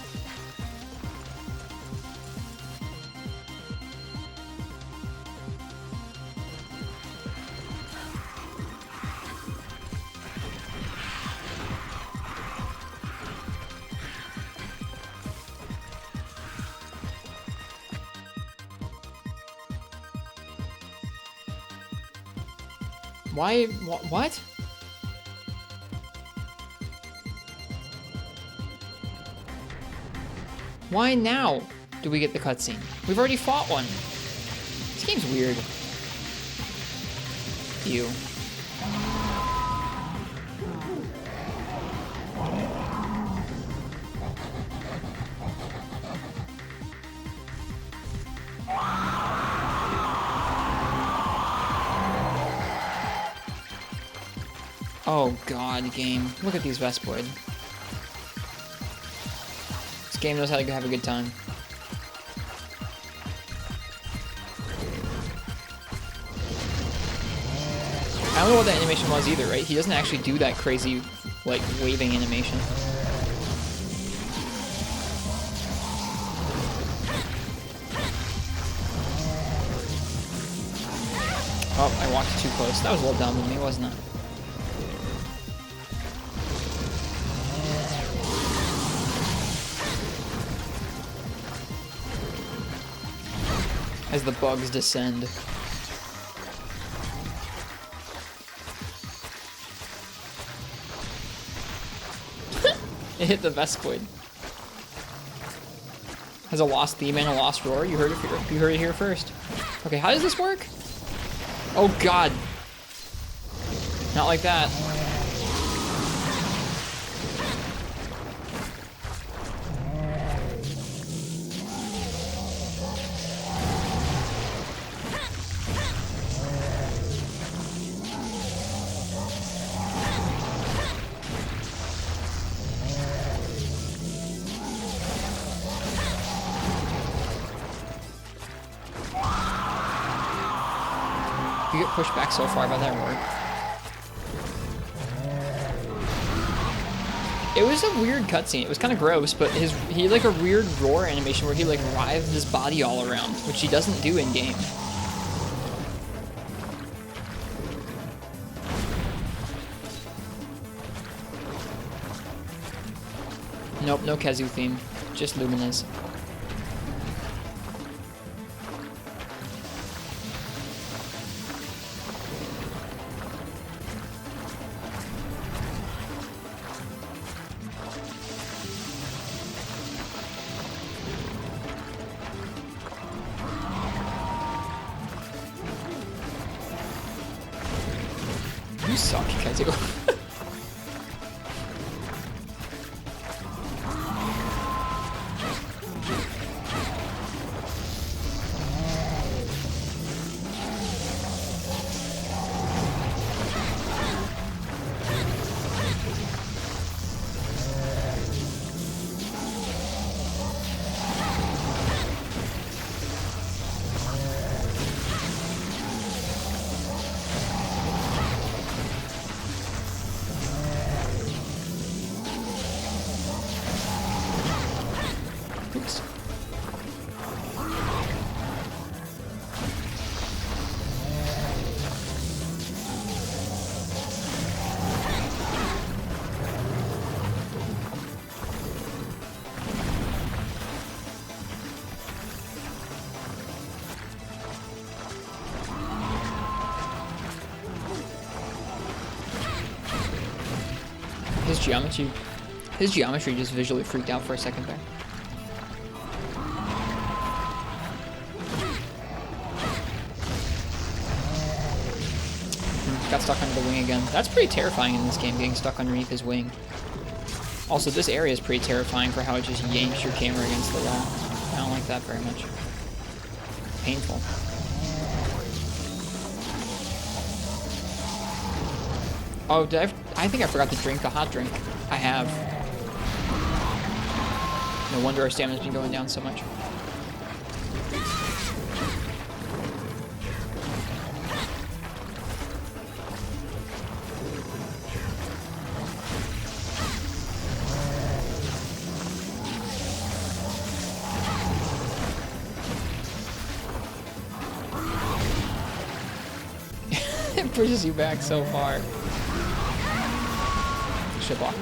Why? What? Why now do we get the cutscene? We've already fought one. This game's weird. Ew. Oh god, game. Look at these Vespoid. This game knows how to have a good time. I don't know what that animation was either, right? He doesn't actually do that crazy, like, waving animation. Oh, I walked too close. That was a little dumb of me, wasn't it? As the bugs descend. It hit the Vespoid. Has a lost theme and a lost roar. You heard it here first. Okay, how does this work? Oh god. Not like that. You get pushed back so far by that roar. It was a weird cutscene. It was kind of gross, but he had like a weird roar animation where he like writhed his body all around, which he doesn't do in game. Nope, no Kazu theme, just Luminous. You suck, Kazu. Oops. His geometry just visually freaked out for a second there. Got stuck under the wing again. That's pretty terrifying in this game, getting stuck underneath his wing. Also, this area is pretty terrifying for how it just yanks your camera against the wall. I don't like that very much. Painful. Oh, I think I forgot to drink the hot drink. I have. No wonder our stamina's been going down so much. Pushes you back so far. Shit blocked.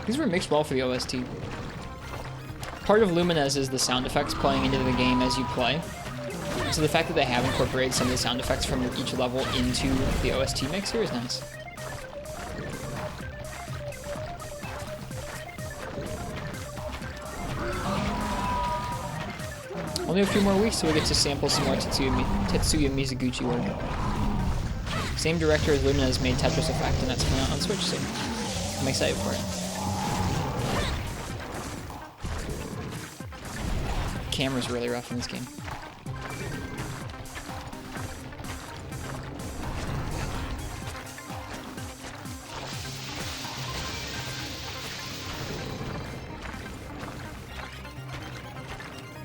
These were mixed well for the OST. Part of Lumines is the sound effects playing into the game as you play. So the fact that they have incorporated some of the sound effects from each level into the OST mix here is nice. Only a few more weeks till we get to sample some more Tetsuya Mizuguchi work. Same director as Lumines made Tetris Effect, and that's coming out on Switch soon. I'm excited for it. Camera's really rough in this game.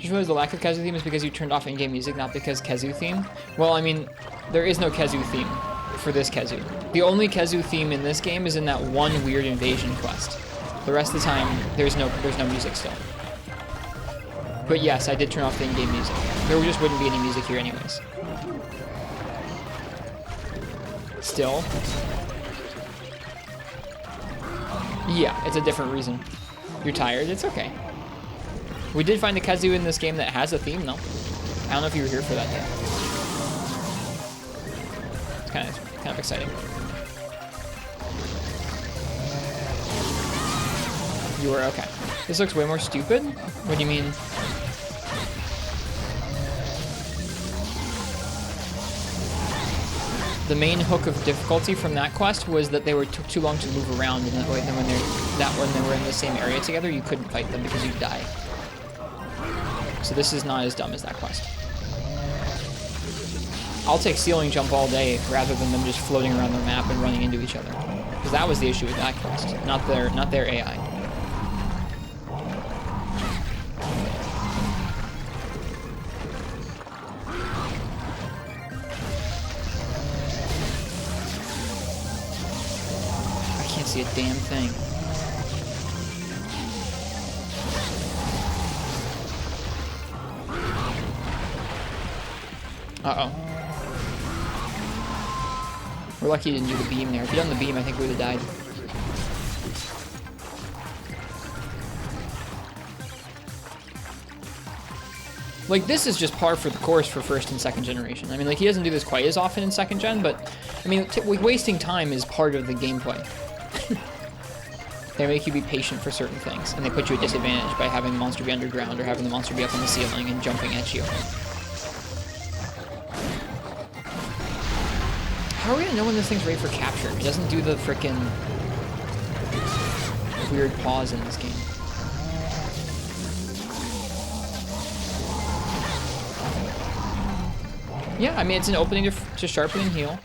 Just realized the lack of Kazoo theme is because you turned off in-game music, not because Kazoo theme. Well, I mean, there is no Kazoo theme for this Kazoo. The only Kazoo theme in this game is in that one weird invasion quest. The rest of the time, there's no music still. But yes, I did turn off the in-game music. There just wouldn't be any music here anyways. Still. Yeah, it's a different reason. You're tired? It's okay. We did find a Kazoo in this game that has a theme, though. I don't know if you were here for that yet. It's kind of exciting. You were okay. This looks way more stupid. What do you mean? The main hook of difficulty from that quest was that they took too long to move around, and that way, then when they were in the same area together, you couldn't fight them because you'd die. So this is not as dumb as that quest. I'll take ceiling jump all day rather than them just floating around the map and running into each other, because that was the issue with that quest, not their AI. See a damn thing. Uh-oh. We're lucky you didn't do the beam there. If you'd done the beam, I think we would have died. Like, this is just par for the course for first and second generation. I mean, like, he doesn't do this quite as often in second gen, but, I mean, wasting time is part of the gameplay. They make you be patient for certain things, and they put you at disadvantage by having the monster be underground or having the monster be up on the ceiling and jumping at you. How are we gonna know when this thing's ready for capture? It doesn't do the frickin' weird pause in this game. Yeah, I mean, it's an opening to sharpen and heal.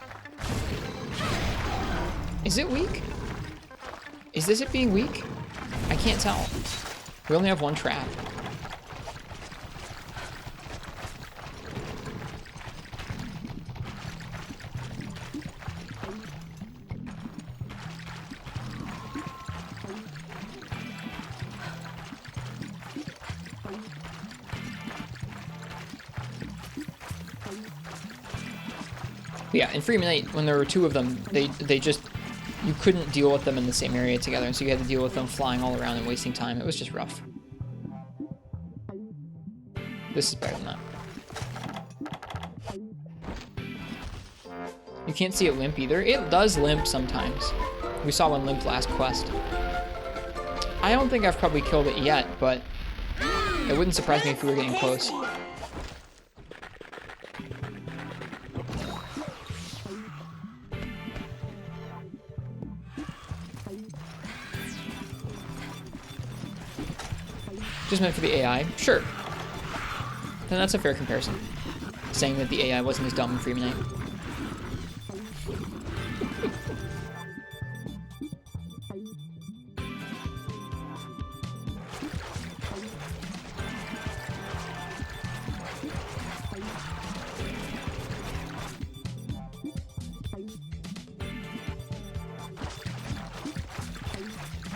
Is it weak? Is this it being weak? I can't tell. We only have one trap. Yeah, in Freeman 8, when there were two of them, they just... You couldn't deal with them in the same area together, and so you had to deal with them flying all around and wasting time. It was just rough. This is better than that. You can't see it limp either. It does limp sometimes. We saw one limp last quest. I don't think I've probably killed it yet, but it wouldn't surprise me if we were getting close. Just meant for the AI? Sure. Then that's a fair comparison. Saying that the AI wasn't as dumb in Freeman Knight.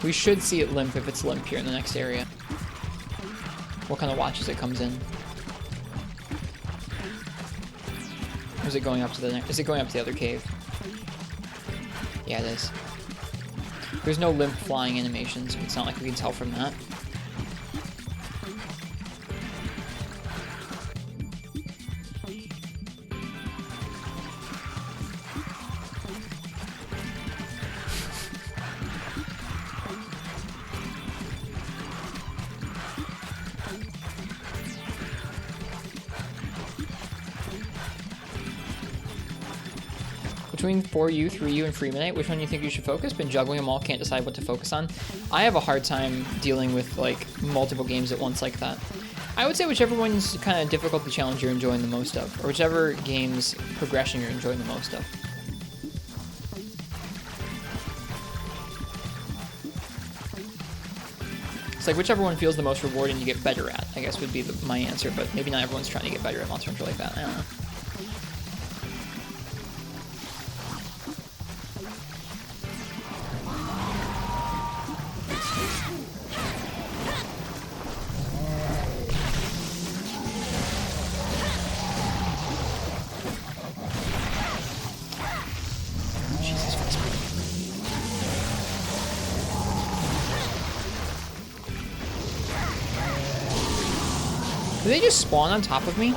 We should see it limp if it's limp here in the next area. What kind of watches it comes in? Or is it going up to the is it going up to the other cave? Yeah, it is. There's no limp flying animation, so it's not like we can tell from that. Between 4U, 3U, and Freeman Knight, which one do you think you should focus? Been juggling them all, can't decide what to focus on. I have a hard time dealing with like multiple games at once like that. I would say whichever one's kind of difficult to challenge you're enjoying the most of, or whichever game's progression you're enjoying the most of. It's like whichever one feels the most rewarding you get better at, I guess would be my answer, but maybe not everyone's trying to get better at Monster Hunter like that, I don't know. Did they just spawn on top of me?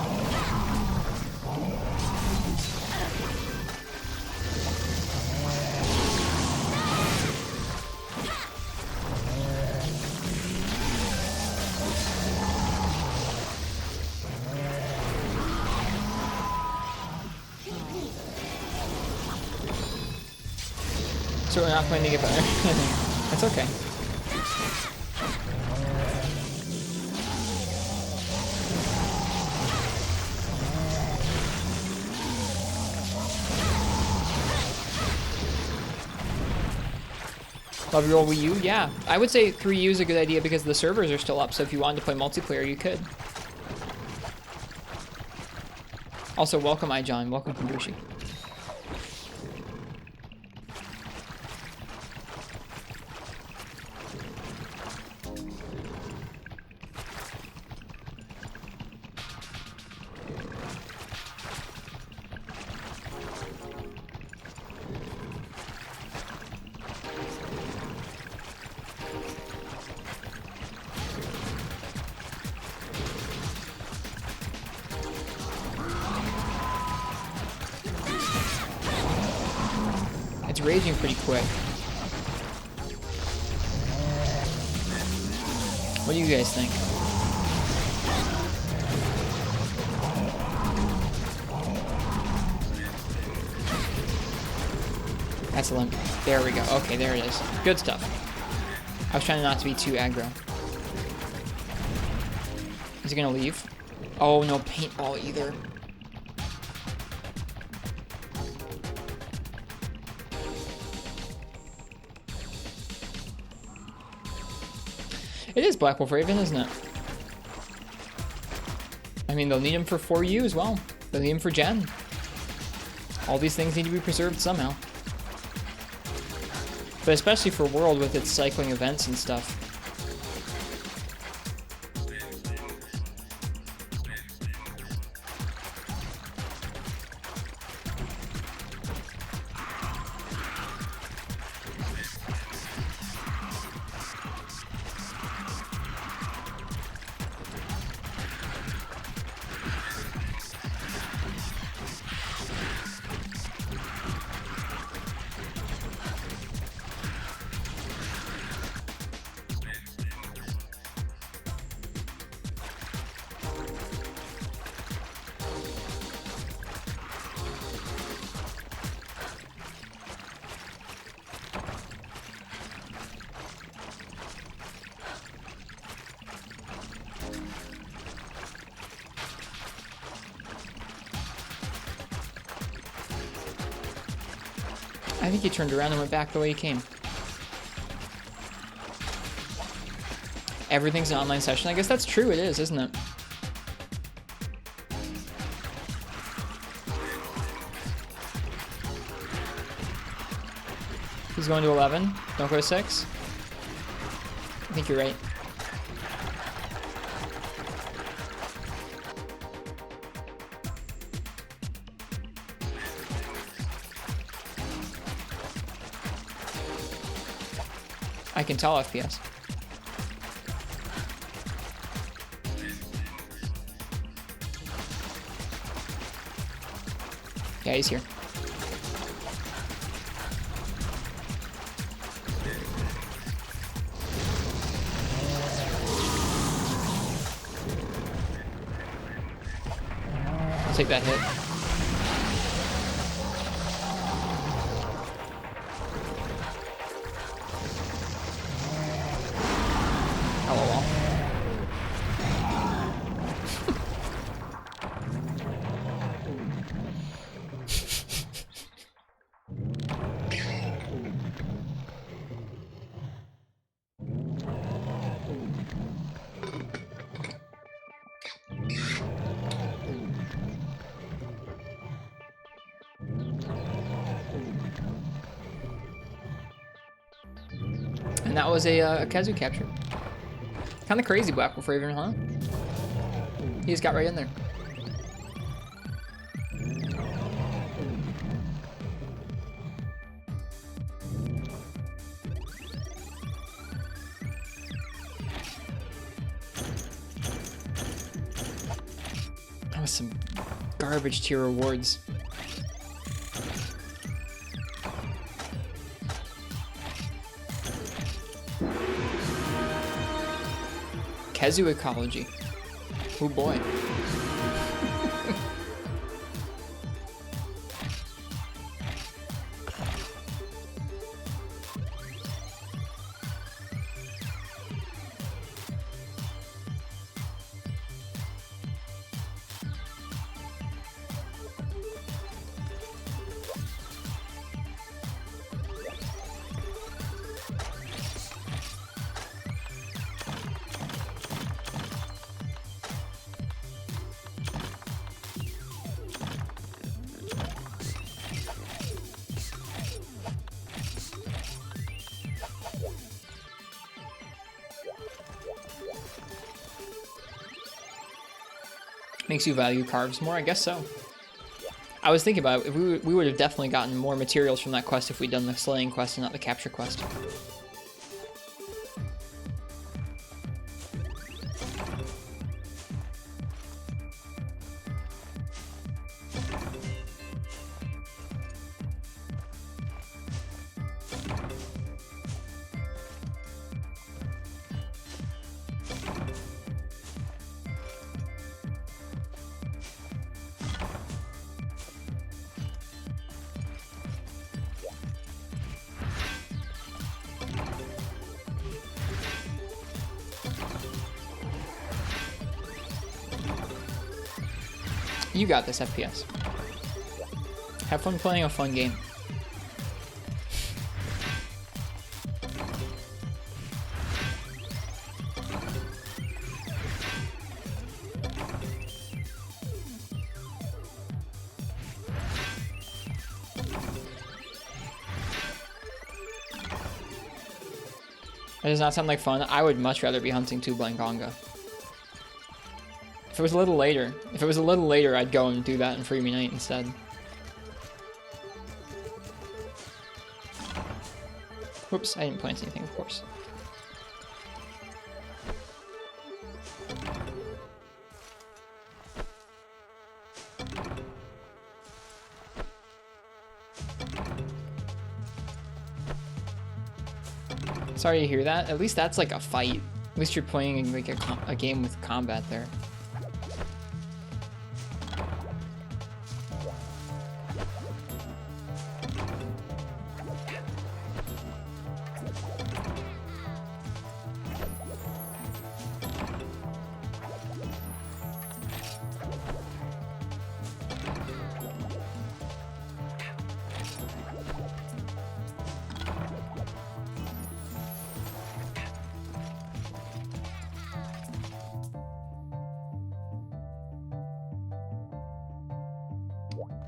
So we're not going to get better. That's okay. Love your old Wii U? Yeah. I would say 3U is a good idea because the servers are still up, so if you wanted to play multiplayer, you could. Also, welcome iJohn. Welcome Kubushi. It's raging pretty quick. What do you guys think? That's a limp. There we go. Okay, there it is. Good stuff. I was trying not to be too aggro. Is he gonna leave? Oh, no paintball either. It is Black Wolf Raven, isn't it? I mean, they'll need him for 4U as well. They'll need him for Gen. All these things need to be preserved somehow. But especially for World with its cycling events and stuff. I think he turned around and went back the way he came. Everything's an online session. I guess that's true. It is, isn't it? He's going to 11. Don't go to 6. I think you're right. I can tell FPS. Yeah, he's here. I'll take that hit. LOL. And that was a Kazu capture. Kind of crazy, Black Wolf Raven, huh? He just got right in there. That was some garbage tier rewards. Kazu ecology. Oh boy. Makes you value carbs more? I guess so. I was thinking about it. We would have definitely gotten more materials from that quest if we'd done the slaying quest and not the capture quest. You got this, FPS. Have fun playing a fun game. That does not sound like fun. I would much rather be hunting 2 Blangonga. If it was a little later, I'd go and do that in Free Me Night instead. Whoops, I didn't plant anything, of course. Sorry to hear that. At least that's like a fight. At least you're playing like a game with combat there.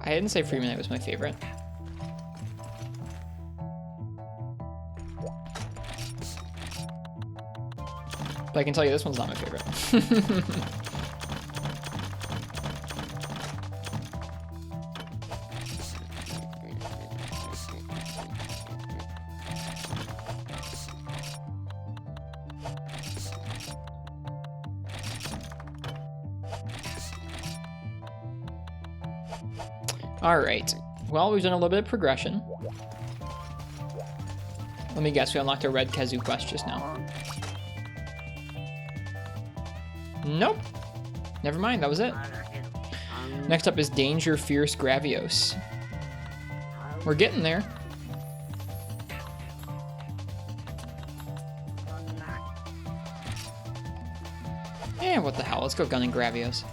I didn't say Free Midnight was my favorite. But I can tell you this one's not my favorite. All right. Well, we've done a little bit of progression. Let me guess, we unlocked a red Kazoo quest just now. Nope. Never mind, that was it. Next up is Danger Fierce Gravios. We're getting there. Eh, what the hell? Let's go gun and Gravios.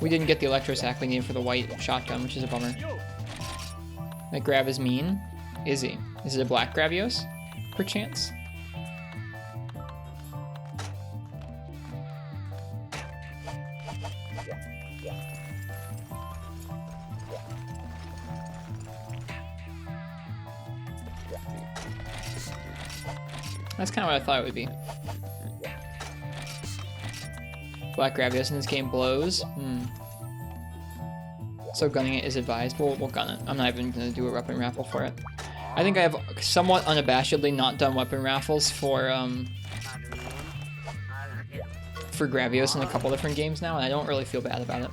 We didn't get the electro sack we needed for the white shotgun, which is a bummer. That Grav is mean. Is he? Is it a black Gravios? Perchance? That's kind of what I thought it would be. Black Gravios in this game blows. So gunning it is advised. We'll gun it. I'm not even going to do a weapon raffle for it. I think I have somewhat unabashedly not done weapon raffles for Gravios in a couple different games now, and I don't really feel bad about it.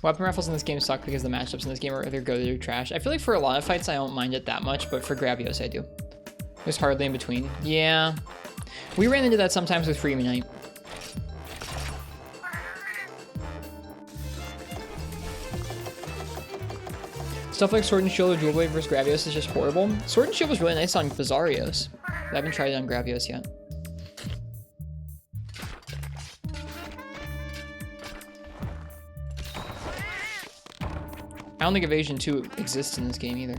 Weapon raffles in this game suck because the matchups in this game are either good or trash. I feel like for a lot of fights I don't mind it that much, but for Gravios I do. There's hardly in between. Yeah. We ran into that sometimes with Free Midnight. Stuff like Sword and Shield or Dual Blade vs. Gravios is just horrible. Sword and Shield was really nice on Bizarrios. I haven't tried it on Gravios yet. I don't think Evasion 2 exists in this game either.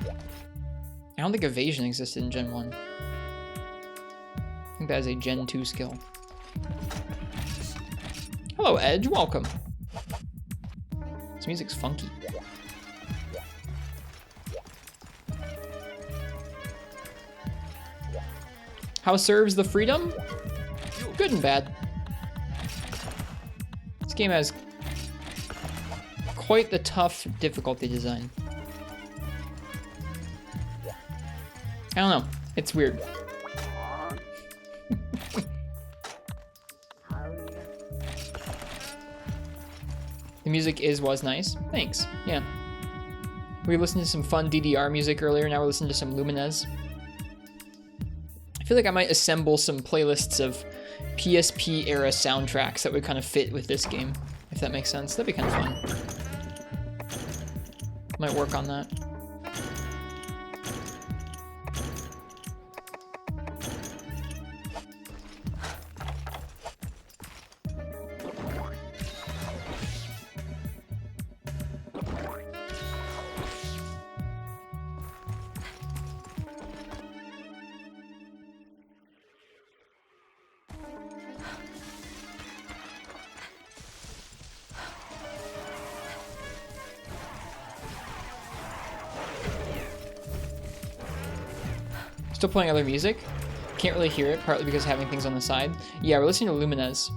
I don't think Evasion existed in Gen 1. I think that is a Gen 2 skill. Hello, Edge. Welcome. This music's funky. How serves the freedom? Good and bad. This game has quite the tough difficulty design. I don't know. It's weird. The music was nice. Thanks. Yeah. We listened to some fun DDR music earlier. Now we're listening to some Lumines. I feel like I might assemble some playlists of PSP era soundtracks that would kind of fit with this game, if that makes sense. That'd be kind of fun. Might work on that. Still playing other music. Can't really hear it, partly because having things on the side. Yeah, we're listening to Lumines.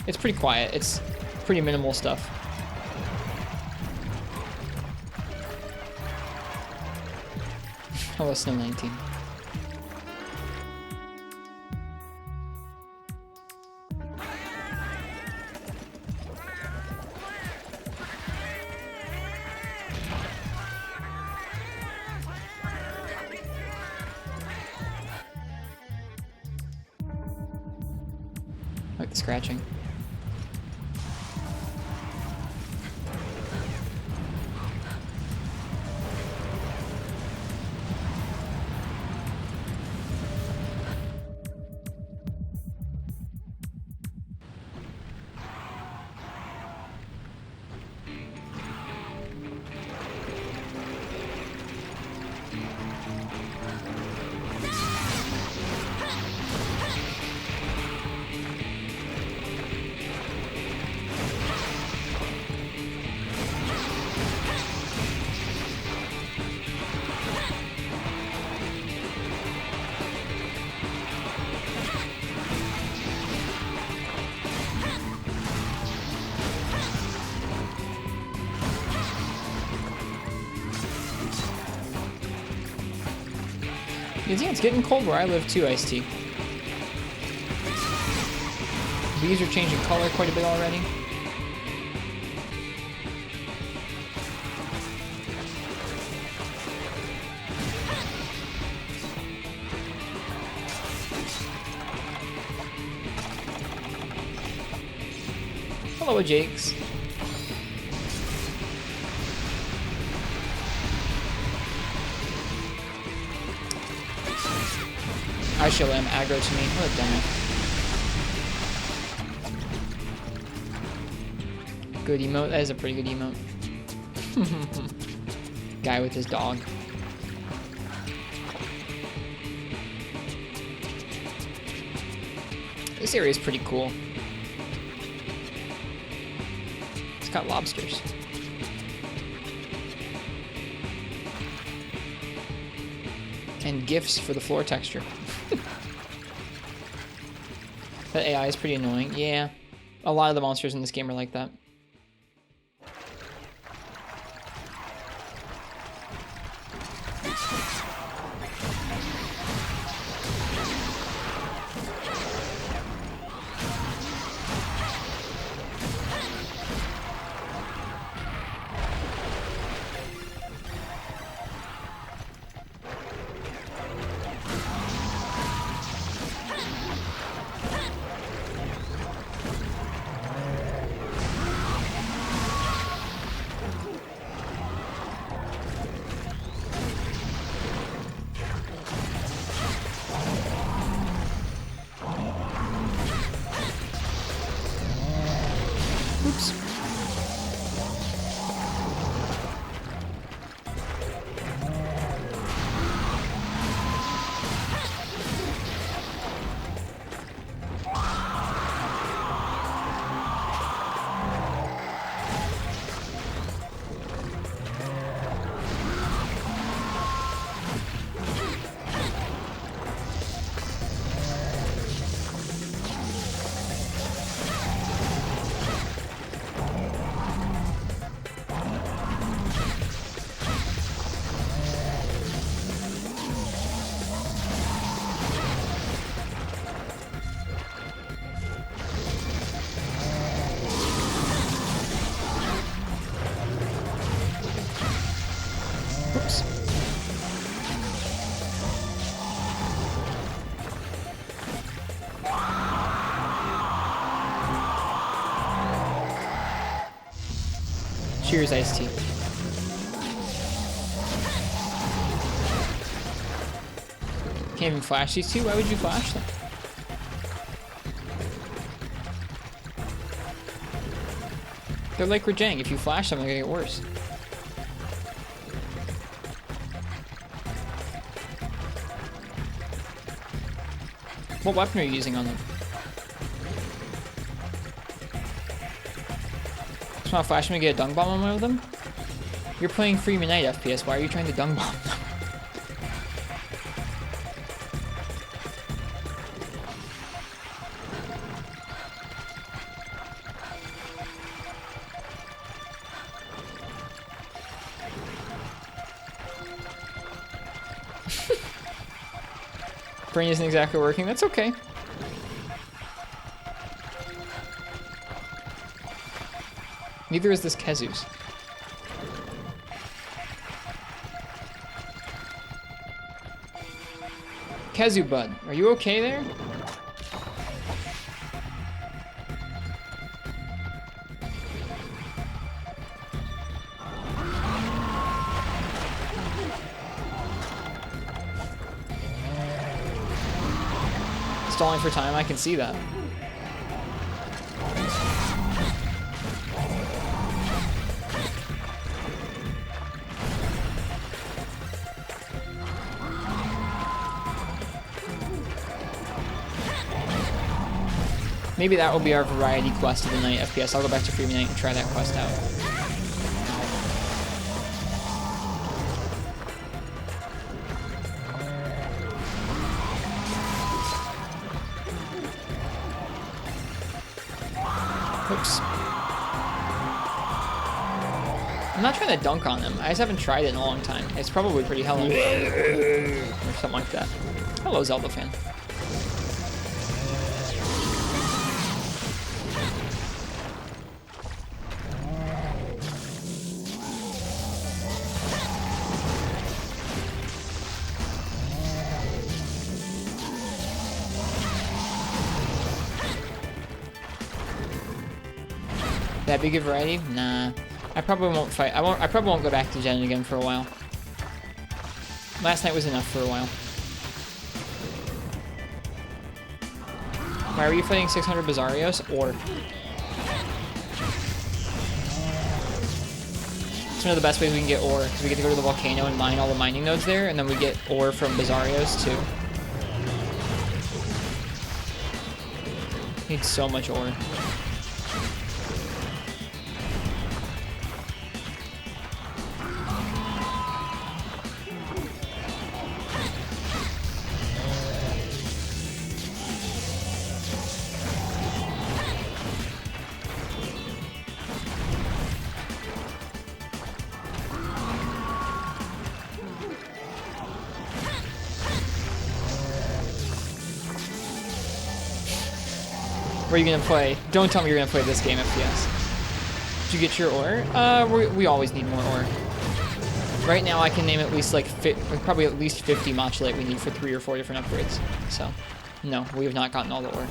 It's pretty quiet. It's pretty minimal stuff. Hello, Snow 19. Like the scratching. Yeah, it's getting cold where I live too, Iced Tea. Leaves are changing color quite a bit already. Hello, Jakes. I shall am aggro to me. What a dummy. Good emote. That is a pretty good emote. Guy with his dog. This area is pretty cool. It's got lobsters. And GIFs for the floor texture. That AI is pretty annoying. Yeah. A lot of the monsters in this game are like that. Oops. Oops. Cheers, Iced Tea. Can't even flash these two? Why would you flash them? They're like Rajang. If you flash them, they're gonna get worse. What weapon are you using on them? Just want to flash them and get a dung bomb on one of them? You're playing Free Midnight FPS. Why are you trying to dung bomb them? Brain isn't exactly working. That's okay. Neither is this Kezu's. Kezu bud, are you okay there? Stalling for time, I can see that. Maybe that will be our variety quest of the night FPS. I'll go back to Free Midnight and try that quest out. Oops. I'm not trying to dunk on them. I just haven't tried it in a long time. It's probably pretty hellish. Or something like that. Hello, Zelda fan. That big a variety? Nah. I probably won't fight. I probably won't go back to Gen again for a while. Last night was enough for a while. Why are you fighting 600 Bizarrios? Or it's one of the best ways we can get ore, because we get to go to the volcano and mine all the mining nodes there, and then we get ore from Bizarrios too. Need so much ore. Where are you gonna play? Don't tell me you're gonna play this game FPS. Did you get your ore? We always need more ore. Right now I can name at least like probably at least 50 modulate we need for 3 or 4 different upgrades. So, no, we have not gotten all the ore.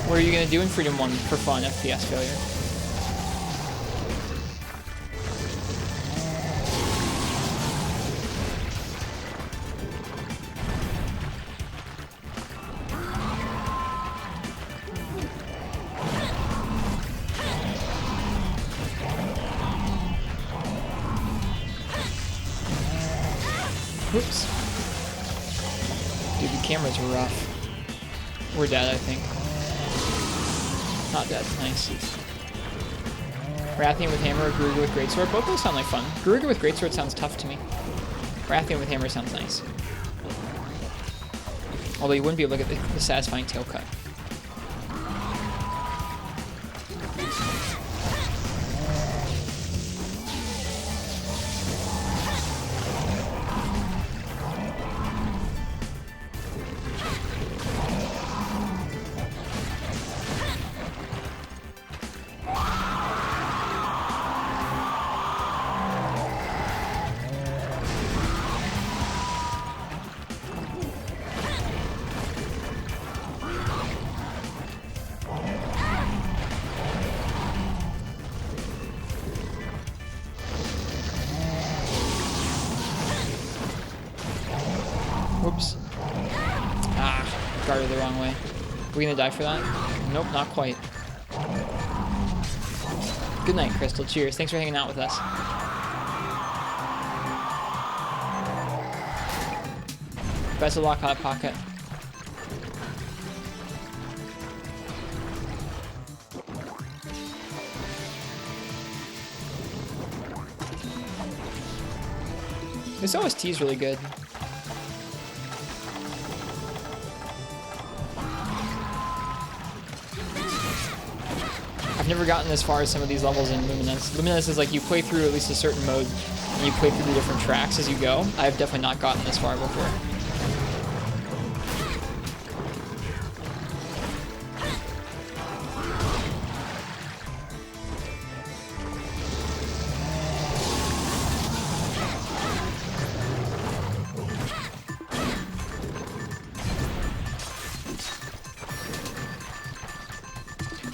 What are you gonna do in Freedom 1 for fun, FPS failure? Whoops. Dude, the camera's rough. We're dead, I think. Not dead. Nice. Rathian with hammer or Garuga with greatsword? Both those sound like fun. Garuga with greatsword sounds tough to me. Rathian with hammer sounds nice. Although you wouldn't be able to get the satisfying tail cut. Whoops. Ah, guarded the wrong way. Are we gonna die for that? Nope, not quite. Good night, Crystal. Cheers. Thanks for hanging out with us. Best of luck, Hot Pocket. This OST is really good. I've never gotten as far as some of these levels in Luminous. Luminous is like you play through at least a certain mode, and you play through the different tracks as you go. I've definitely not gotten this far before.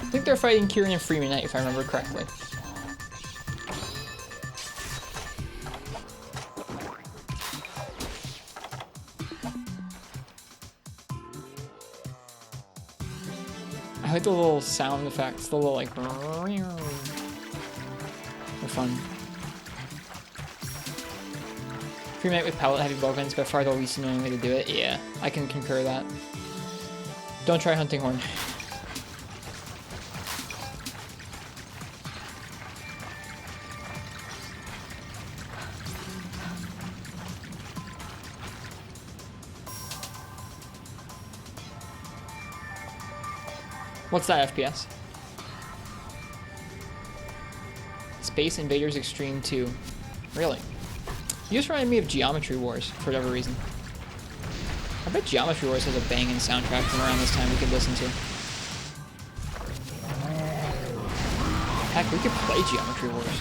I think they're fighting Kieran and Freeman Knight, if I remember correctly. I like the little sound effects, the little like... They're fun. Freeman Knight with pallet heavy bowguns, by far the least annoying way to do it. Yeah, I can concur that. Don't try Hunting Horn. What's that FPS? Space Invaders Extreme 2. Really? You just reminded me of Geometry Wars for whatever reason. I bet Geometry Wars has a banging soundtrack from around this time we could listen to. Heck, we could play Geometry Wars.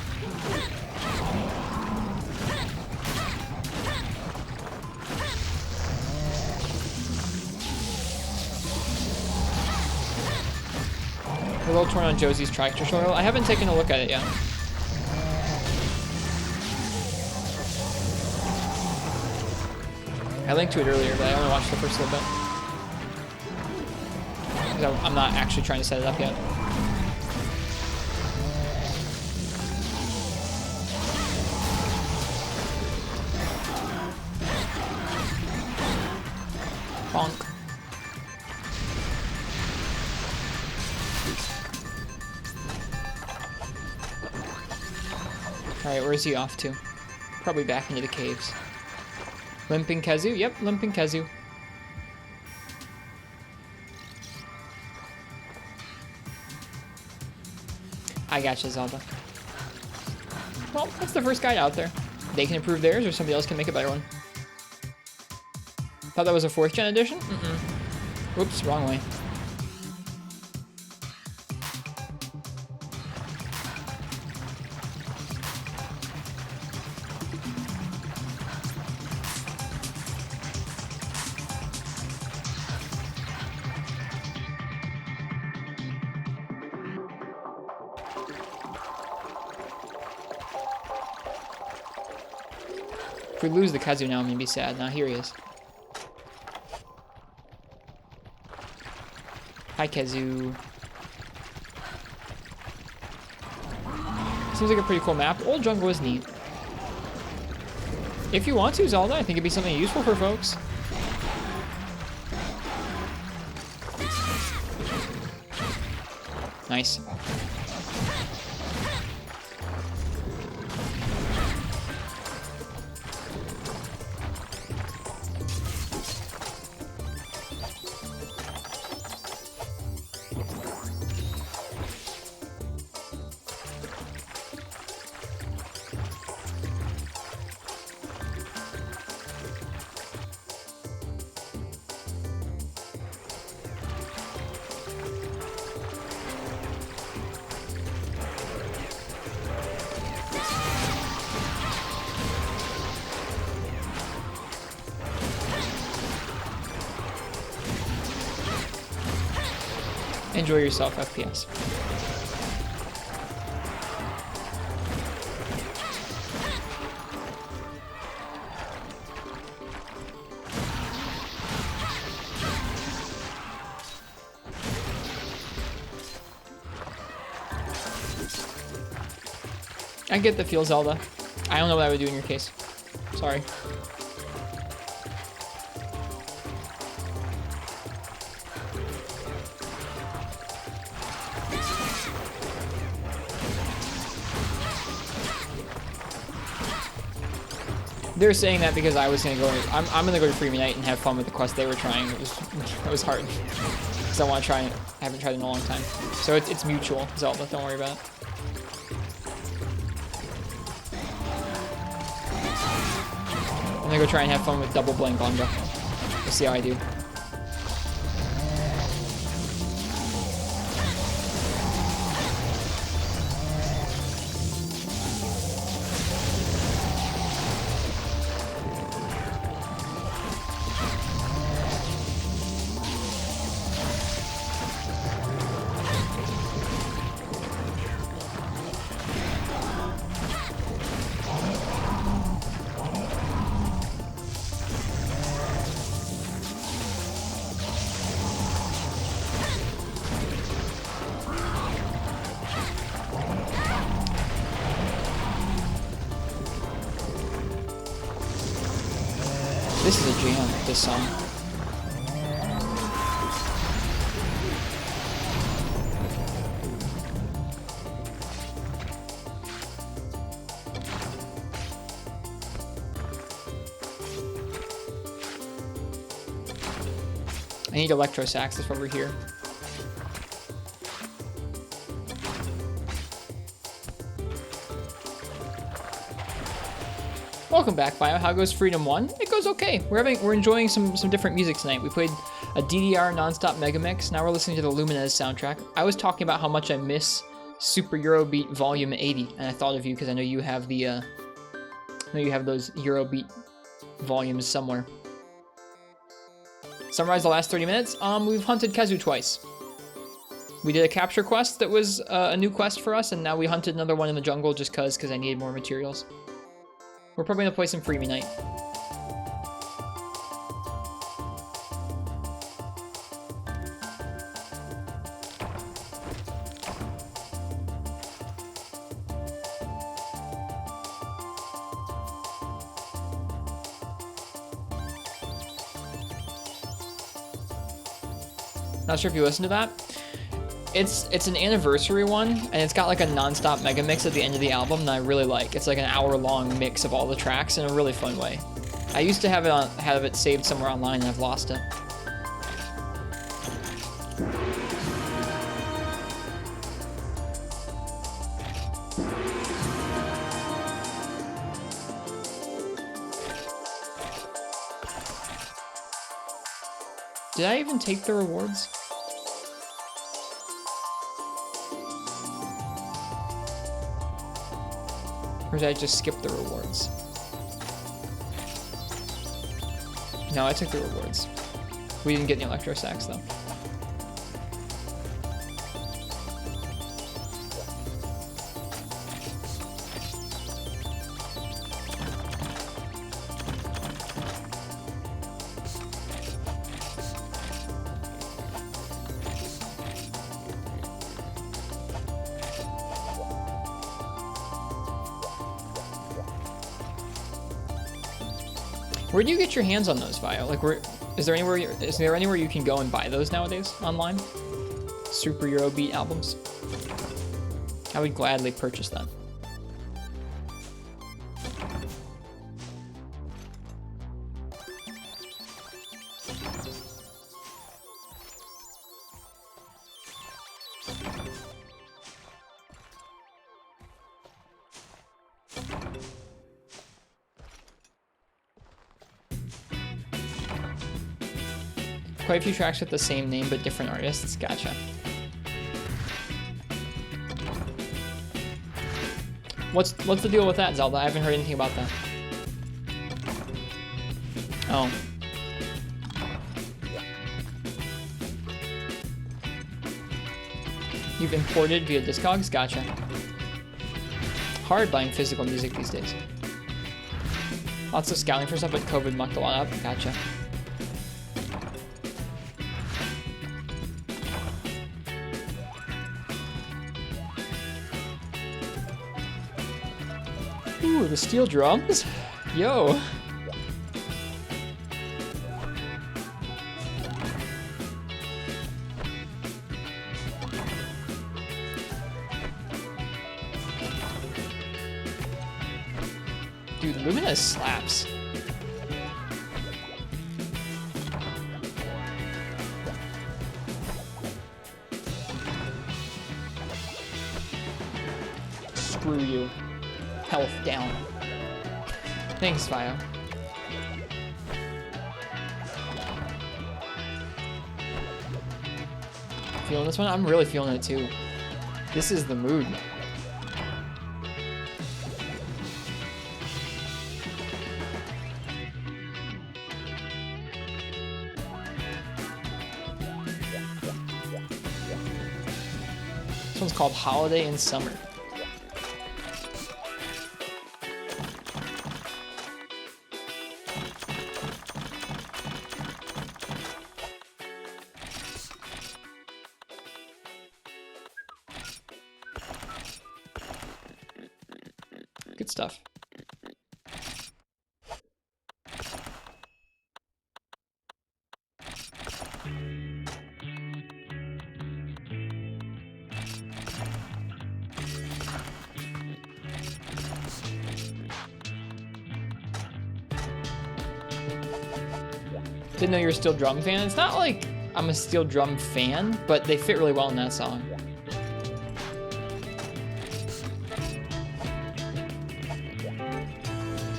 A little torn on Josie's tractor tutorial. I haven't taken a look at it yet. I linked to it earlier, but I only watched the first little bit. Because I'm not actually trying to set it up yet. Bonk. Alright, where's he off to? Probably back into the caves. Limping Kazoo? Yep, Limping Kazoo. I gotcha, Zelda. Well, that's the first guide out there. They can improve theirs, or somebody else can make a better one. Thought that was a 4th gen edition? Whoops, wrong way. If we lose the Kazoo now, I'm gonna be sad. Now here he is. Hi, Kazoo. Seems like a pretty cool map. Old Jungle is neat. If you want to, Zelda, I think it'd be something useful for folks. Nice. Enjoy yourself, FPS. I get the feel, Zelda. I don't know what I would do in your case. Sorry. They're saying that because I was gonna go. I'm gonna go to Freemy Night and have fun with the quest they were trying. It was hard because I want to try it. I haven't tried it in a long time, so it's mutual. Zelda, don't worry about it. I'm gonna go try and have fun with double blank Gondra. We'll see how I do. This is a jam, this song. I need electro sax, that's over here. Welcome back, Bio. How goes Freedom 1? It goes okay. We're enjoying some different music tonight. We played a DDR nonstop megamix. Now we're listening to the Lumines soundtrack. I was talking about how much I miss Super Eurobeat Volume 80, and I thought of you because I know you have the those Eurobeat volumes somewhere. Summarize the last 30 minutes. We've hunted Kazu twice. We did a capture quest that was a new quest for us, and now we hunted another one in the jungle just because I needed more materials. We're probably gonna play some Freebie Night. Not sure if you listened to that. It's an anniversary one, and it's got like a non-stop mega mix at the end of the album that I really like. It's like an hour-long mix of all the tracks in a really fun way. I used to have it saved somewhere online, and I've lost it. Did I even take the rewards? Or did I just skip the rewards? No, I took the rewards. We didn't get any electro sacks though. Where do you get your hands on those, Vio? Like, is there anywhere you can go and buy those nowadays online? Super Eurobeat albums. I would gladly purchase them. Quite a few tracks with the same name but different artists. Gotcha. What's the deal with that, Zelda? I haven't heard anything about that. Oh. You've imported via Discogs? Gotcha. Hard buying physical music these days. Lots of scouting for stuff, but COVID mucked a lot up. Gotcha. Ooh, the steel drums? Yo! Dude, Lumines slaps. Screw you. Health down. Thanks, Vio. Feeling this one? I'm really feeling it too. This is the mood. This one's called Holiday in Summer. Good stuff. Didn't know you were a steel drum fan. It's not like I'm a steel drum fan, but they fit really well in that song.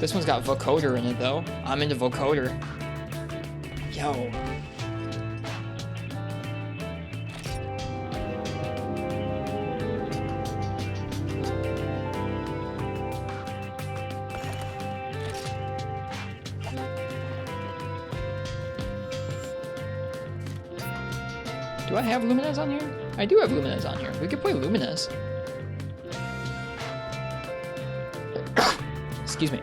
This one's got vocoder in it though. I'm into vocoder. Yo. Do I have Lumines on here? I do have Lumines on here. We could play Lumines. Excuse me.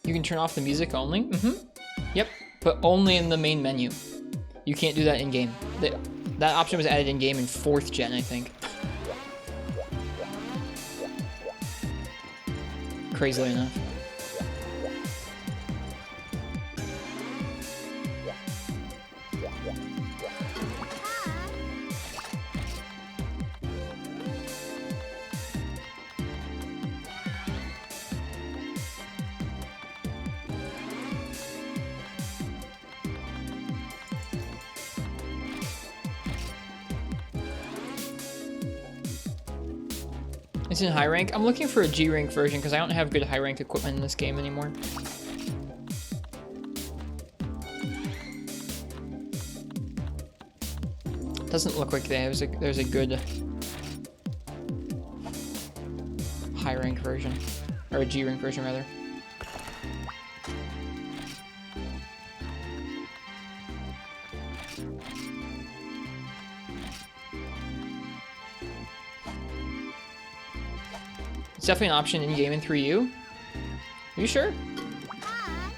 You can turn off the music only? Yep, but only in the main menu. You can't do that in-game. That option was added in-game in 4th gen, I think. Crazily enough. It's in high rank. I'm looking for a G rank version because I don't have good high rank equipment in this game anymore. Doesn't look like there's a good high rank version, or a G rank version rather. It's definitely an option in game in 3U. Are you sure? I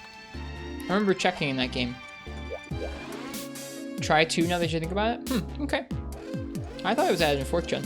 remember checking in that game. Try 2 now that you think about it? Okay. I thought it was added in 4th gen.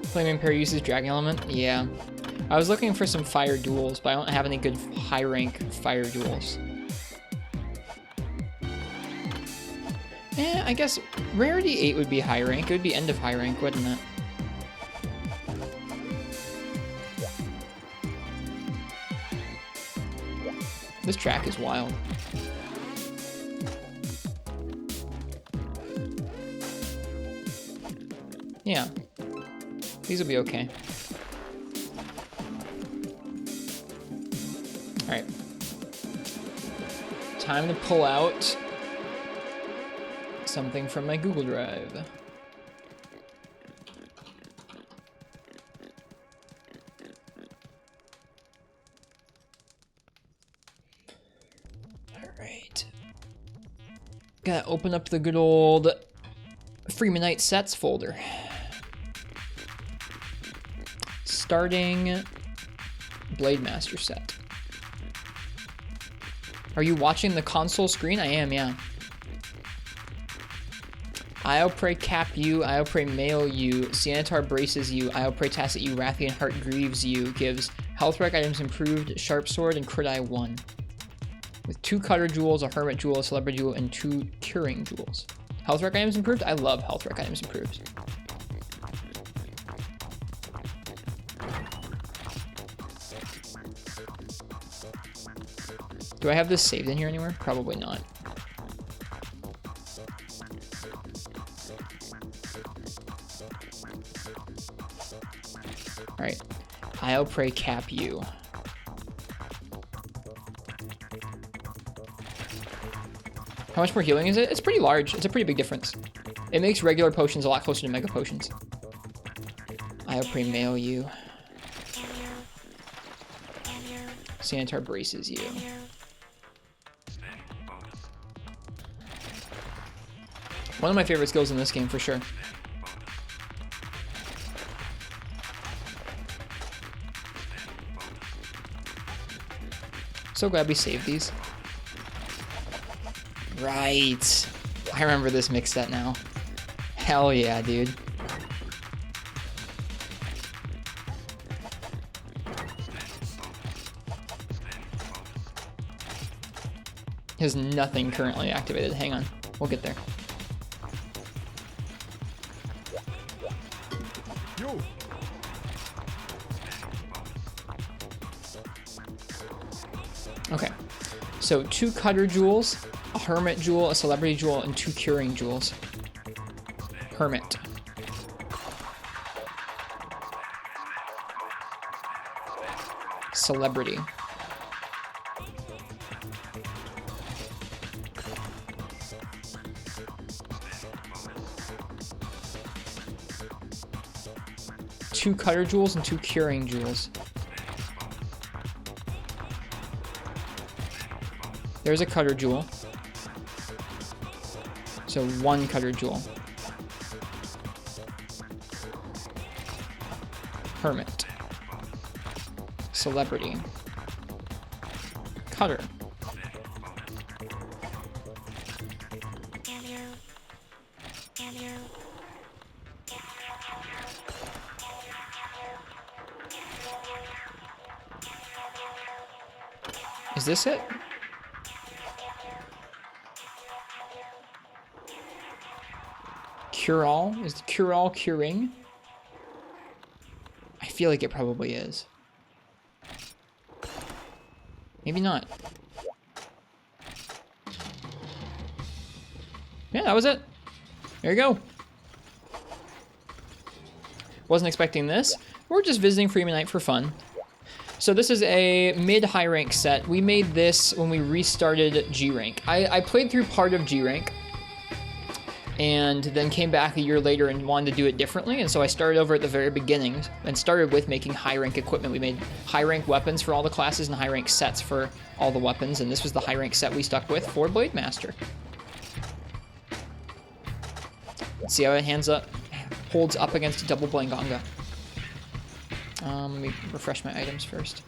Flaming Pair uses Dragon Element? Yeah. I was looking for some fire duels, but I don't have any good high rank fire duels. I guess Rarity 8 would be high rank. It would be end of high rank, wouldn't it? This track is wild. Yeah. These will be okay. Alright. Time to pull out something from my Google Drive. Alright. Gotta open up the good old Freemanite sets folder. Starting Blade Master set. Are you watching the console screen? I am, yeah. I'll pray cap you, I'll pray mail you, Sianitar braces you, I'll pray tacit you, Rathian heart grieves you, gives health rec items improved, sharp sword, and crit eye 1. With 2 cutter jewels, a hermit jewel, a celebrity jewel, and 2 curing jewels. Health rec items improved? I love health rec items improved. Do I have this saved in here anywhere? Probably not. Alright. I'll pray cap you. How much more healing is it? It's pretty large. It's a pretty big difference. It makes regular potions a lot closer to mega potions. I'll pray mail you. Sianitar braces you. One of my favorite skills in this game, for sure. So glad we saved these. Right. I remember this mix set now. Hell yeah, dude. Has nothing currently activated. Hang on. We'll get there. Okay, so 2 cutter jewels, a hermit jewel, a celebrity jewel, and 2 curing jewels. Hermit. Celebrity. Two cutter jewels and 2 curing jewels. There's a cutter jewel. So 1 cutter jewel. Hermit. Celebrity. Cutter. Is this it? Cure all? Is the cure all curing? I feel like it probably is. Maybe not. Yeah, that was it. There you go. Wasn't expecting this. We're just visiting Freemanite for fun. So this is a mid-high rank set. We made this when we restarted G rank. I played through part of G rank and then came back a year later and wanted to do it differently. And so I started over at the very beginning and started with making high rank equipment. We made high rank weapons for all the classes and high rank sets for all the weapons. And this was the high rank set we stuck with for Blade Master. Let's see how it holds up against a double Blanganga. Let me refresh my items first.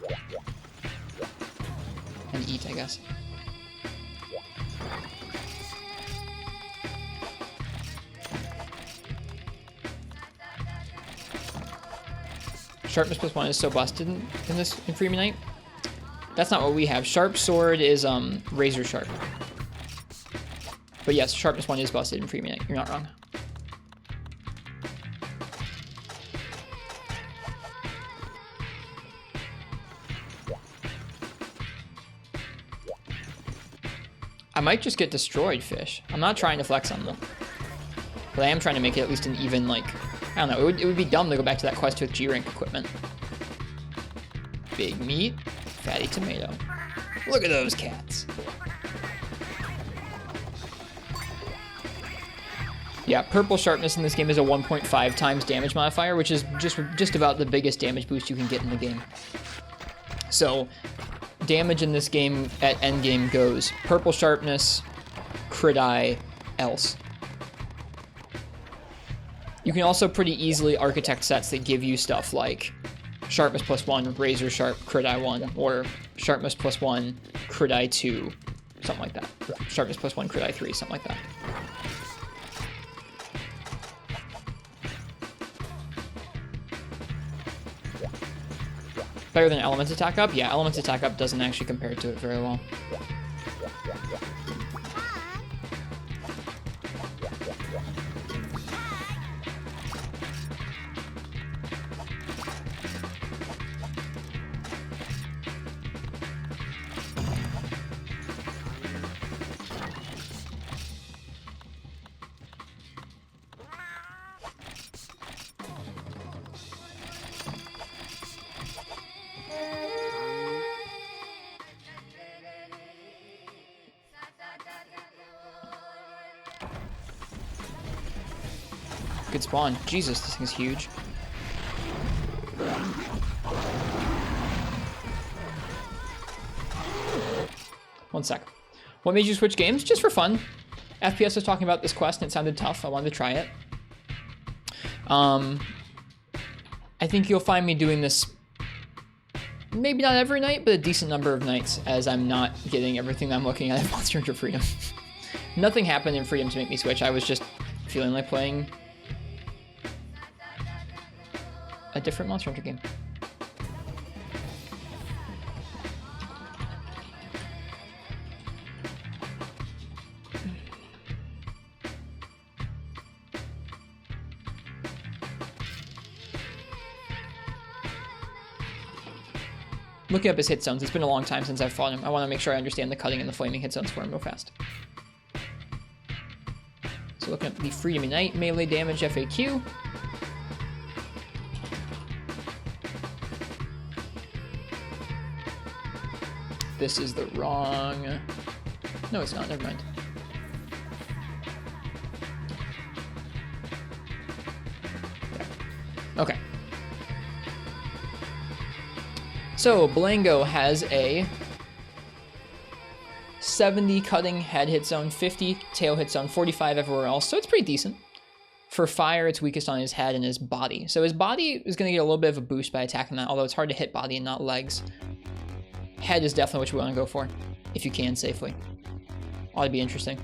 And eat, I guess. Sharpness +1 is so busted in Freemanite. That's not what we have. Sharp sword is razor sharp. But yes, sharpness 1 is busted in Freemanite. You're not wrong. I might just get destroyed, fish. I'm not trying to flex on them. But I am trying to make it at least an even, like, I don't know. It would be dumb to go back to that quest with G rank equipment. Big meat, fatty tomato. Look at those cats. Yeah, purple sharpness in this game is a 1.5 times damage modifier, which is just about the biggest damage boost you can get in the game. So, damage in this game at endgame goes purple sharpness, crit eye, else. You can also pretty easily architect sets that give you stuff like sharpness +1, razor sharp, crit eye 1, or sharpness +1, crit eye 2, something like that. Sharpness +1, crit eye 3, something like that. Better than Elements Attack Up? Yeah, Elements Attack Up doesn't actually compare to it very well. Good spawn. Jesus, this thing's huge. One sec. What made you switch games? Just for fun. FPS was talking about this quest and it sounded tough. I wanted to try it. I think you'll find me doing this maybe not every night, but a decent number of nights as I'm not getting everything that I'm looking at in Monster Hunter Freedom. Nothing happened in Freedom to make me switch. I was just feeling like playing a different Monster Hunter game. Looking up his hit zones. It's been a long time since I've fought him. I want to make sure I understand the cutting and the flaming hit zones for him real fast. So looking at the Freedom Unite melee damage FAQ. This is the wrong... No, it's not. Never mind. There. Okay. So, Blango has a 70 cutting head hit zone, 50 tail hit zone, 45 everywhere else, so it's pretty decent. For fire, it's weakest on his head and his body. So his body is going to get a little bit of a boost by attacking that, although it's hard to hit body and not legs. Head is definitely what you want to go for, if you can safely. Ought to be interesting.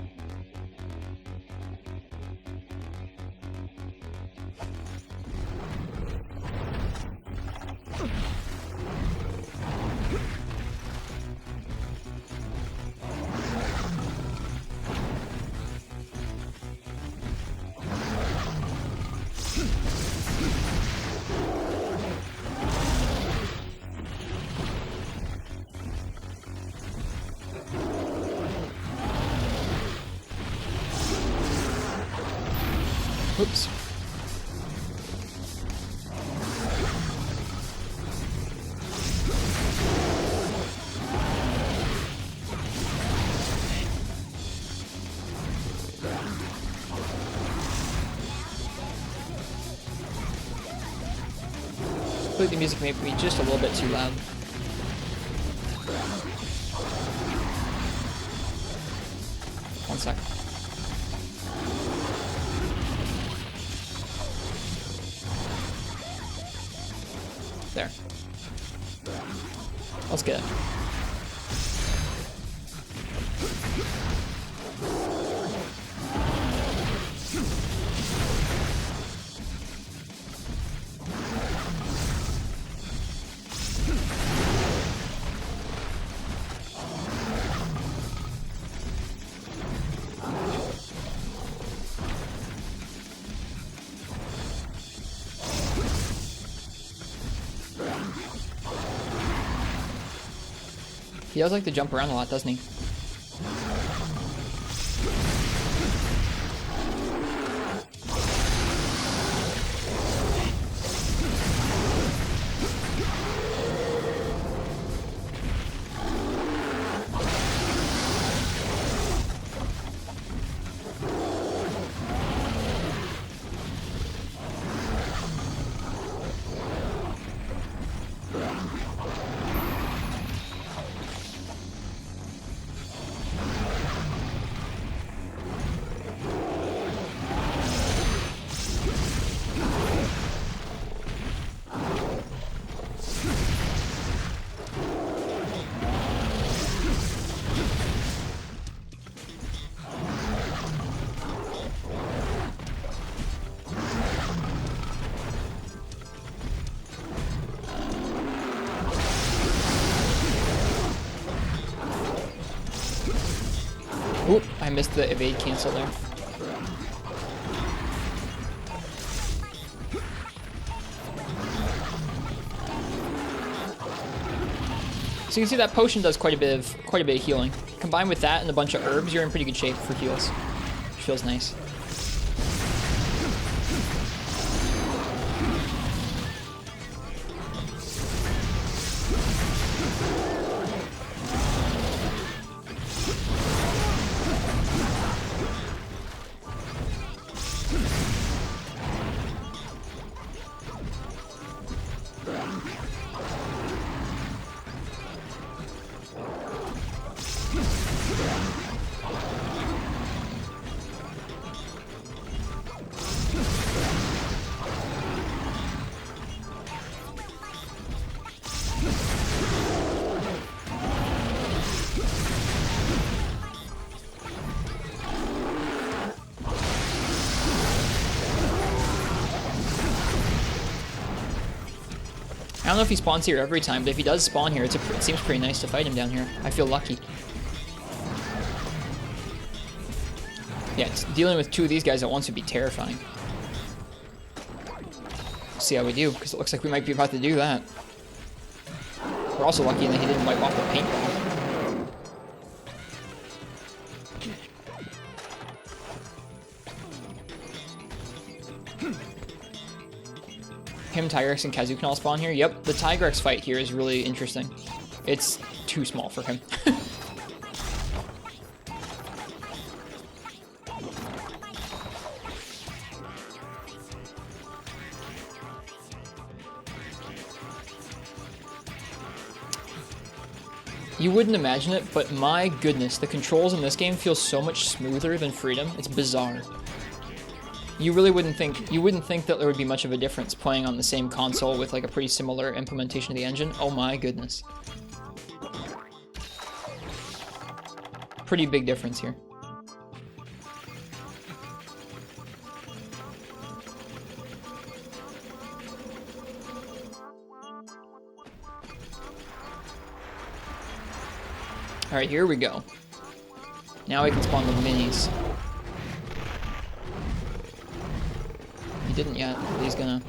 Oops. I feel like the music may be just a little bit too loud. One second. There. Let's get it. He does like to jump around a lot, doesn't he? I missed the evade cancel there. So you can see that potion does quite a bit of healing. Combined with that and a bunch of herbs, you're in pretty good shape for heals. Which feels nice. I don't know if he spawns here every time, but if he does spawn here, it seems pretty nice to fight him down here. I feel lucky. Yeah, dealing with two of these guys at once would be terrifying. See how we do, because it looks like we might be about to do that. We're also lucky in that he didn't wipe off the paintball. Him, Tigrex, and Kazu can all spawn here. Yep, the Tigrex fight here is really interesting. It's too small for him. You wouldn't imagine it, but my goodness, the controls in this game feel so much smoother than Freedom. It's bizarre. You really wouldn't think that there would be much of a difference playing on the same console with like a pretty similar implementation of the engine. Oh my goodness. Pretty big difference here. All right, here we go. Now we can spawn the minis. He didn't yet, but he's gonna.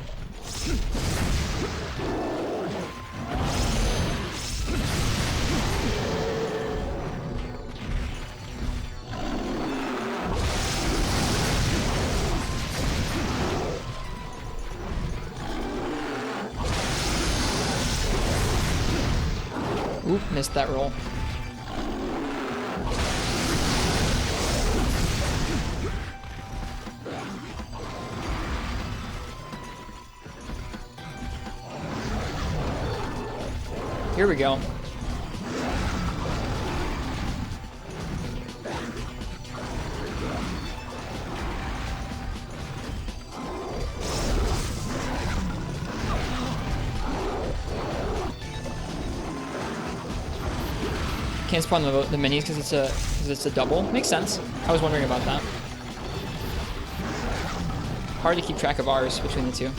Oop, missed that roll. Here we go. Can't spawn the minis because it's a double. Makes sense. I was wondering about that. Hard to keep track of ours between the two.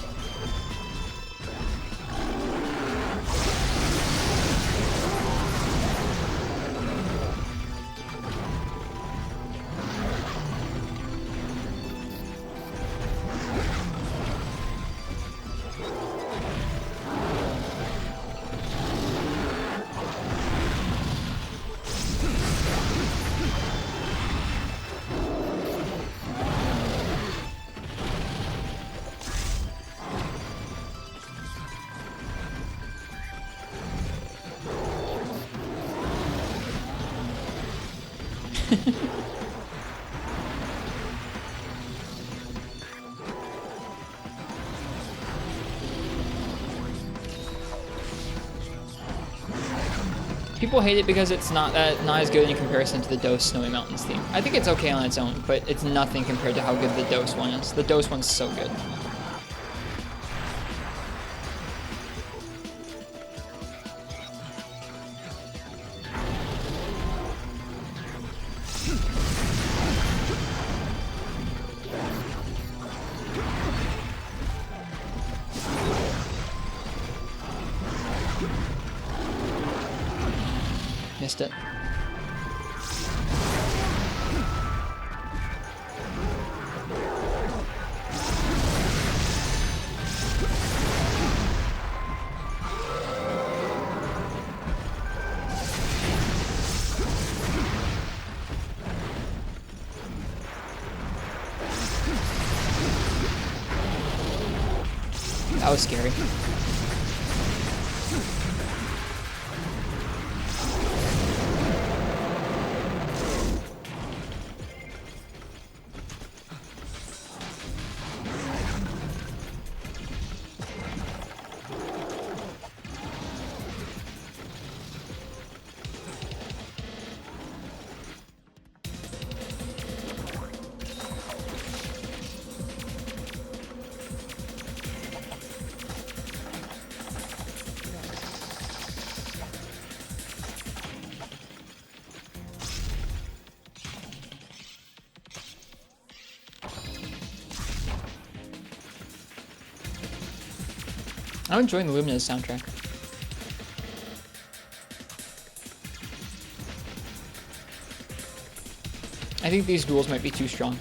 People hate it because it's not as good in comparison to the Dose Snowy Mountains theme. I think it's okay on its own, but it's nothing compared to how good the Dose one is. The Dose one's so good. Missed it. That was scary. I'm enjoying the Luminous soundtrack. I think these duels might be too strong.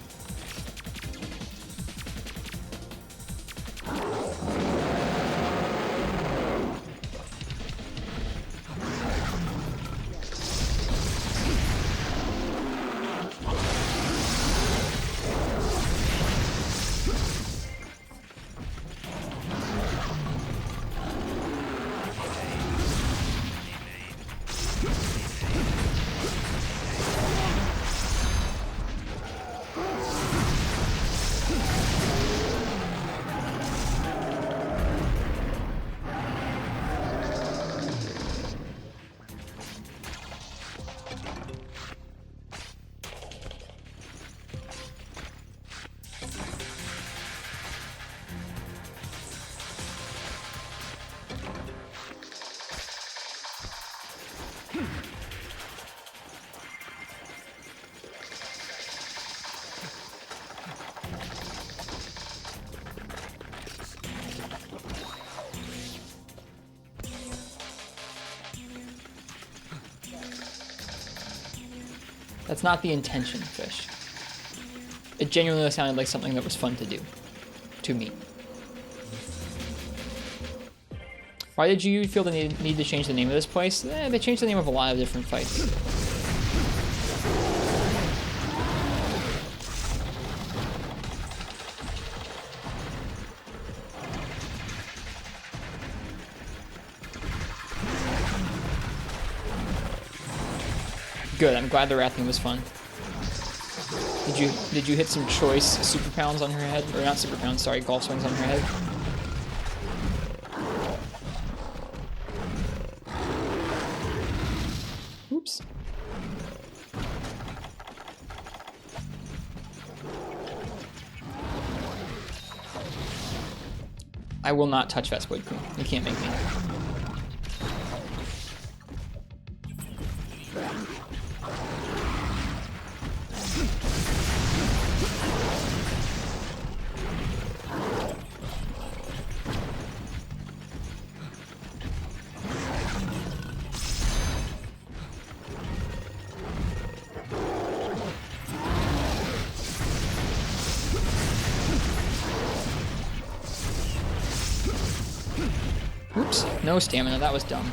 That's not the intention, Fish. It genuinely sounded like something that was fun to do. To me. Why did you feel the need to change the name of this place? They changed the name of a lot of different fights. Good, I'm glad the Wrathing was fun. Did you hit some choice super pounds on her head? Or not super pounds, sorry, golf swings on her head? Oops. I will not touch Vespoid Queen. You can't make me. Oops, no stamina, that was dumb.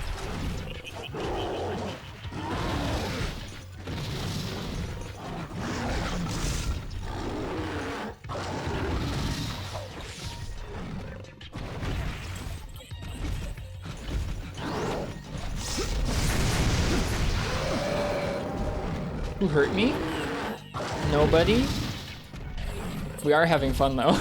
Who hurt me? Nobody? We are having fun though.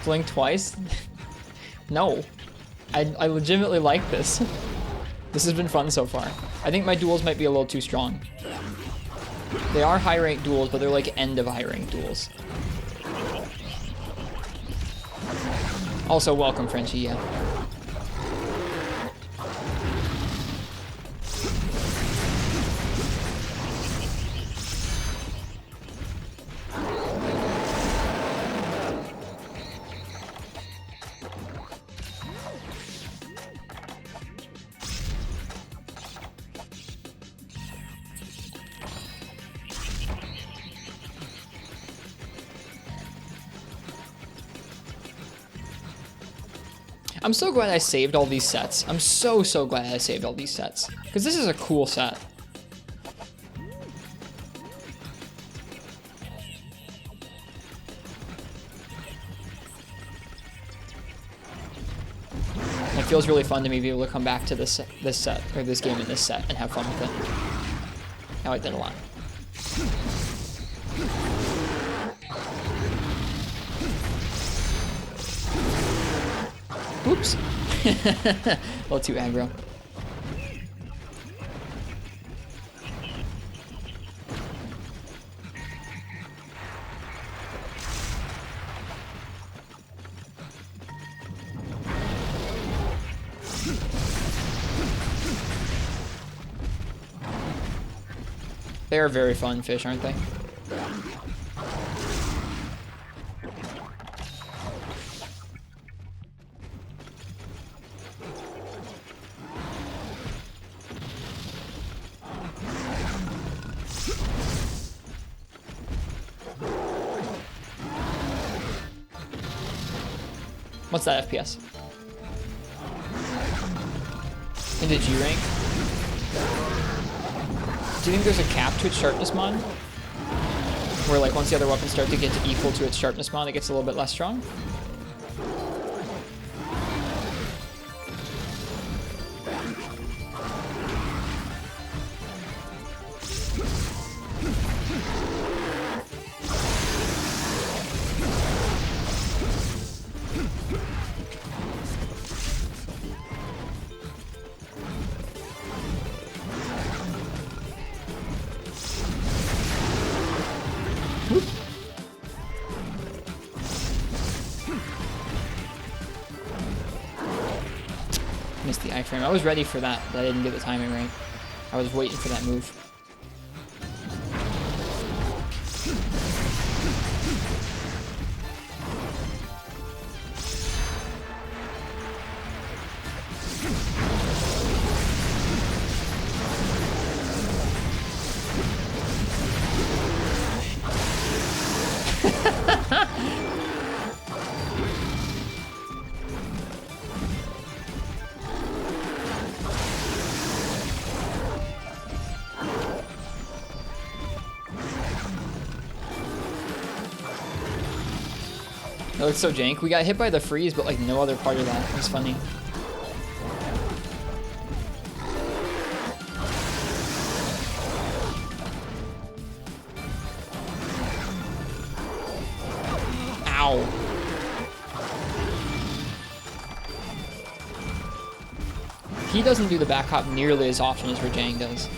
Blink twice? No. I legitimately like this. This has been fun so far. I think my duels might be a little too strong. They are high rank duels, but they're like end of high rank duels. Also, welcome, Frenchie, yeah. I'm so glad I saved all these sets. I'm so glad I saved all these sets. Because this is a cool set. It feels really fun to me to be able to come back to this set, or this game in this set, and have fun with it. I like that a lot. Oops. A little too aggro. They are very fun fish, aren't they? What's that FPS? Into G rank? Do you think there's a cap to its sharpness mod? Where like once the other weapons start to get to equal to its sharpness mod, it gets a little bit less strong? Missed the iframe. I was ready for that, but I didn't get the timing right. I was waiting for that move. That looks so jank. We got hit by the freeze, but like no other part of that. It was funny. Ow. He doesn't do the back hop nearly as often as Rajang does.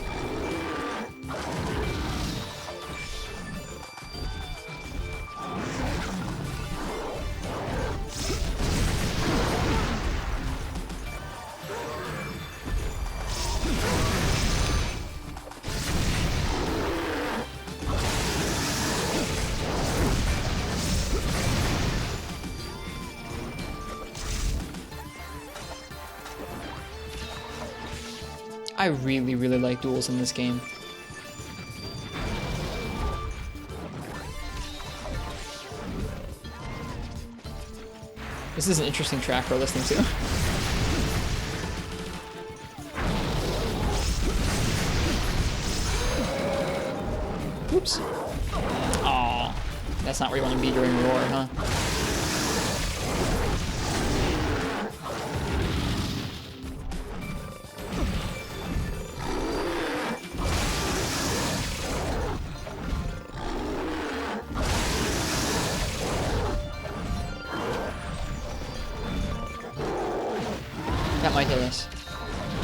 I really, really like duels in this game. This is an interesting track we're listening to. Oops. Aw, that's not where you want to be during Roar, huh? That might hit us.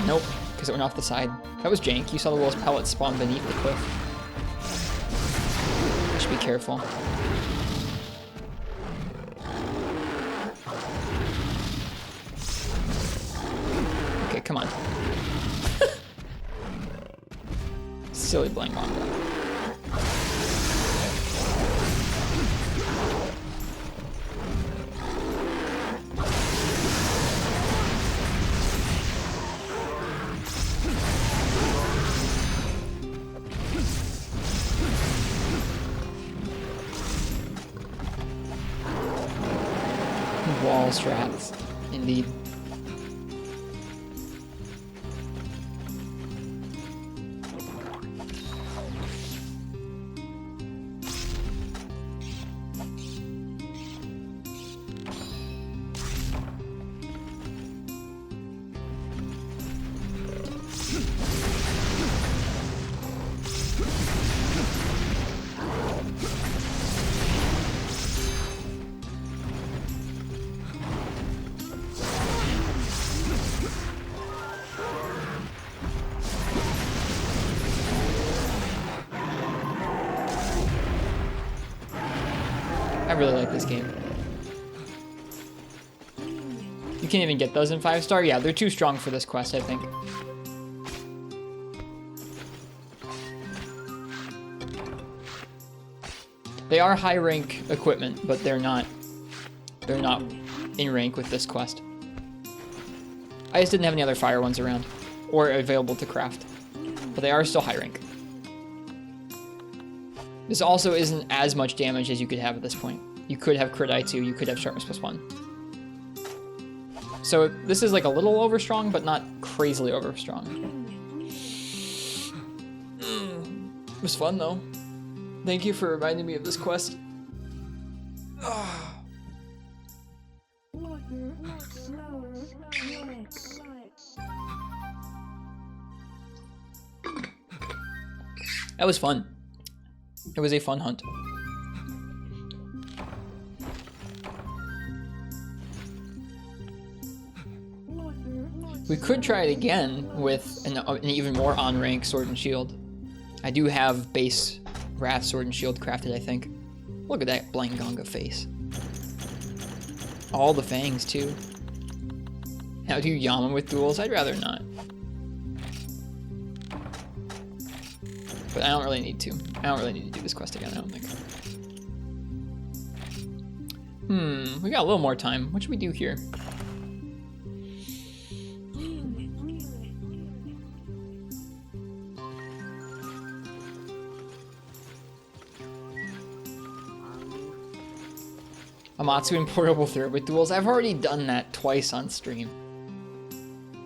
Nope, because it went off the side. That was jank. You saw the little pellets spawn beneath the cliff. I should be careful. Okay, come on. Silly blank manga. Wall strats, indeed. really like this game. You can't even get those in 5-star? Yeah, they're too strong for this quest, I think. They are high rank equipment, but they're not in rank with this quest. I just didn't have any other fire ones around or available to craft, but they are still high rank. This also isn't as much damage as you could have at this point. You could have crit I2, you could have sharpness +1. So this is like a little overstrong, but not crazily overstrong. It was fun though. Thank you for reminding me of this quest. That was fun. It was a fun hunt. We could try it again with an even more on-rank sword and shield. I do have base Wrath sword and shield crafted, I think. Look at that Blanganga face. All the fangs too. Now do Yama with duels? I'd rather not. But I don't really need to. I don't really need to do this quest again, I don't think. We got a little more time. What should we do here? Amatsu and portable thoroughbred duels. I've already done that twice on stream.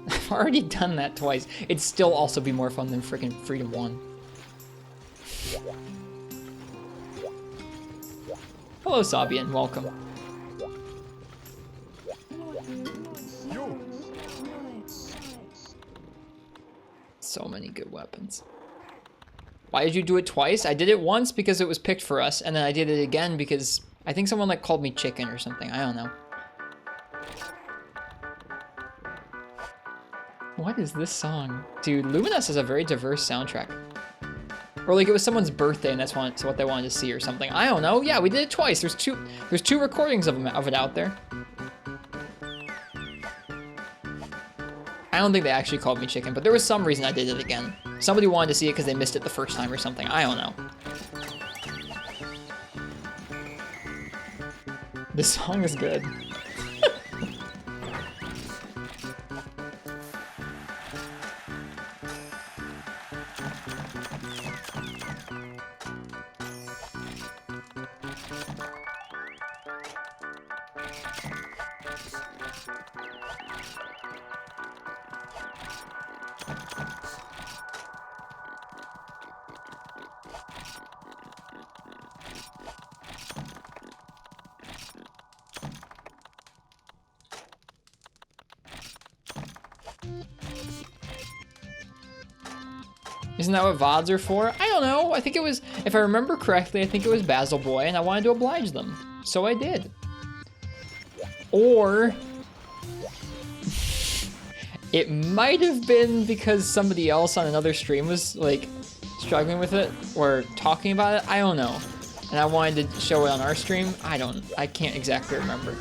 I've already done that twice. It'd still also be more fun than freaking Freedom 1. Hello, Sabian. Welcome. So many good weapons. Why did you do it twice? I did it once because it was picked for us, and then I did it again because I think someone like called me chicken or something. I don't know. What is this song? Dude, Luminous has a very diverse soundtrack. Or like it was someone's birthday and that's what they wanted to see or something. I don't know. Yeah, we did it twice. There's two recordings of it out there. I don't think they actually called me chicken, but there was some reason I did it again. Somebody wanted to see it because they missed it the first time or something. I don't know. This song is good. Isn't that what VODs are for? I don't know. I think it was, if I remember correctly, I think it was Basil Boy, and I wanted to oblige them. So I did. Or it might have been because somebody else on another stream was like struggling with it or talking about it. I don't know. And I wanted to show it on our stream. I can't exactly remember.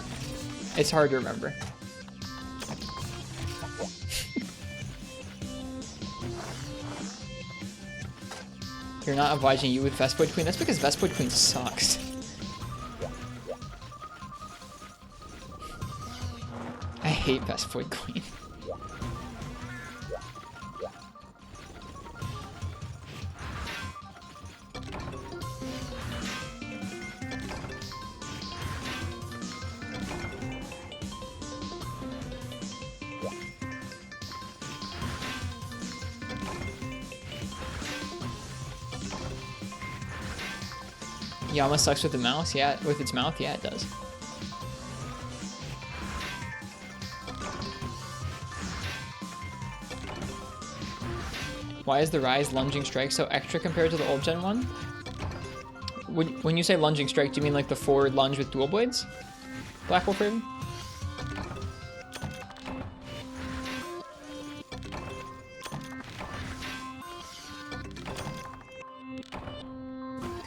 It's hard to remember. You're not obliging you with Vespoid Queen? That's because Vespoid Queen sucks. I hate Vespoid Queen. Yama sucks with the mouse? Yeah, with its mouth? Yeah, it does. Why is the Rise lunging strike so extra compared to the old gen one? When you say lunging strike, do you mean like the forward lunge with dual blades? Black Wolf Raven?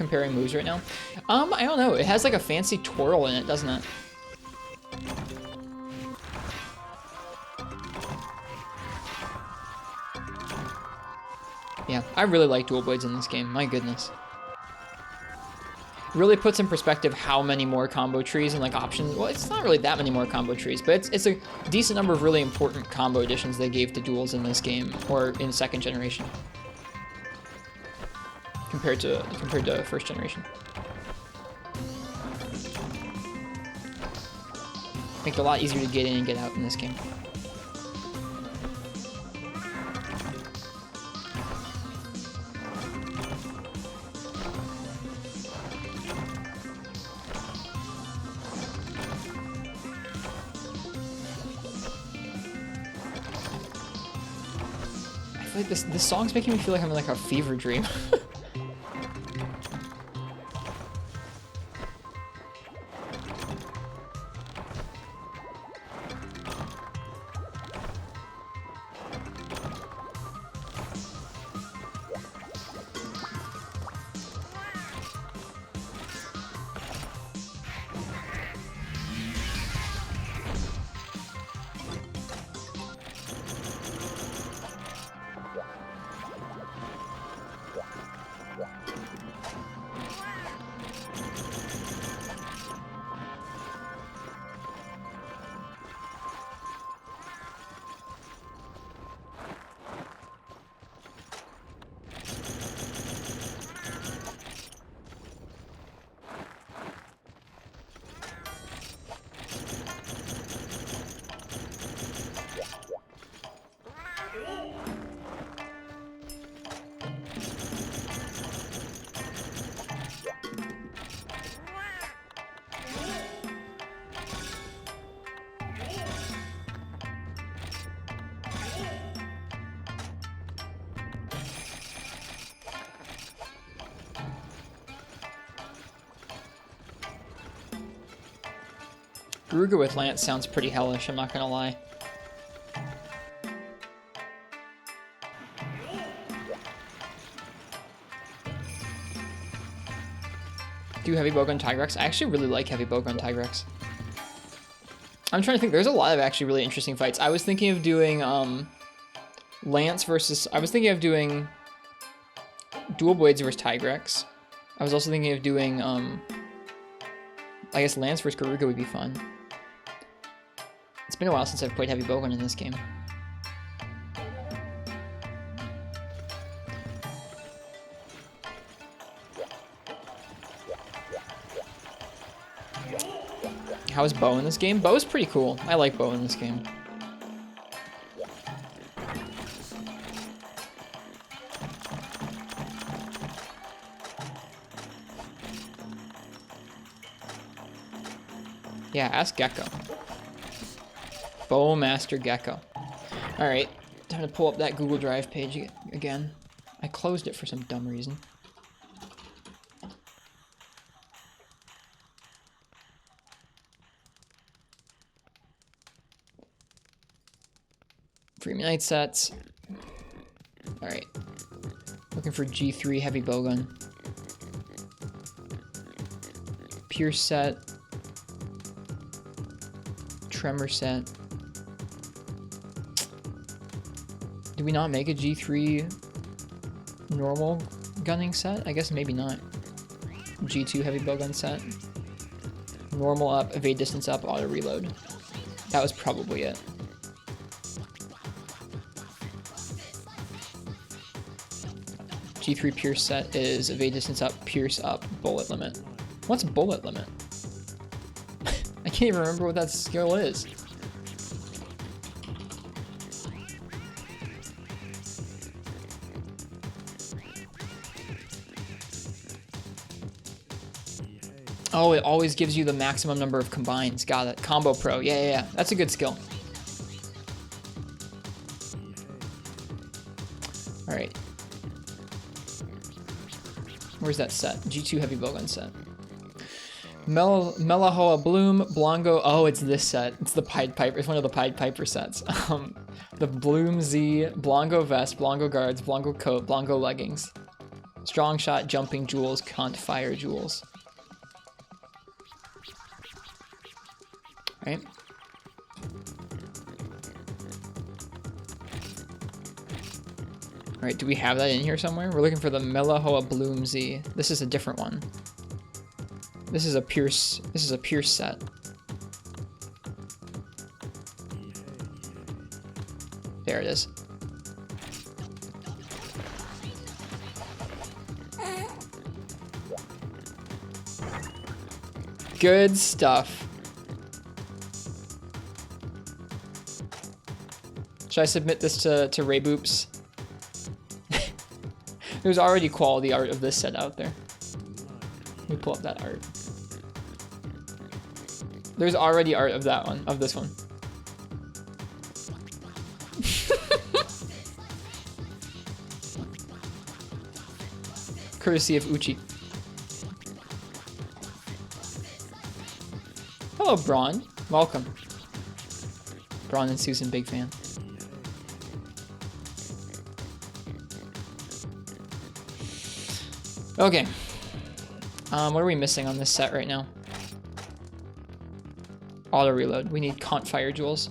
comparing moves right now. I don't know. It has like a fancy twirl in it, doesn't it? Yeah, I really like dual blades in this game. My goodness. Really puts in perspective how many more combo trees and like options. Well, it's not really that many more combo trees, but it's a decent number of really important combo additions they gave to duels in this game or in second generation compared to first generation. Make it a lot easier to get in and get out in this game. I feel like this song's making me feel like I'm in like a fever dream. Garuga with Lance sounds pretty hellish, I'm not gonna lie. Do Heavy Bowgun Tigrex? I actually really like Heavy Bowgun Tigrex. I'm trying to think, there's a lot of actually really interesting fights. I was thinking of doing Lance versus, I was thinking of doing Dual Blades versus Tigrex. I was also thinking of doing, I guess Lance versus Garuga would be fun. It's been a while since I've played Heavy Bowgun in this game. How is Bo in this game? Bo is pretty cool. I like Bo in this game. Yeah, ask Gecko. Bowmaster Gecko. Alright, time to pull up that Google Drive page again. I closed it for some dumb reason. Free Night sets. Alright. Looking for G3 Heavy Bowgun. Pierce set. Tremor set. Did we not make a G3 normal gunning set? I guess maybe not. G2 Heavy Bowgun set. Normal up, evade distance up, auto reload. That was probably it. G3 Pierce set is evade distance up, pierce up, bullet limit. What's bullet limit? I can't even remember what that skill is. Oh, it always gives you the maximum number of combines. Got it. Combo Pro. Yeah. That's a good skill. Alright. Where's that set? G2 Heavy Bowgun set. Melahoa Bloom, Blongo. Oh, it's this set. It's the Pied Piper. It's one of the Pied Piper sets. The Bloom Z, Blongo Vest, Blongo Guards, Blongo Coat, Blongo Leggings. Strong shot, jumping jewels, can't fire jewels. Right? Alright, do we have that in here somewhere? We're looking for the Melahoa Bloom Z. This is a different one. This is a Pierce set. There it is. Good stuff. Should I submit this to Ray Boops? There's already quality art of this set out there. Let me pull up that art. There's already art of that one, of this one. Courtesy of Uchi. Hello, Braun. Welcome. Braun and Susan, big fan. Okay. What are we missing on this set right now? Auto reload. We need Cont Fire Jewels.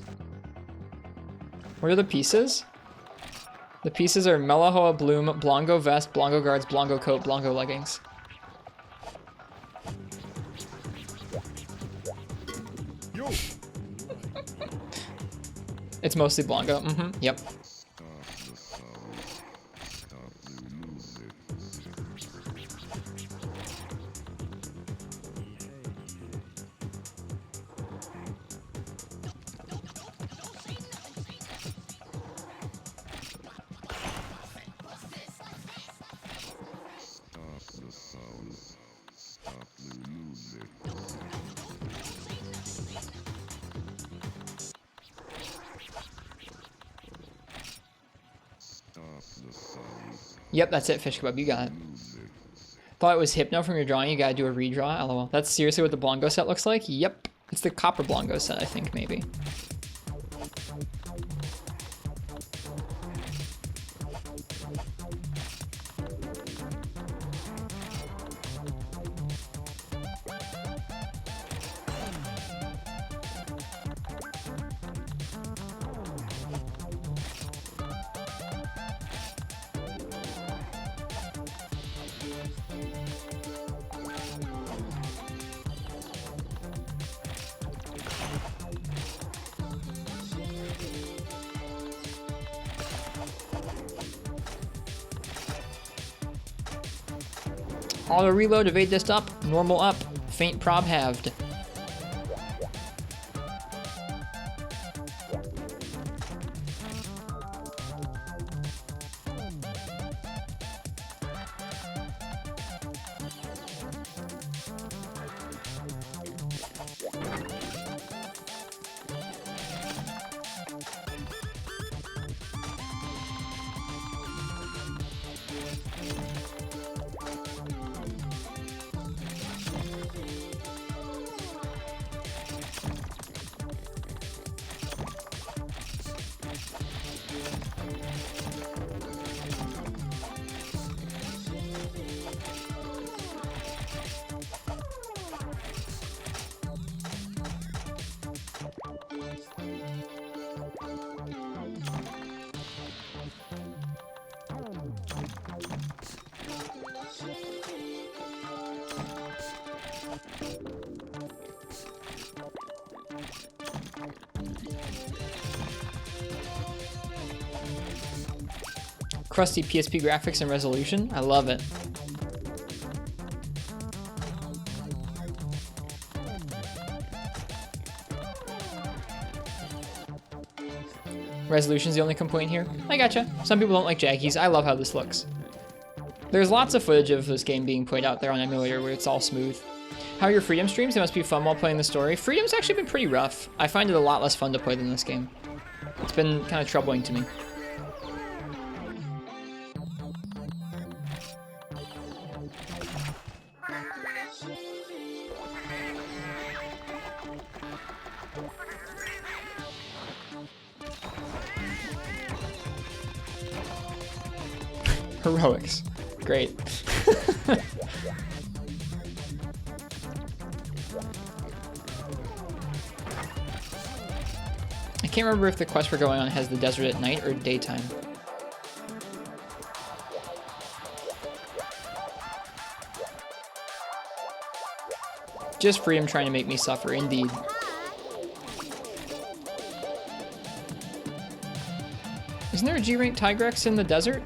What are the pieces? The pieces are Melahoa Bloom, Blongo Vest, Blongo Guards, Blongo Coat, Blongo Leggings. It's mostly Blongo. Yep. Yep, that's it, Fish Kebab, you got it. Thought it was Hypno from your drawing, you gotta do a redraw, lol. That's seriously what the Blongo set looks like? Yep. It's the Copper Blongo set, I think, maybe. Auto reload, evade this up, normal up, faint prob halved. Crusty PSP graphics and resolution. I love it. Resolution's the only complaint here. I gotcha. Some people don't like jaggies. I love how this looks. There's lots of footage of this game being played out there on emulator where it's all smooth. How are your Freedom streams? They must be fun while playing the story. Freedom's actually been pretty rough. I find it a lot less fun to play than this game. It's been kind of troubling to me. Heroics. Great. I can't remember if the quest we're going on has the desert at night or daytime. Just freedom trying to make me suffer, indeed. Isn't there a G-rank Tigrex in the desert?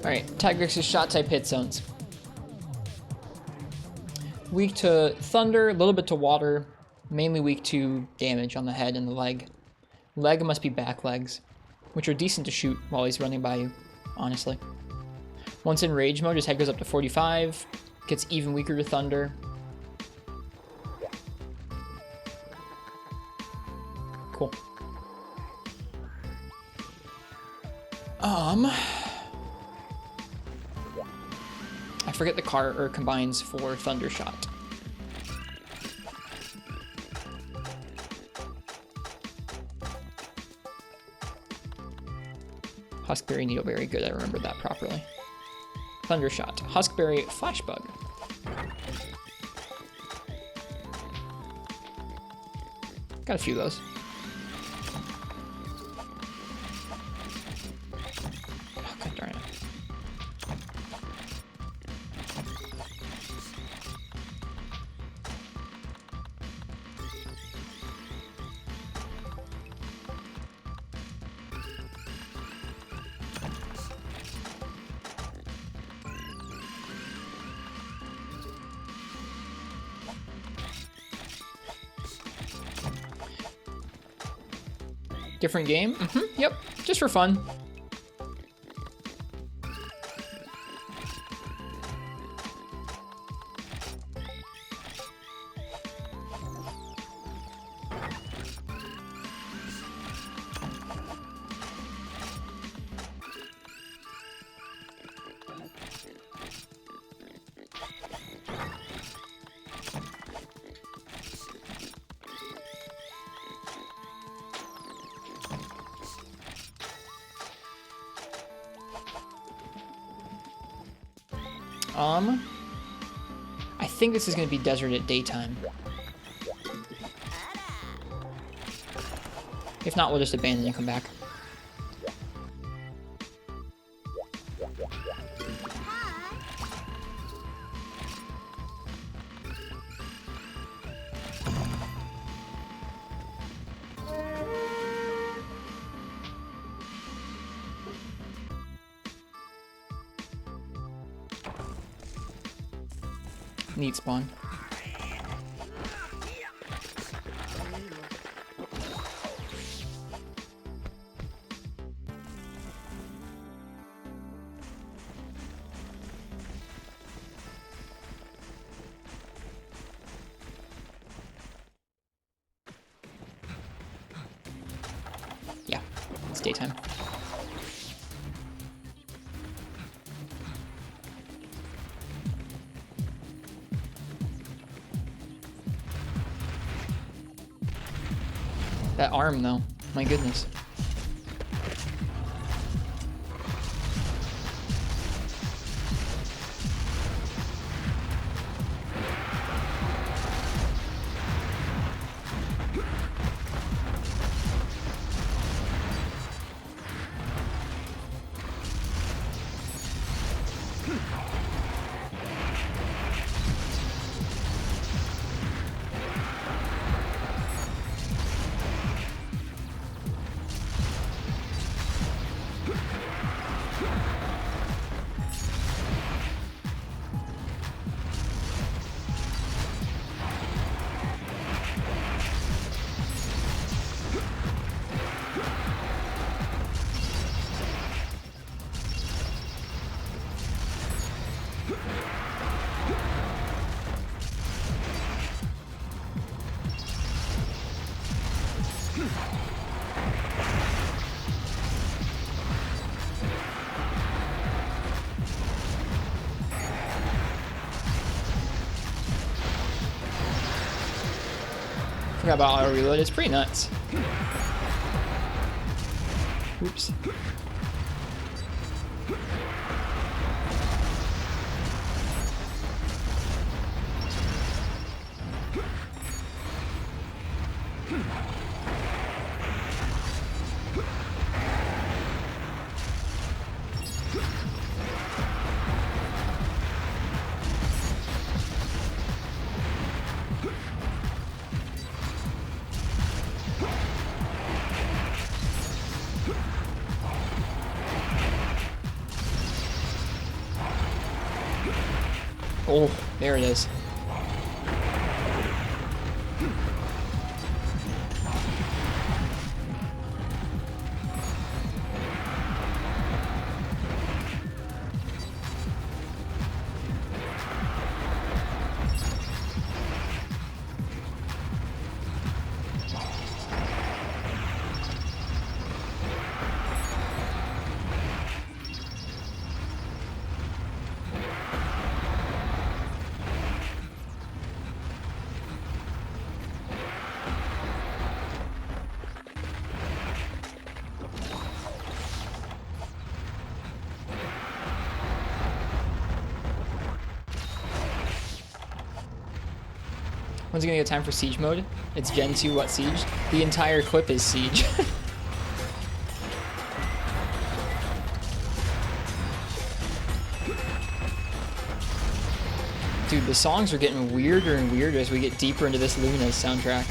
Alright, Tigrex's shot type hit zones. Weak to thunder, a little bit to water, mainly weak to damage on the head and the leg. Leg must be back legs, which are decent to shoot while he's running by you, honestly. Once in rage mode, his head goes up to 45, gets even weaker to thunder. Cool. I forget the car or combines for Thunder Shot. Huskberry, Needleberry, good, I remember that properly. Thunder Shot, Huskberry, Flashbug. Got a few of those. Oh, god darn it. Different game? Yep, just for fun. I think this is going to be desert at daytime. If not, we'll just abandon and come back. Neat spawn. Yeah, it's daytime. That arm, though. My goodness. Forgot about auto reload. It's pretty nuts. Oops. Oh, there it is. When's it gonna get time for siege mode? It's Gen 2 what siege? The entire clip is siege. Dude, the songs are getting weirder and weirder as we get deeper into this Lumina's soundtrack.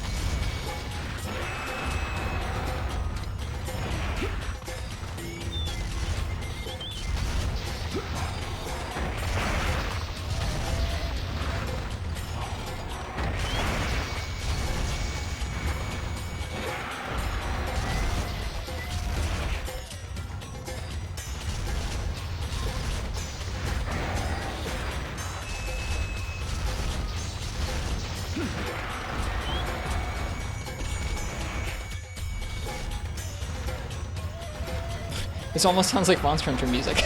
This almost sounds like Monster Hunter music.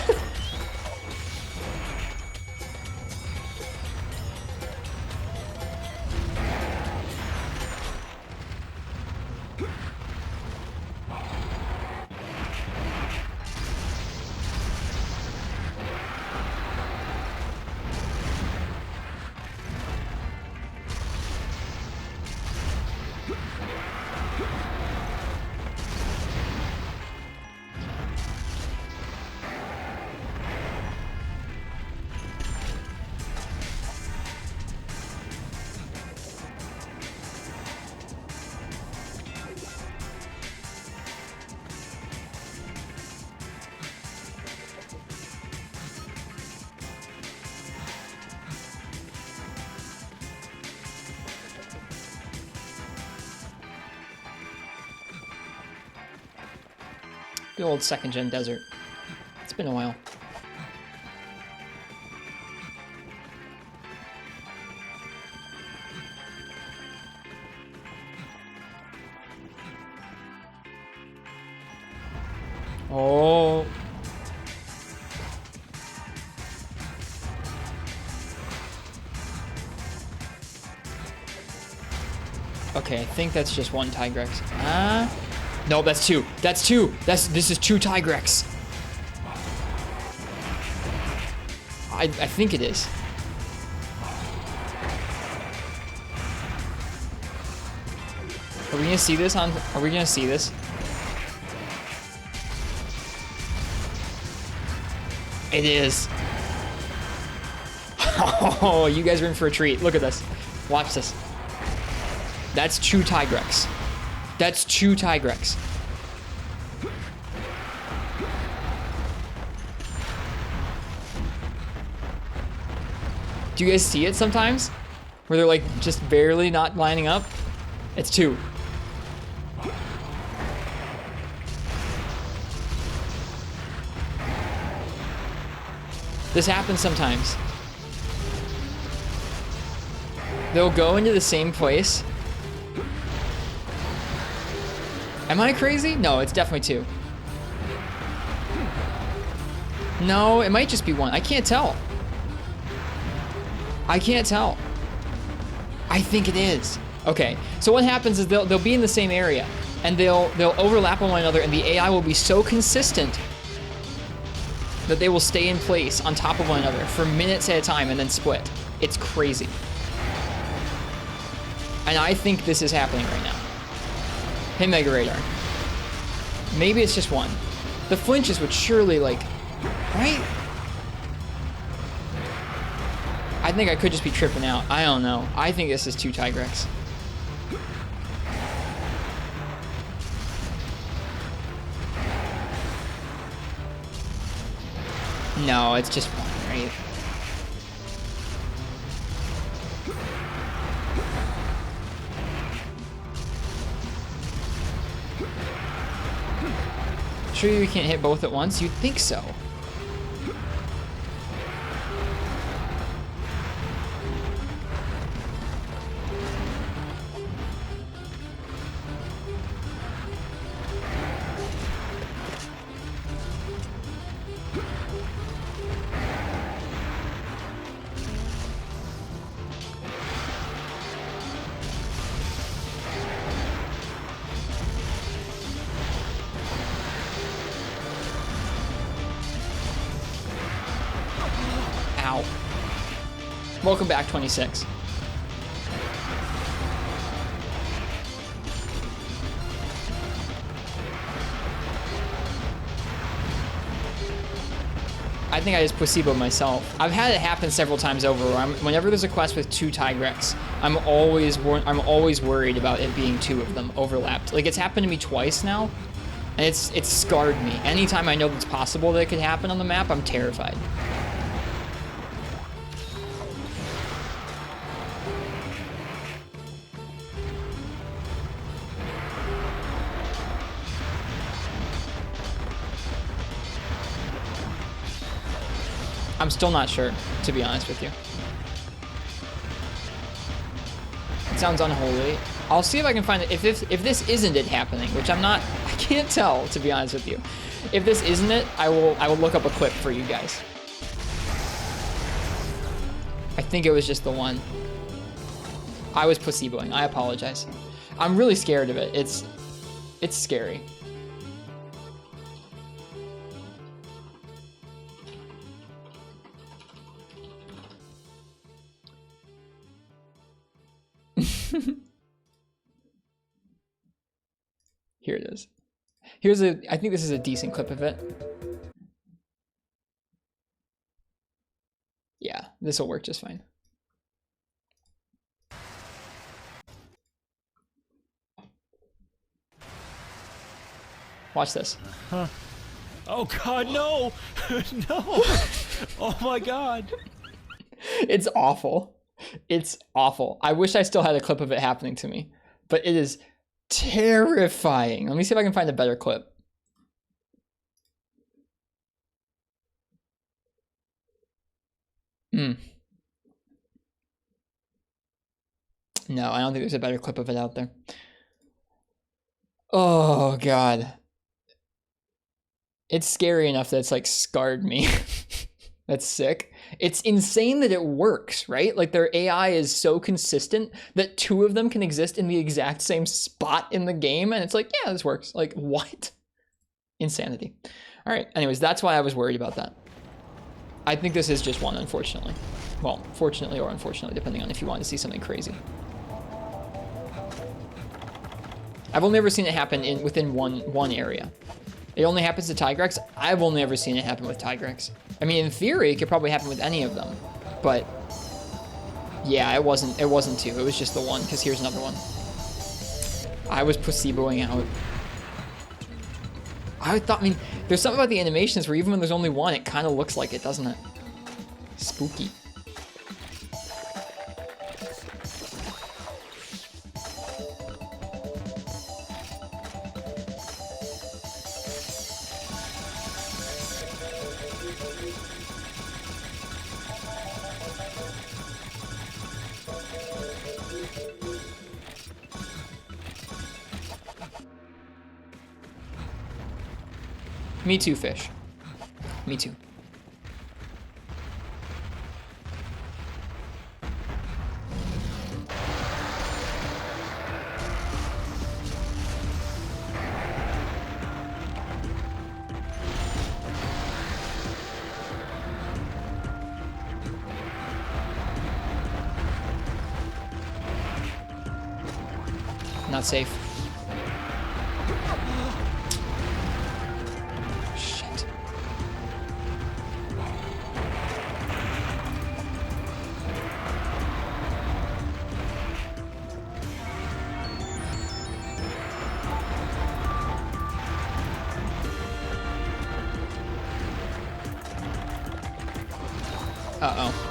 The old second gen desert. It's been a while. Oh. Okay, I think that's just one Tigrex. Ah. No, that's two. That's two. This is two Tigrex. I think it is. Are we gonna see this on? Are we gonna see this? It is. Oh, you guys are in for a treat. Look at this. Watch this. That's two Tigrex. That's two Tigrex. Do you guys see it sometimes? Where they're like just barely not lining up? It's two. This happens sometimes. They'll go into the same place. Am I crazy? No, it's definitely two. No, it might just be one. I can't tell. I can't tell. I think it is. Okay, so what happens is they'll be in the same area, and they'll overlap on one another, and the AI will be so consistent that they will stay in place on top of one another for minutes at a time and then split. It's crazy. And I think this is happening right now. Hey, Mega Radar. Maybe it's just one. The flinches would surely, like, right? I think I could just be tripping out. I don't know. I think this is 2 Tigrex. No, it's just one, right? Sure you can't hit both at once? You'd think so. Ow. Welcome back, 26. I think I just placeboed myself. I've had it happen several times over where whenever there's a quest with 2 Tigrex, I'm always worried about it being 2 of them overlapped. Like, it's happened to me twice now, and it's scarred me. Anytime I know it's possible that it could happen on the map, I'm terrified. I'm still not sure, to be honest with you. It sounds unholy. I'll see if I can find it. If this isn't it happening, which I can't tell, to be honest with you. If this isn't it, I will look up a clip for you guys. I think it was just the one. I was placeboing. I apologize. I'm really scared of it. It's scary. Here it is. I think this is a decent clip of it. Yeah, this will work just fine. Watch this. Oh God, no! No! Oh my God! It's awful. It's awful. I wish I still had a clip of it happening to me, but it is terrifying. Let me see if I can find a better clip. No, I don't think there's a better clip of it out there. Oh God. It's scary enough that it's like scarred me. That's sick. It's insane that it works, right? Like their AI is so consistent that 2 of them can exist in the exact same spot in the game. And it's like, yeah, this works. Like, what? Insanity. All right. Anyways, that's why I was worried about that. I think this is just one, unfortunately. Well, fortunately or unfortunately, depending on if you want to see something crazy. I've only ever seen it happen within one area. It only happens to Tigrex. I've only ever seen it happen with Tigrex. I mean, in theory, it could probably happen with any of them, but yeah, it wasn't 2. It was just the one, because here's another one. I was placeboing out. I mean, there's something about the animations where even when there's only one, it kind of looks like it, doesn't it? Spooky. Me too, fish. Me too. Not safe. Shit. Uh-oh.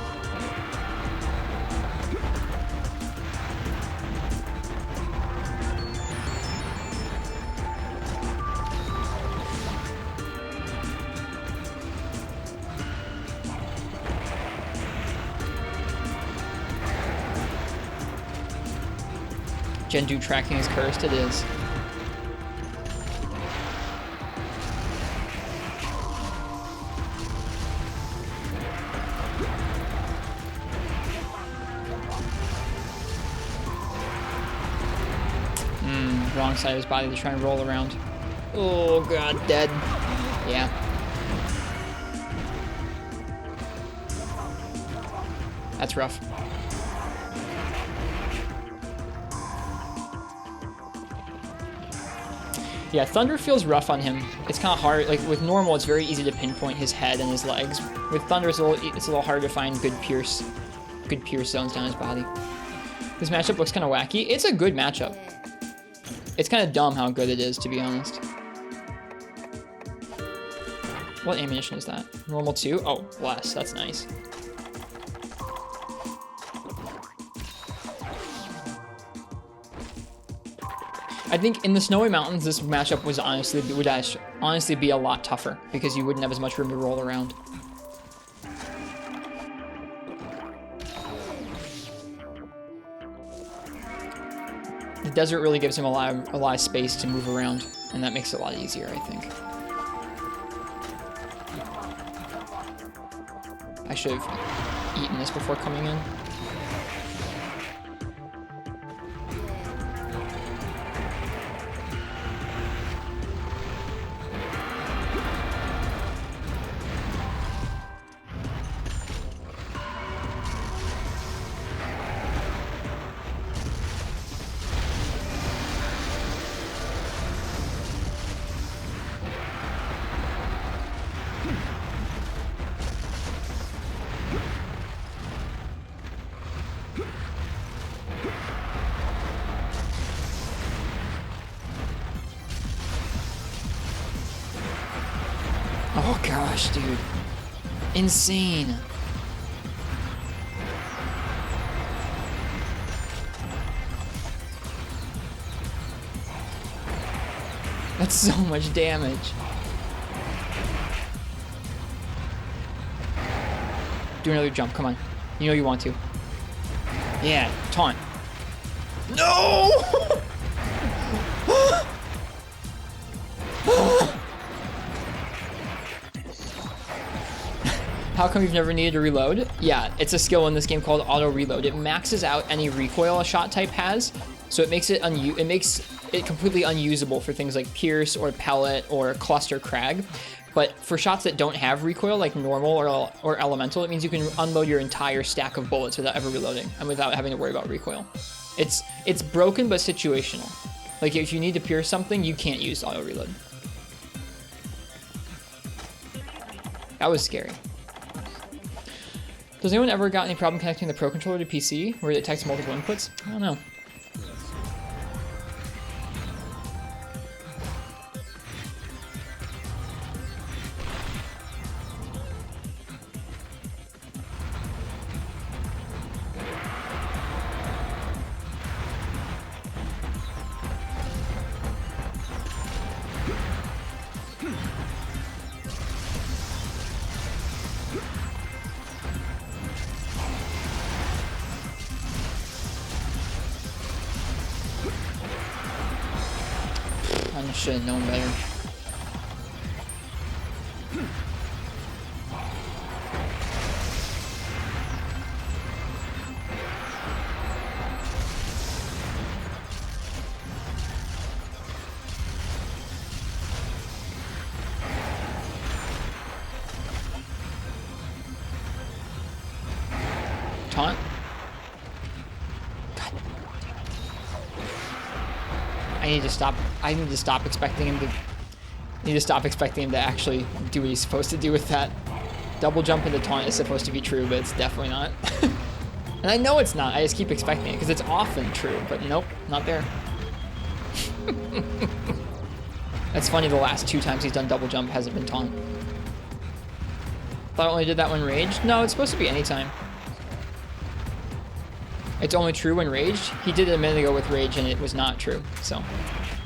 Gendu tracking is cursed, it is. Wrong side of his body to try and roll around. Oh god, dead. Yeah. That's rough. Yeah, Thunder feels rough on him. It's kind of hard. Like with normal, it's very easy to pinpoint his head and his legs. With Thunder, it's a little harder to find good pierce zones down his body. This matchup looks kind of wacky. It's a good matchup. It's kind of dumb how good it is, to be honest. What ammunition is that? Normal 2? Oh, bless. That's nice. I think in the Snowy Mountains, this matchup would honestly be a lot tougher because you wouldn't have as much room to roll around. The desert really gives him a lot of space to move around, and that makes it a lot easier, I think. I should have eaten this before coming in. Oh gosh, dude. Insane. That's so much damage. Do another jump, come on. You know you want to. Yeah, taunt. No! How come you've never needed to reload? Yeah, it's a skill in this game called auto reload. It maxes out any recoil a shot type has, so it makes it completely unusable for things like Pierce or Pellet or Cluster Crag. But for shots that don't have recoil, like normal or elemental, it means you can unload your entire stack of bullets without ever reloading and without having to worry about recoil. It's broken but situational. Like if you need to pierce something, you can't use auto reload. That was scary. Does anyone ever got any problem connecting the Pro Controller to PC where it detects multiple inputs? I don't know. I should have known better. Taunt? God. I need to stop. I need to stop expecting him to. I need to stop expecting him to actually do what he's supposed to do with that. Double jump into taunt is supposed to be true, but it's definitely not. And I know it's not. I just keep expecting it because it's often true, but nope, not there. That's funny. The last 2 times he's done double jump hasn't been taunt. Thought I only did that when raged. No, it's supposed to be anytime. It's only true when raged. He did it a minute ago with rage and it was not true. So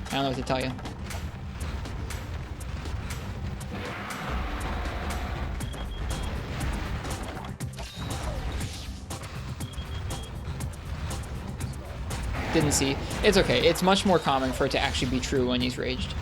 I don't know what to tell you. Didn't see. It's okay. It's much more common for it to actually be true when he's raged.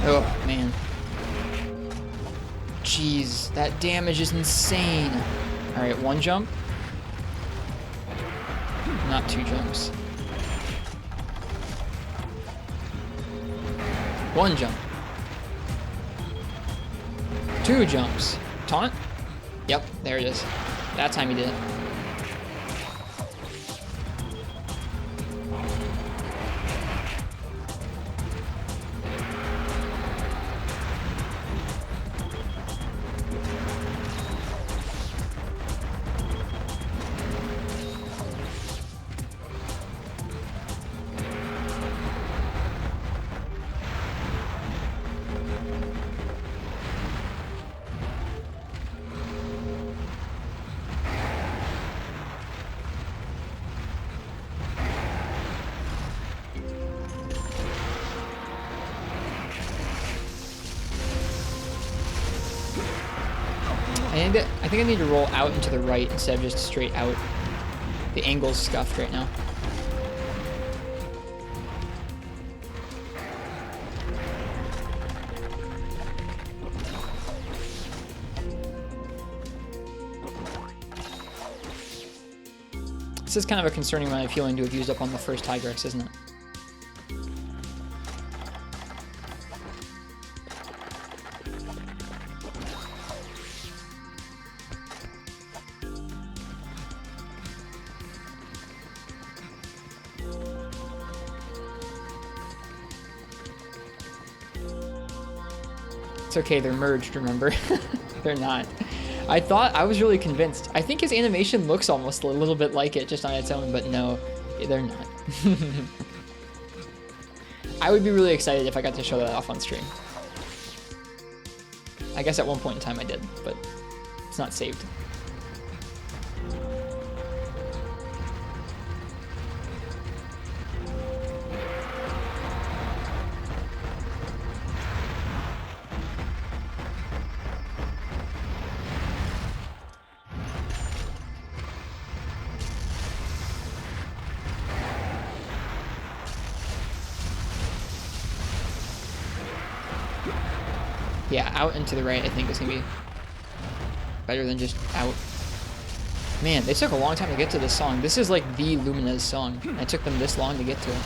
Oh, man. Jeez, that damage is insane. Alright, 1 jump. Not 2 jumps. 1 jump. 2 jumps. Taunt? Yep, there it is. That time he did it. I think I need to roll out and to the right instead of just straight out. The angle's scuffed right now. This is kind of a concerning amount of healing to have used up on the first Tigrex, isn't it? It's okay, they're merged, remember? They're not. I was really convinced. I think his animation looks almost a little bit like it just on its own, but no, they're not. I would be really excited if I got to show that off on stream. I guess at one point in time I did, but it's not saved. Yeah, out and to the right I think is going to be better than just out. Man, they took a long time to get to this song. This is like the Lumina's song. And it took them this long to get to it.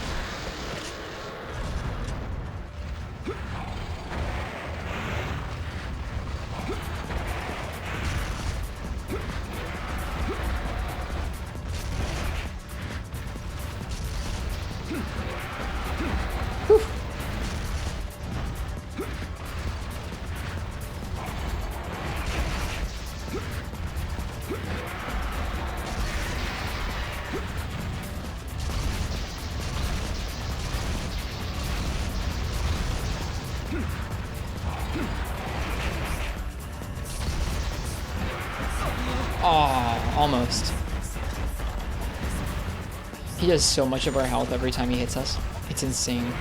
Oh, almost. He does so much of our health every time he hits us. It's insane.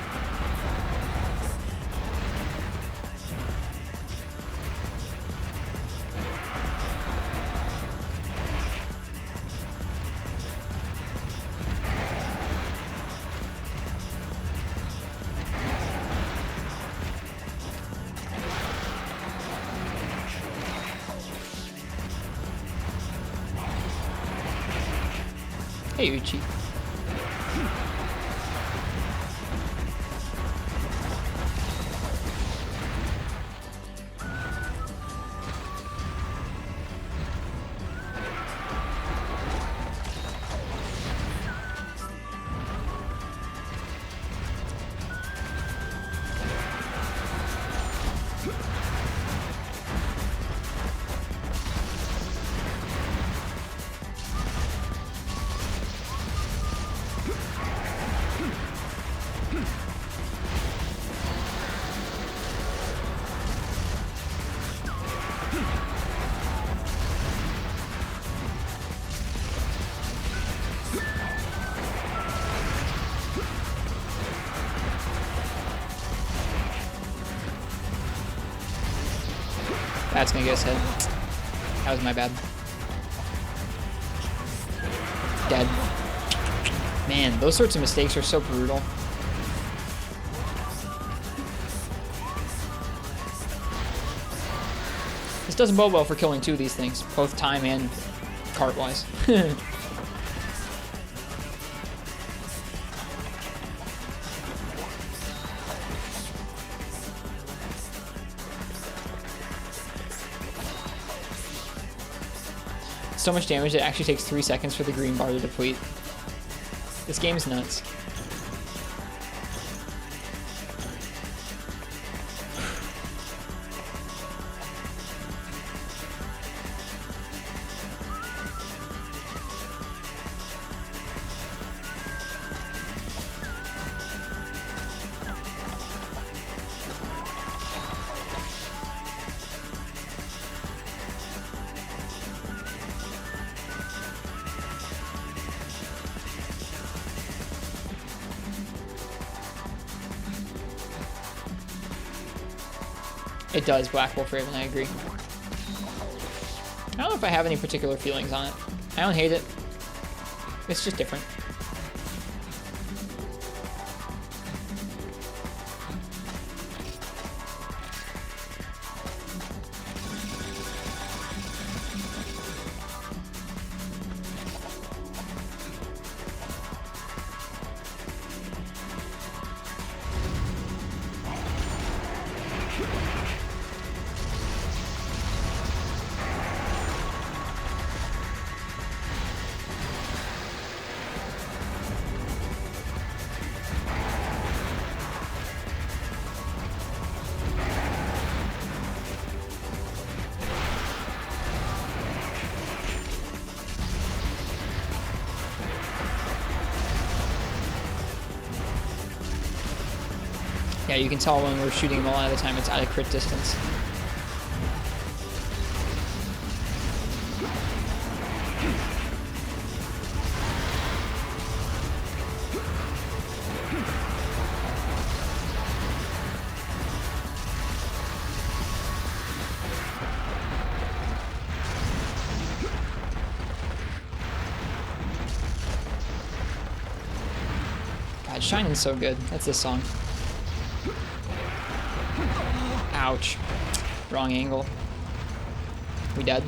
Hey, Uchi. That's gonna get us hit. That was my bad. Dead. Man, those sorts of mistakes are so brutal. This doesn't bode well for killing two of these things, both time and cart-wise. So much damage it actually takes 3 seconds for the green bar to deplete. This game is nuts. It does, Black Wolf Raven, I agree. I don't know if I have any particular feelings on it. I don't hate it. It's just different. Yeah, you can tell when we're shooting him a lot of the time it's out of crit distance. God, Shining's so good. That's this song. Ouch. Wrong angle. We dead?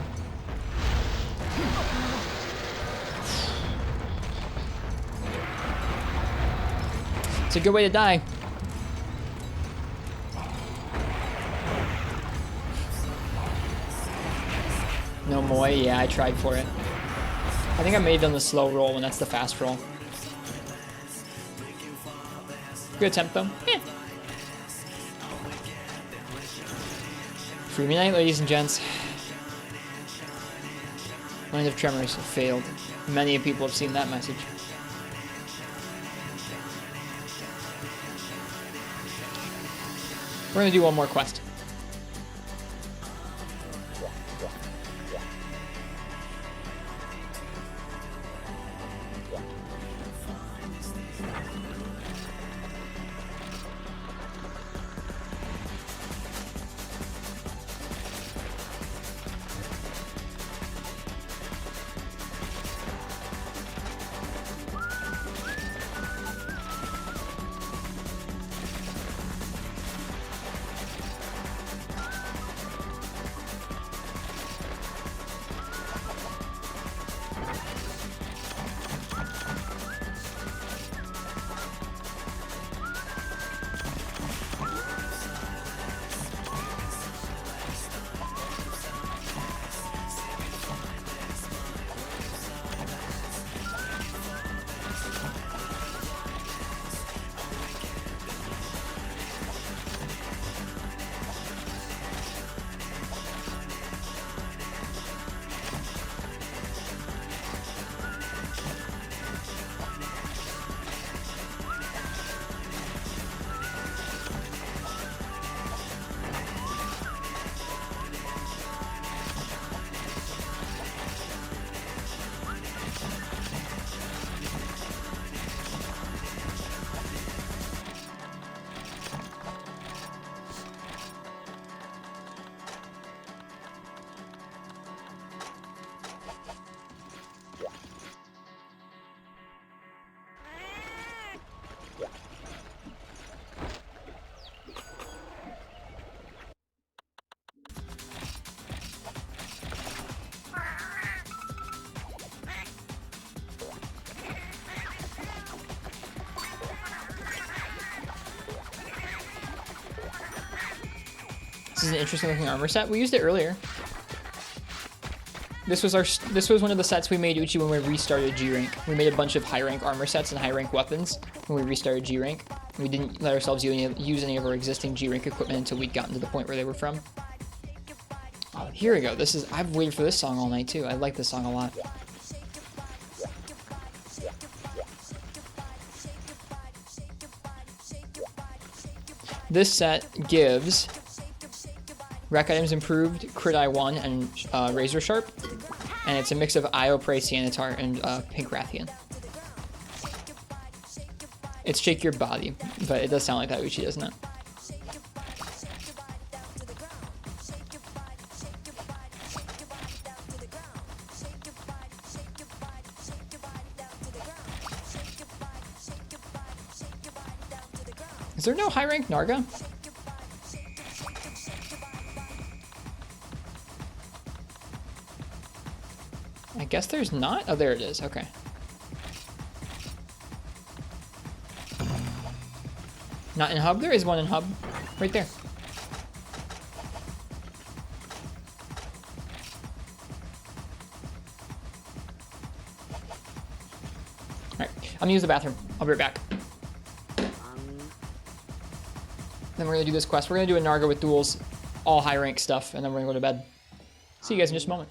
It's a good way to die. No Moy? Yeah, I tried for it. I think I may have done the slow roll when that's the fast roll. Good attempt though. Eh. Free me night, ladies and gents. Land of Tremors failed. Many people have seen that message. We're gonna do one more quest. This is an interesting looking armor set. We used it earlier. This was one of the sets we made Uchi when we restarted G rank. We made a bunch of high rank armor sets and high rank weapons when we restarted G rank. We didn't let ourselves use any of our existing G rank equipment until we'd gotten to the point where they were from. Oh, here we go. I've waited for this song all night too. I like this song a lot. This set gives Rack Items Improved, Crit Eye 1, and Razor Sharp. And it's a mix of Io, Prey, Sanitar, and Pink Rathian. It's Shake Your Body, but it does sound like that Uchi, doesn't it? Is there no high rank Narga? I guess there's not? Oh, there it is. Okay. Not in Hub? There is one in Hub. Right there. Alright. I'm gonna use the bathroom. I'll be right back. Then we're gonna do this quest. We're gonna do a Narga with duels, all high rank stuff, and then we're gonna go to bed. See you guys in just a moment.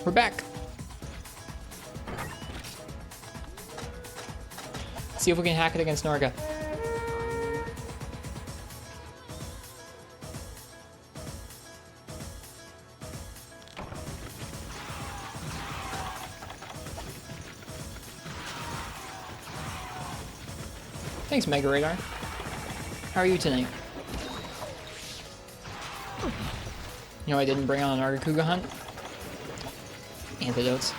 We're back. See if we can hack it against Narga. Thanks, Mega Radar. How are you tonight? You know I didn't bring on an Argakuga hunt? Antidotes.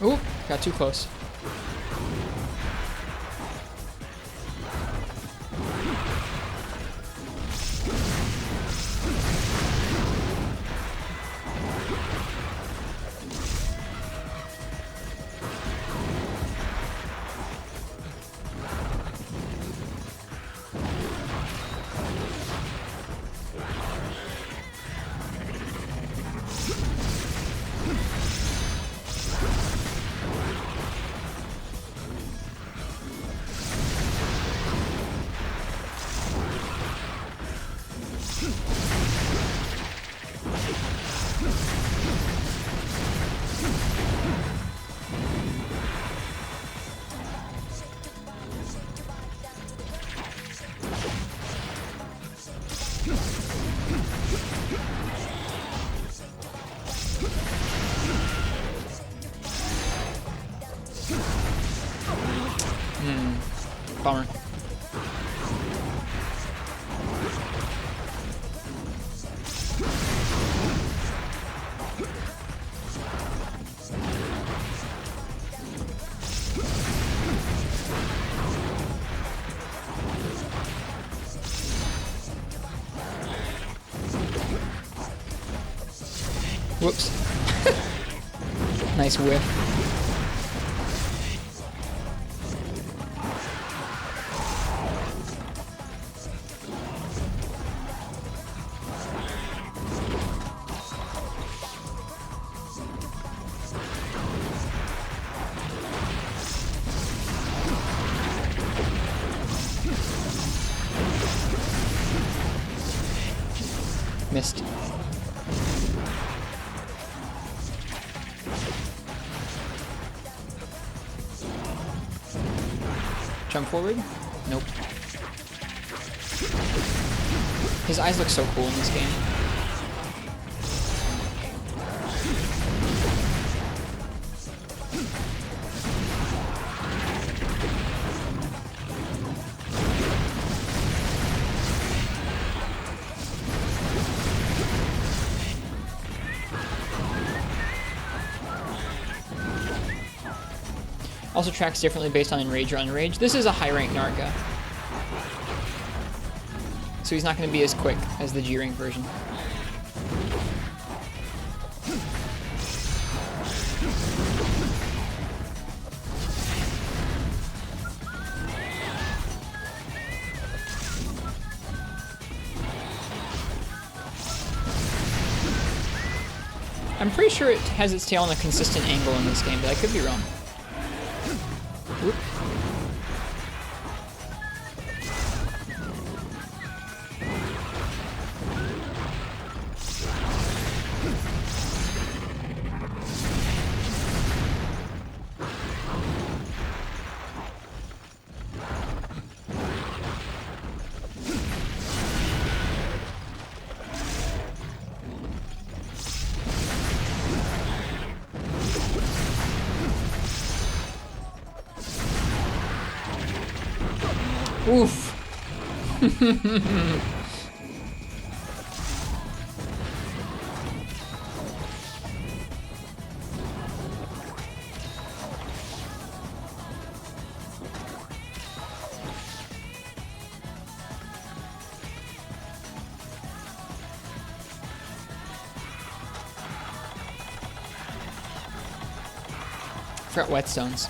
Ooh, got too close. Bummer. Whoops. Nice whiff. Missed. Jump forward? Nope. His eyes look so cool in this game. Also tracks differently based on enrage or unrage. This is a high rank Narca, so he's not going to be as quick as the G rank version. I'm pretty sure it has its tail on a consistent angle in this game, but I could be wrong. Whoop. Oof. Forgot whetstones.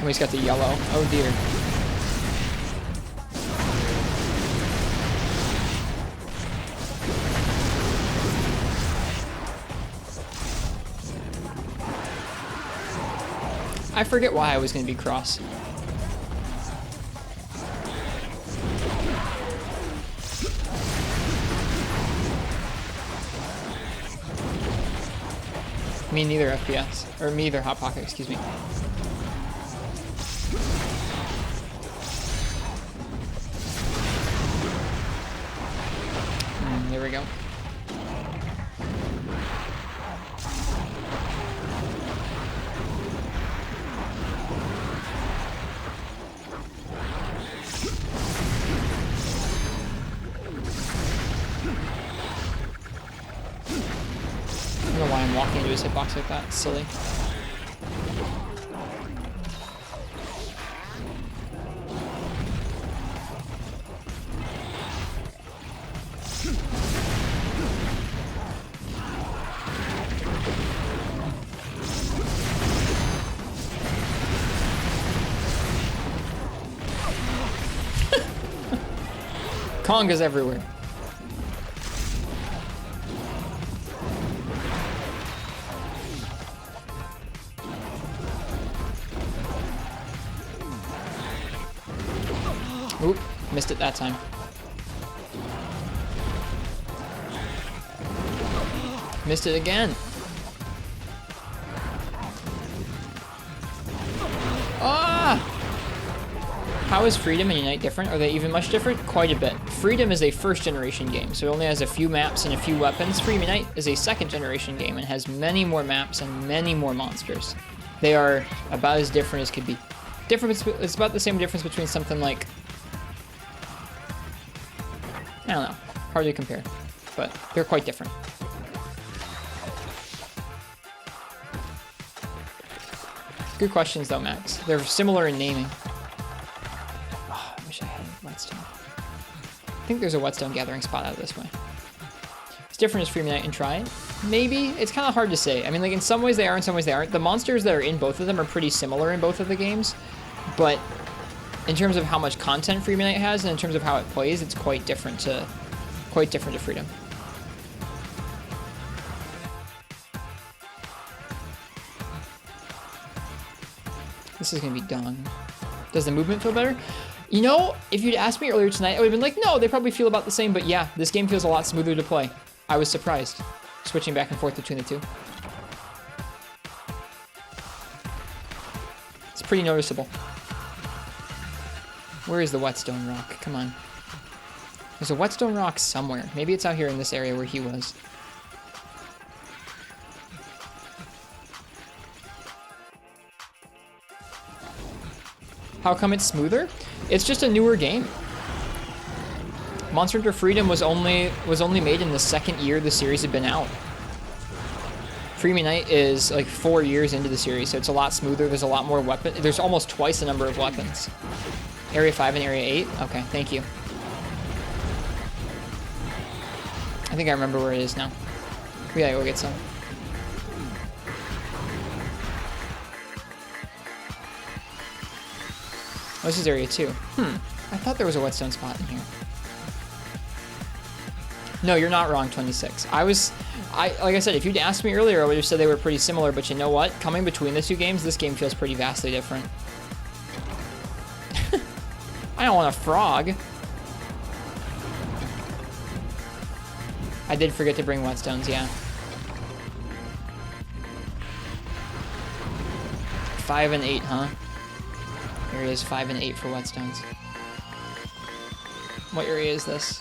Oh, he's got the yellow. Oh dear. I forget why I was going to be cross. Me neither FPS. Or me neither Hot Pocket, excuse me. There we go. walking into his hitbox like that. It's silly. Congas everywhere. Oop, missed it that time. Missed it again. Ah! How is Freedom and Unite different? Are they even much different? Quite a bit. Freedom is a first generation game, so it only has a few maps and a few weapons. Freedom Unite is a second generation game and has many more maps and many more monsters. They are about as different as could be. It's about the same difference between something like, I don't know, hard to compare, but they're quite different. Good questions though, Max. They're similar in naming. Oh, I wish I had Whetstone. I think there's a Whetstone gathering spot out this way. It's different as Freedom Unite and Try. Maybe. It's kind of hard to say. I mean, like, in some ways they are, in some ways they aren't. The monsters that are in both of them are pretty similar in both of the games, but in terms of how much content Freedom Unite has and in terms of how it plays, it's quite different to Freedom. This is gonna be done. Does the movement feel better? You know, if you'd asked me earlier tonight, I would've been like, no, they probably feel about the same, but yeah, this game feels a lot smoother to play. I was surprised, switching back and forth between the two. It's pretty noticeable. Where is the Whetstone Rock? Come on. There's a Whetstone Rock somewhere. Maybe it's out here in this area where he was. How come it's smoother? It's just a newer game. Monster Hunter Freedom was only made in the second year the series had been out. Freedom Unite is like 4 years into the series, so it's a lot smoother. There's a lot more weapons. There's almost twice the number of weapons. Area 5 and Area 8? Okay, thank you. I think I remember where it is now. We gotta go get some. Oh, this is Area 2. I thought there was a Whetstone spot in here. No, you're not wrong, 26. Like I said, if you'd asked me earlier, I would have said they were pretty similar, but you know what? Coming between the two games, this game feels pretty vastly different. I don't want a frog. I did forget to bring Whetstones, yeah. 5 and 8, huh? Areas 5 and 8 for Whetstones. What area is this?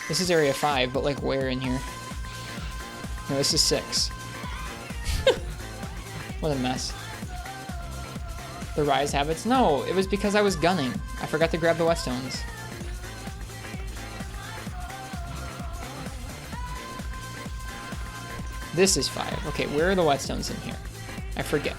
This is Area 5, but like where in here? No, this is 6. What a mess. The Rise habits? No, it was because I was gunning. I forgot to grab the Whetstones. This is 5. Okay, where are the Whetstones in here? I forget.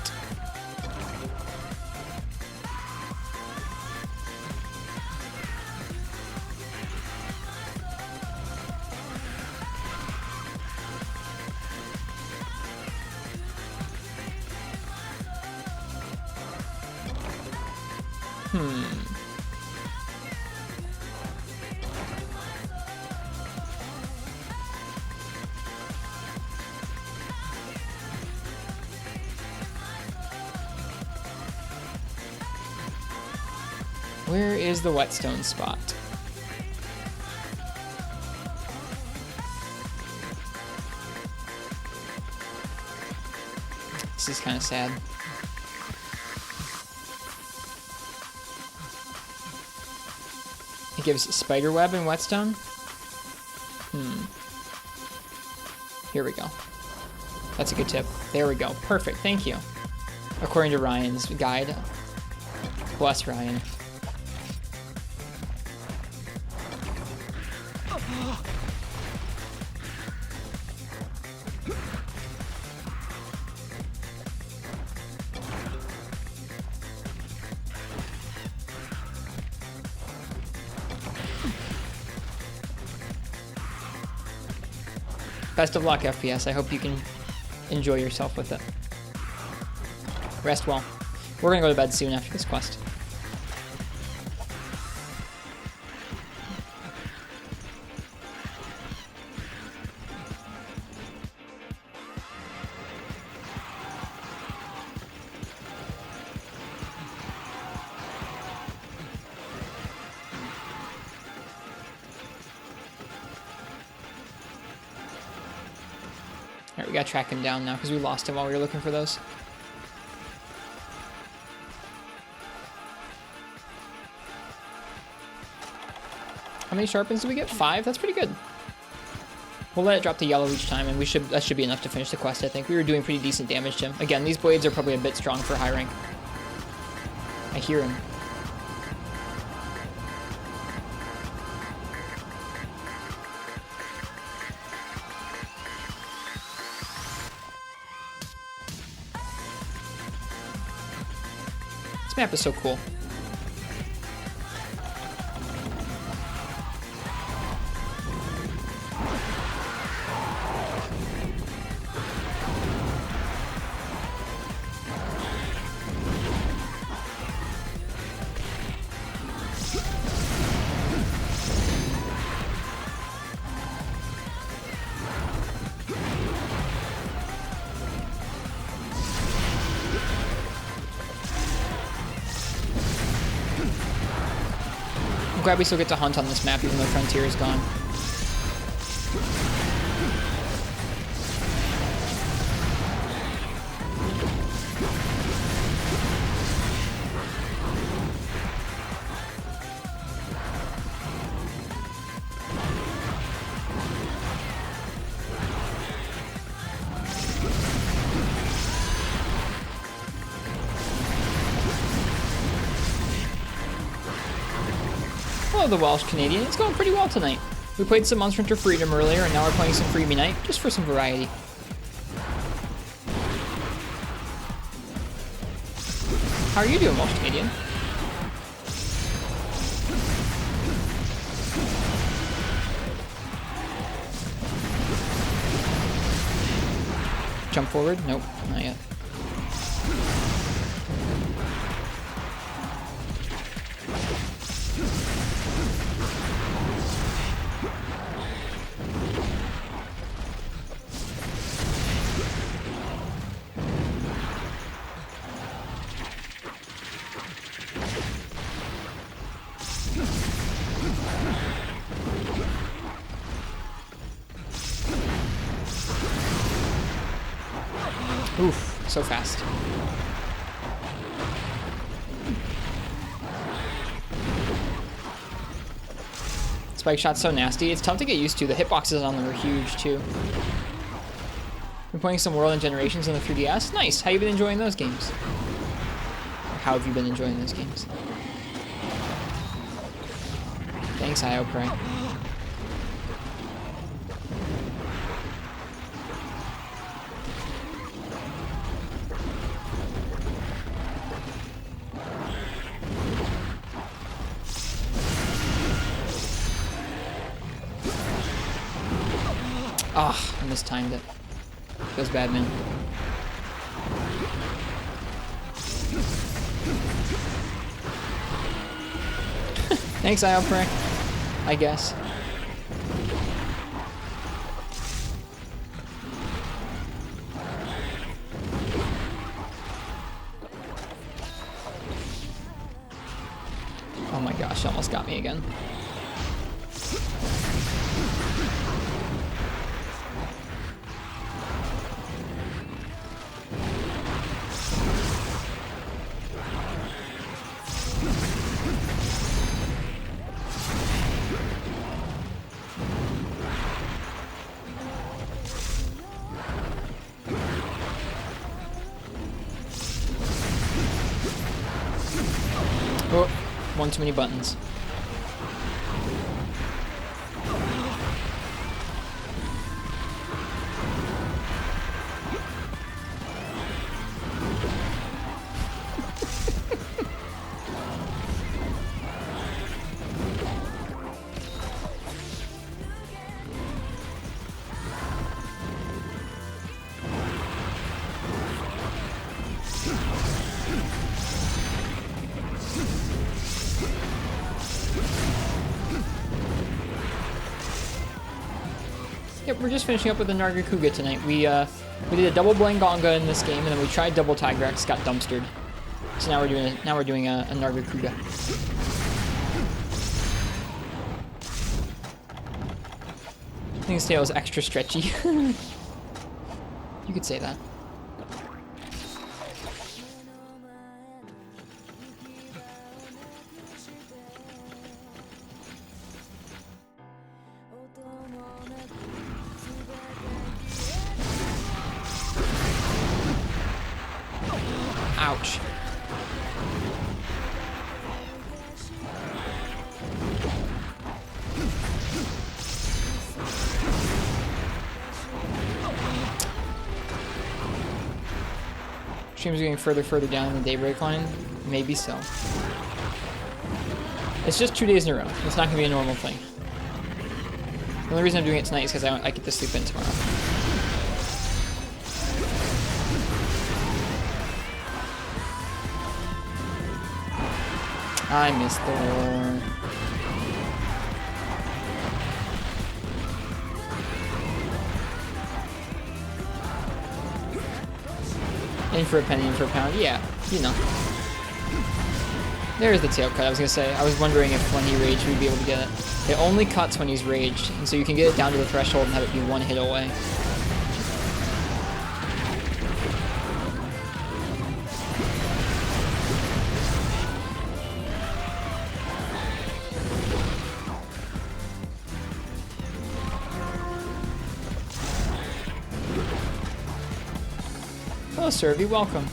Where is the Whetstone spot? This is kind of sad. It gives spiderweb and Whetstone? Here we go. That's a good tip. There we go. Perfect. Thank you. According to Ryan's guide. Bless Ryan. Best of luck, FPS. I hope you can enjoy yourself with it. Rest well. We're gonna go to bed soon after this quest. Alright, we gotta track him down now because we lost him while we were looking for those. How many sharpens do we get? 5? That's pretty good. We'll let it drop to yellow each time, and that should be enough to finish the quest, I think. We were doing pretty decent damage to him. Again, these blades are probably a bit strong for high rank. I hear him. This map is so cool. I'm glad we still get to hunt on this map even though Frontier is gone. Hello, the Welsh Canadian. It's going pretty well tonight. We played some Monster Hunter Freedom earlier, and now we're playing some Freebie Night, just for some variety. How are you doing, Welsh Canadian? Jump forward? Nope, not yet. Oof, so fast. Spike shot's so nasty. It's tough to get used to. The hitboxes on them are huge, too. Been playing some World and Generations on the 3DS. Nice. How you been enjoying those games? Or how have you been enjoying those games? Thanks, IO Prey. Ah, I mistimed it. Feels bad, man. Thanks, IO Prey. I guess. Oh my gosh, almost got me again. Oh, one too many buttons. Yep, we're just finishing up with the Nargacuga tonight. We did a double Blangonga in this game, and then we tried double Tigrex, got dumpstered. So now we're doing a Nargacuga. I think his tail is extra stretchy. You could say that. Ouch. Stream's getting further down the daybreak line. Maybe so. It's just 2 days in a row. It's not gonna be a normal thing. The only reason I'm doing it tonight is because I get to sleep in tomorrow. I missed the war. In for a penny, in for a pound. Yeah, you know. There's the tail cut. I was gonna say, I was wondering if when he raged we'd be able to get it. It only cuts when he's raged, and so you can get it down to the threshold and have it be one hit away. Hello, Servy, welcome.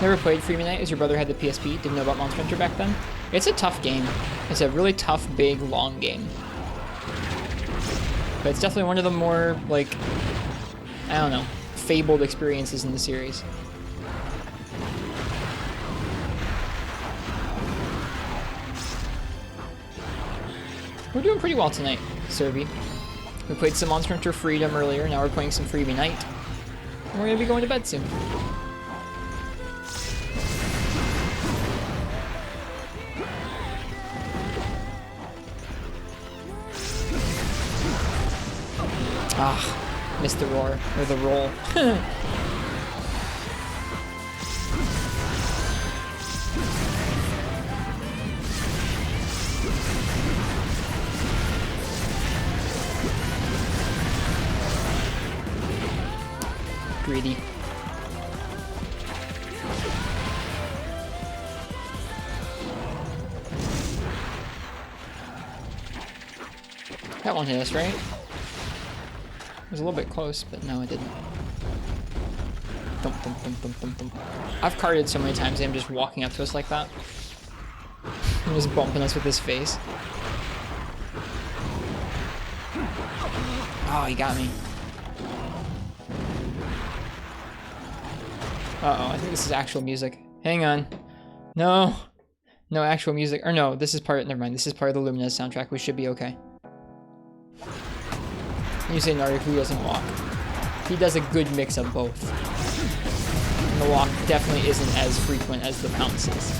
Never played Freeman Night as your brother had the PSP, didn't know about Monster Hunter back then? It's a tough game. It's a really tough, big, long game. But it's definitely one of the more, like, I don't know, fabled experiences in the series. We're doing pretty well tonight, Servy. We played some Monster Hunter Freedom earlier, now we're playing some Freebie Night. And we're gonna be going to bed soon. Ah, missed the roar, or the roll. Greedy. That one hit us, right? It was a little bit close, but no, it didn't. Thump, thump, thump, thump, thump, thump. I've carded so many times him just walking up to us like that. And just bumping us with his face. Oh, he got me. Uh-oh, I think this is actual music. Hang on. No. No actual music. Or no, this is part... Never mind. This is part of the Lumines soundtrack. We should be okay. You say Naruto doesn't walk. He does a good mix of both. And the walk definitely isn't as frequent as the pounces.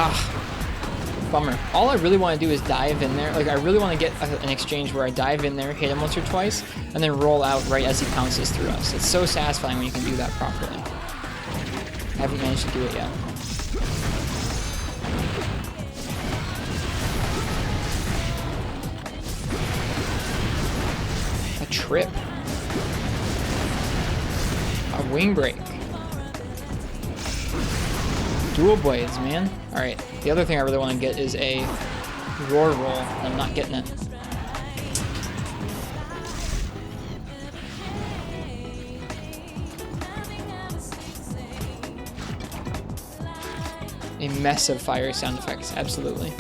Ah, bummer. All I really want to do is dive in there. Like, I really want to get an exchange where I dive in there, hit him once or twice, and then roll out right as he pounces through us. It's so satisfying when you can do that properly. I haven't managed to do it yet. A trip. A wing break. Dual blades, man. Alright, the other thing I really want to get is a roar roll. I'm not getting it. A mess of fire sound effects, absolutely.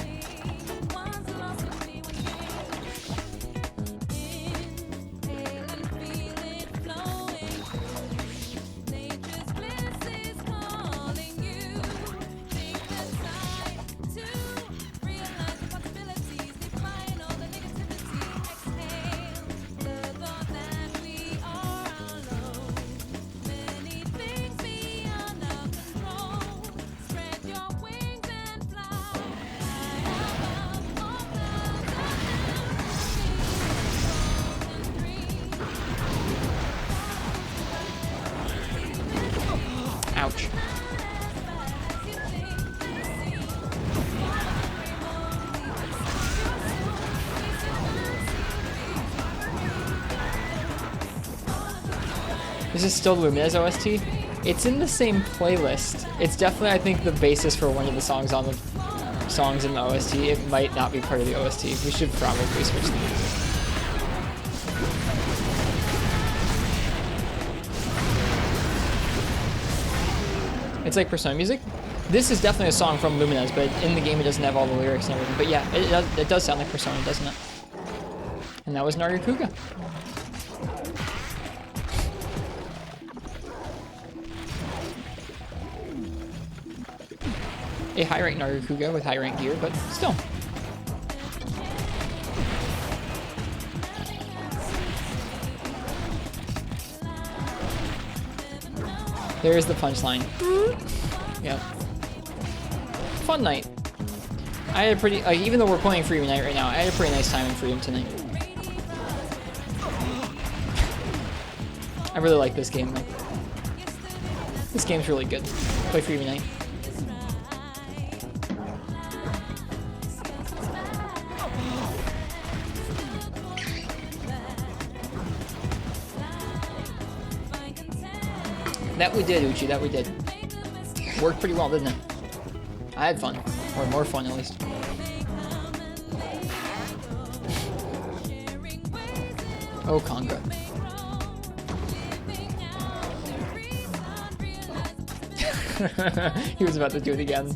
This is still Lumina's OST. It's in the same playlist. It's definitely, I think, the basis for one of the songs on the songs in the OST. It might not be part of the OST. We should probably switch the music. It's like Persona music. This is definitely a song from Lumina's, but in the game it doesn't have all the lyrics and everything. But yeah, it does sound like Persona, doesn't it? And that was Nargacuga. A high rank Nargacuga with high rank gear, but still. There's the punchline. Yep. Fun night. I had a pretty, like, even though we're playing Freedom Night right now, I had a pretty nice time in Freedom tonight. I really like this game, though. This game's really good. Play Freedom Night. That we did, Uchi, that we did. Worked pretty well, didn't it? I had fun. Or more fun, at least. Oh, Conga. He was about to do it again.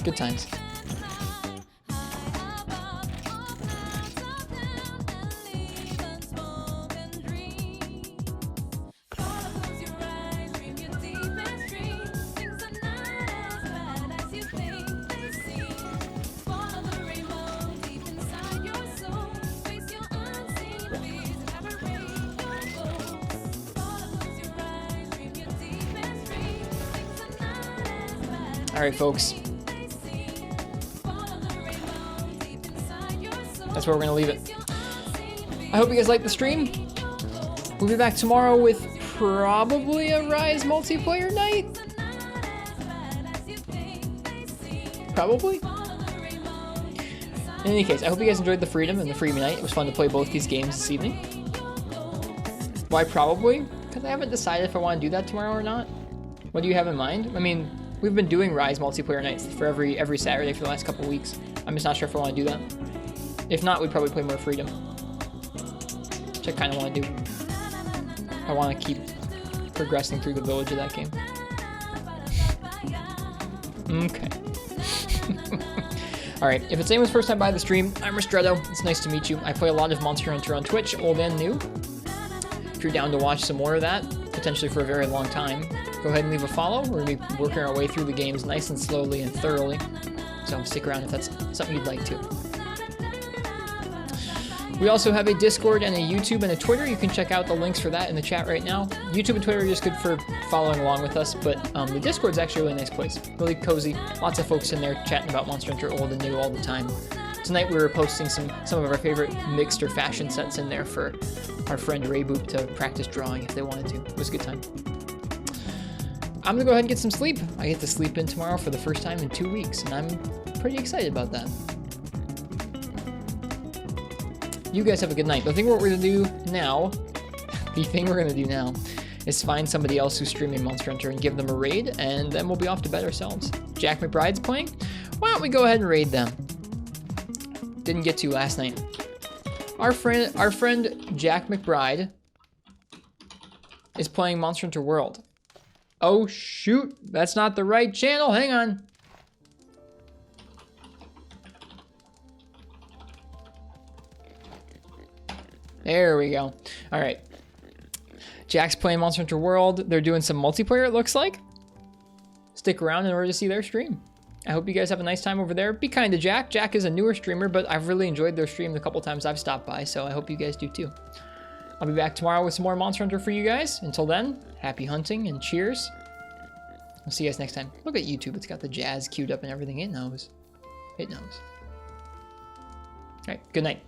Good times. Alright, folks. That's where we're gonna leave it. I hope you guys liked the stream. We'll be back tomorrow with probably a Rise multiplayer night. Probably. In any case, I hope you guys enjoyed the Freedom and the Freedom Night. It was fun to play both these games this evening. Why probably? Because I haven't decided if I want to do that tomorrow or not. What do you have in mind? I mean, we've been doing Rise multiplayer nights for every Saturday for the last couple weeks. I'm just not sure if I want to do that. If not, we'd probably play more Freedom, which I kind of want to do. I want to keep progressing through the village of that game. Okay. Alright, if it's anyone's first time by the stream, I'm Ristretto. It's nice to meet you. I play a lot of Monster Hunter on Twitch, old and new. If you're down to watch some more of that, potentially for a very long time, go ahead and leave a follow. We're going to be working our way through the games nice and slowly and thoroughly. So stick around if that's something you'd like to. We also have a Discord and a YouTube and a Twitter. You can check out the links for that in the chat right now. YouTube and Twitter are just good for following along with us, but the Discord's actually a really nice place. Really cozy. Lots of folks in there chatting about Monster Hunter old and new all the time. Tonight we were posting some of our favorite mixed or fashion sets in there for our friend Rayboop to practice drawing if they wanted to. It was a good time. I'm gonna go ahead and get some sleep. I get to sleep in tomorrow for the first time in 2 weeks, and I'm pretty excited about that. You guys have a good night. The thing we're gonna do now is find somebody else who's streaming Monster Hunter and give them a raid, and then we'll be off to bed ourselves. Jack McBride's playing? Why don't we go ahead and raid them? Didn't get to last night. Our friend Jack McBride is playing Monster Hunter World. Oh shoot, that's not the right channel. Hang on. There we go. All right. Jack's playing Monster Hunter World. They're doing some multiplayer, it looks like. Stick around in order to see their stream. I hope you guys have a nice time over there. Be kind to Jack. Jack is a newer streamer, but I've really enjoyed their stream the couple times I've stopped by, so I hope you guys do too. I'll be back tomorrow with some more Monster Hunter for you guys. Until then, happy hunting and cheers. I'll see you guys next time. Look at YouTube. It's got the jazz queued up and everything. It knows. It knows. All right. Good night.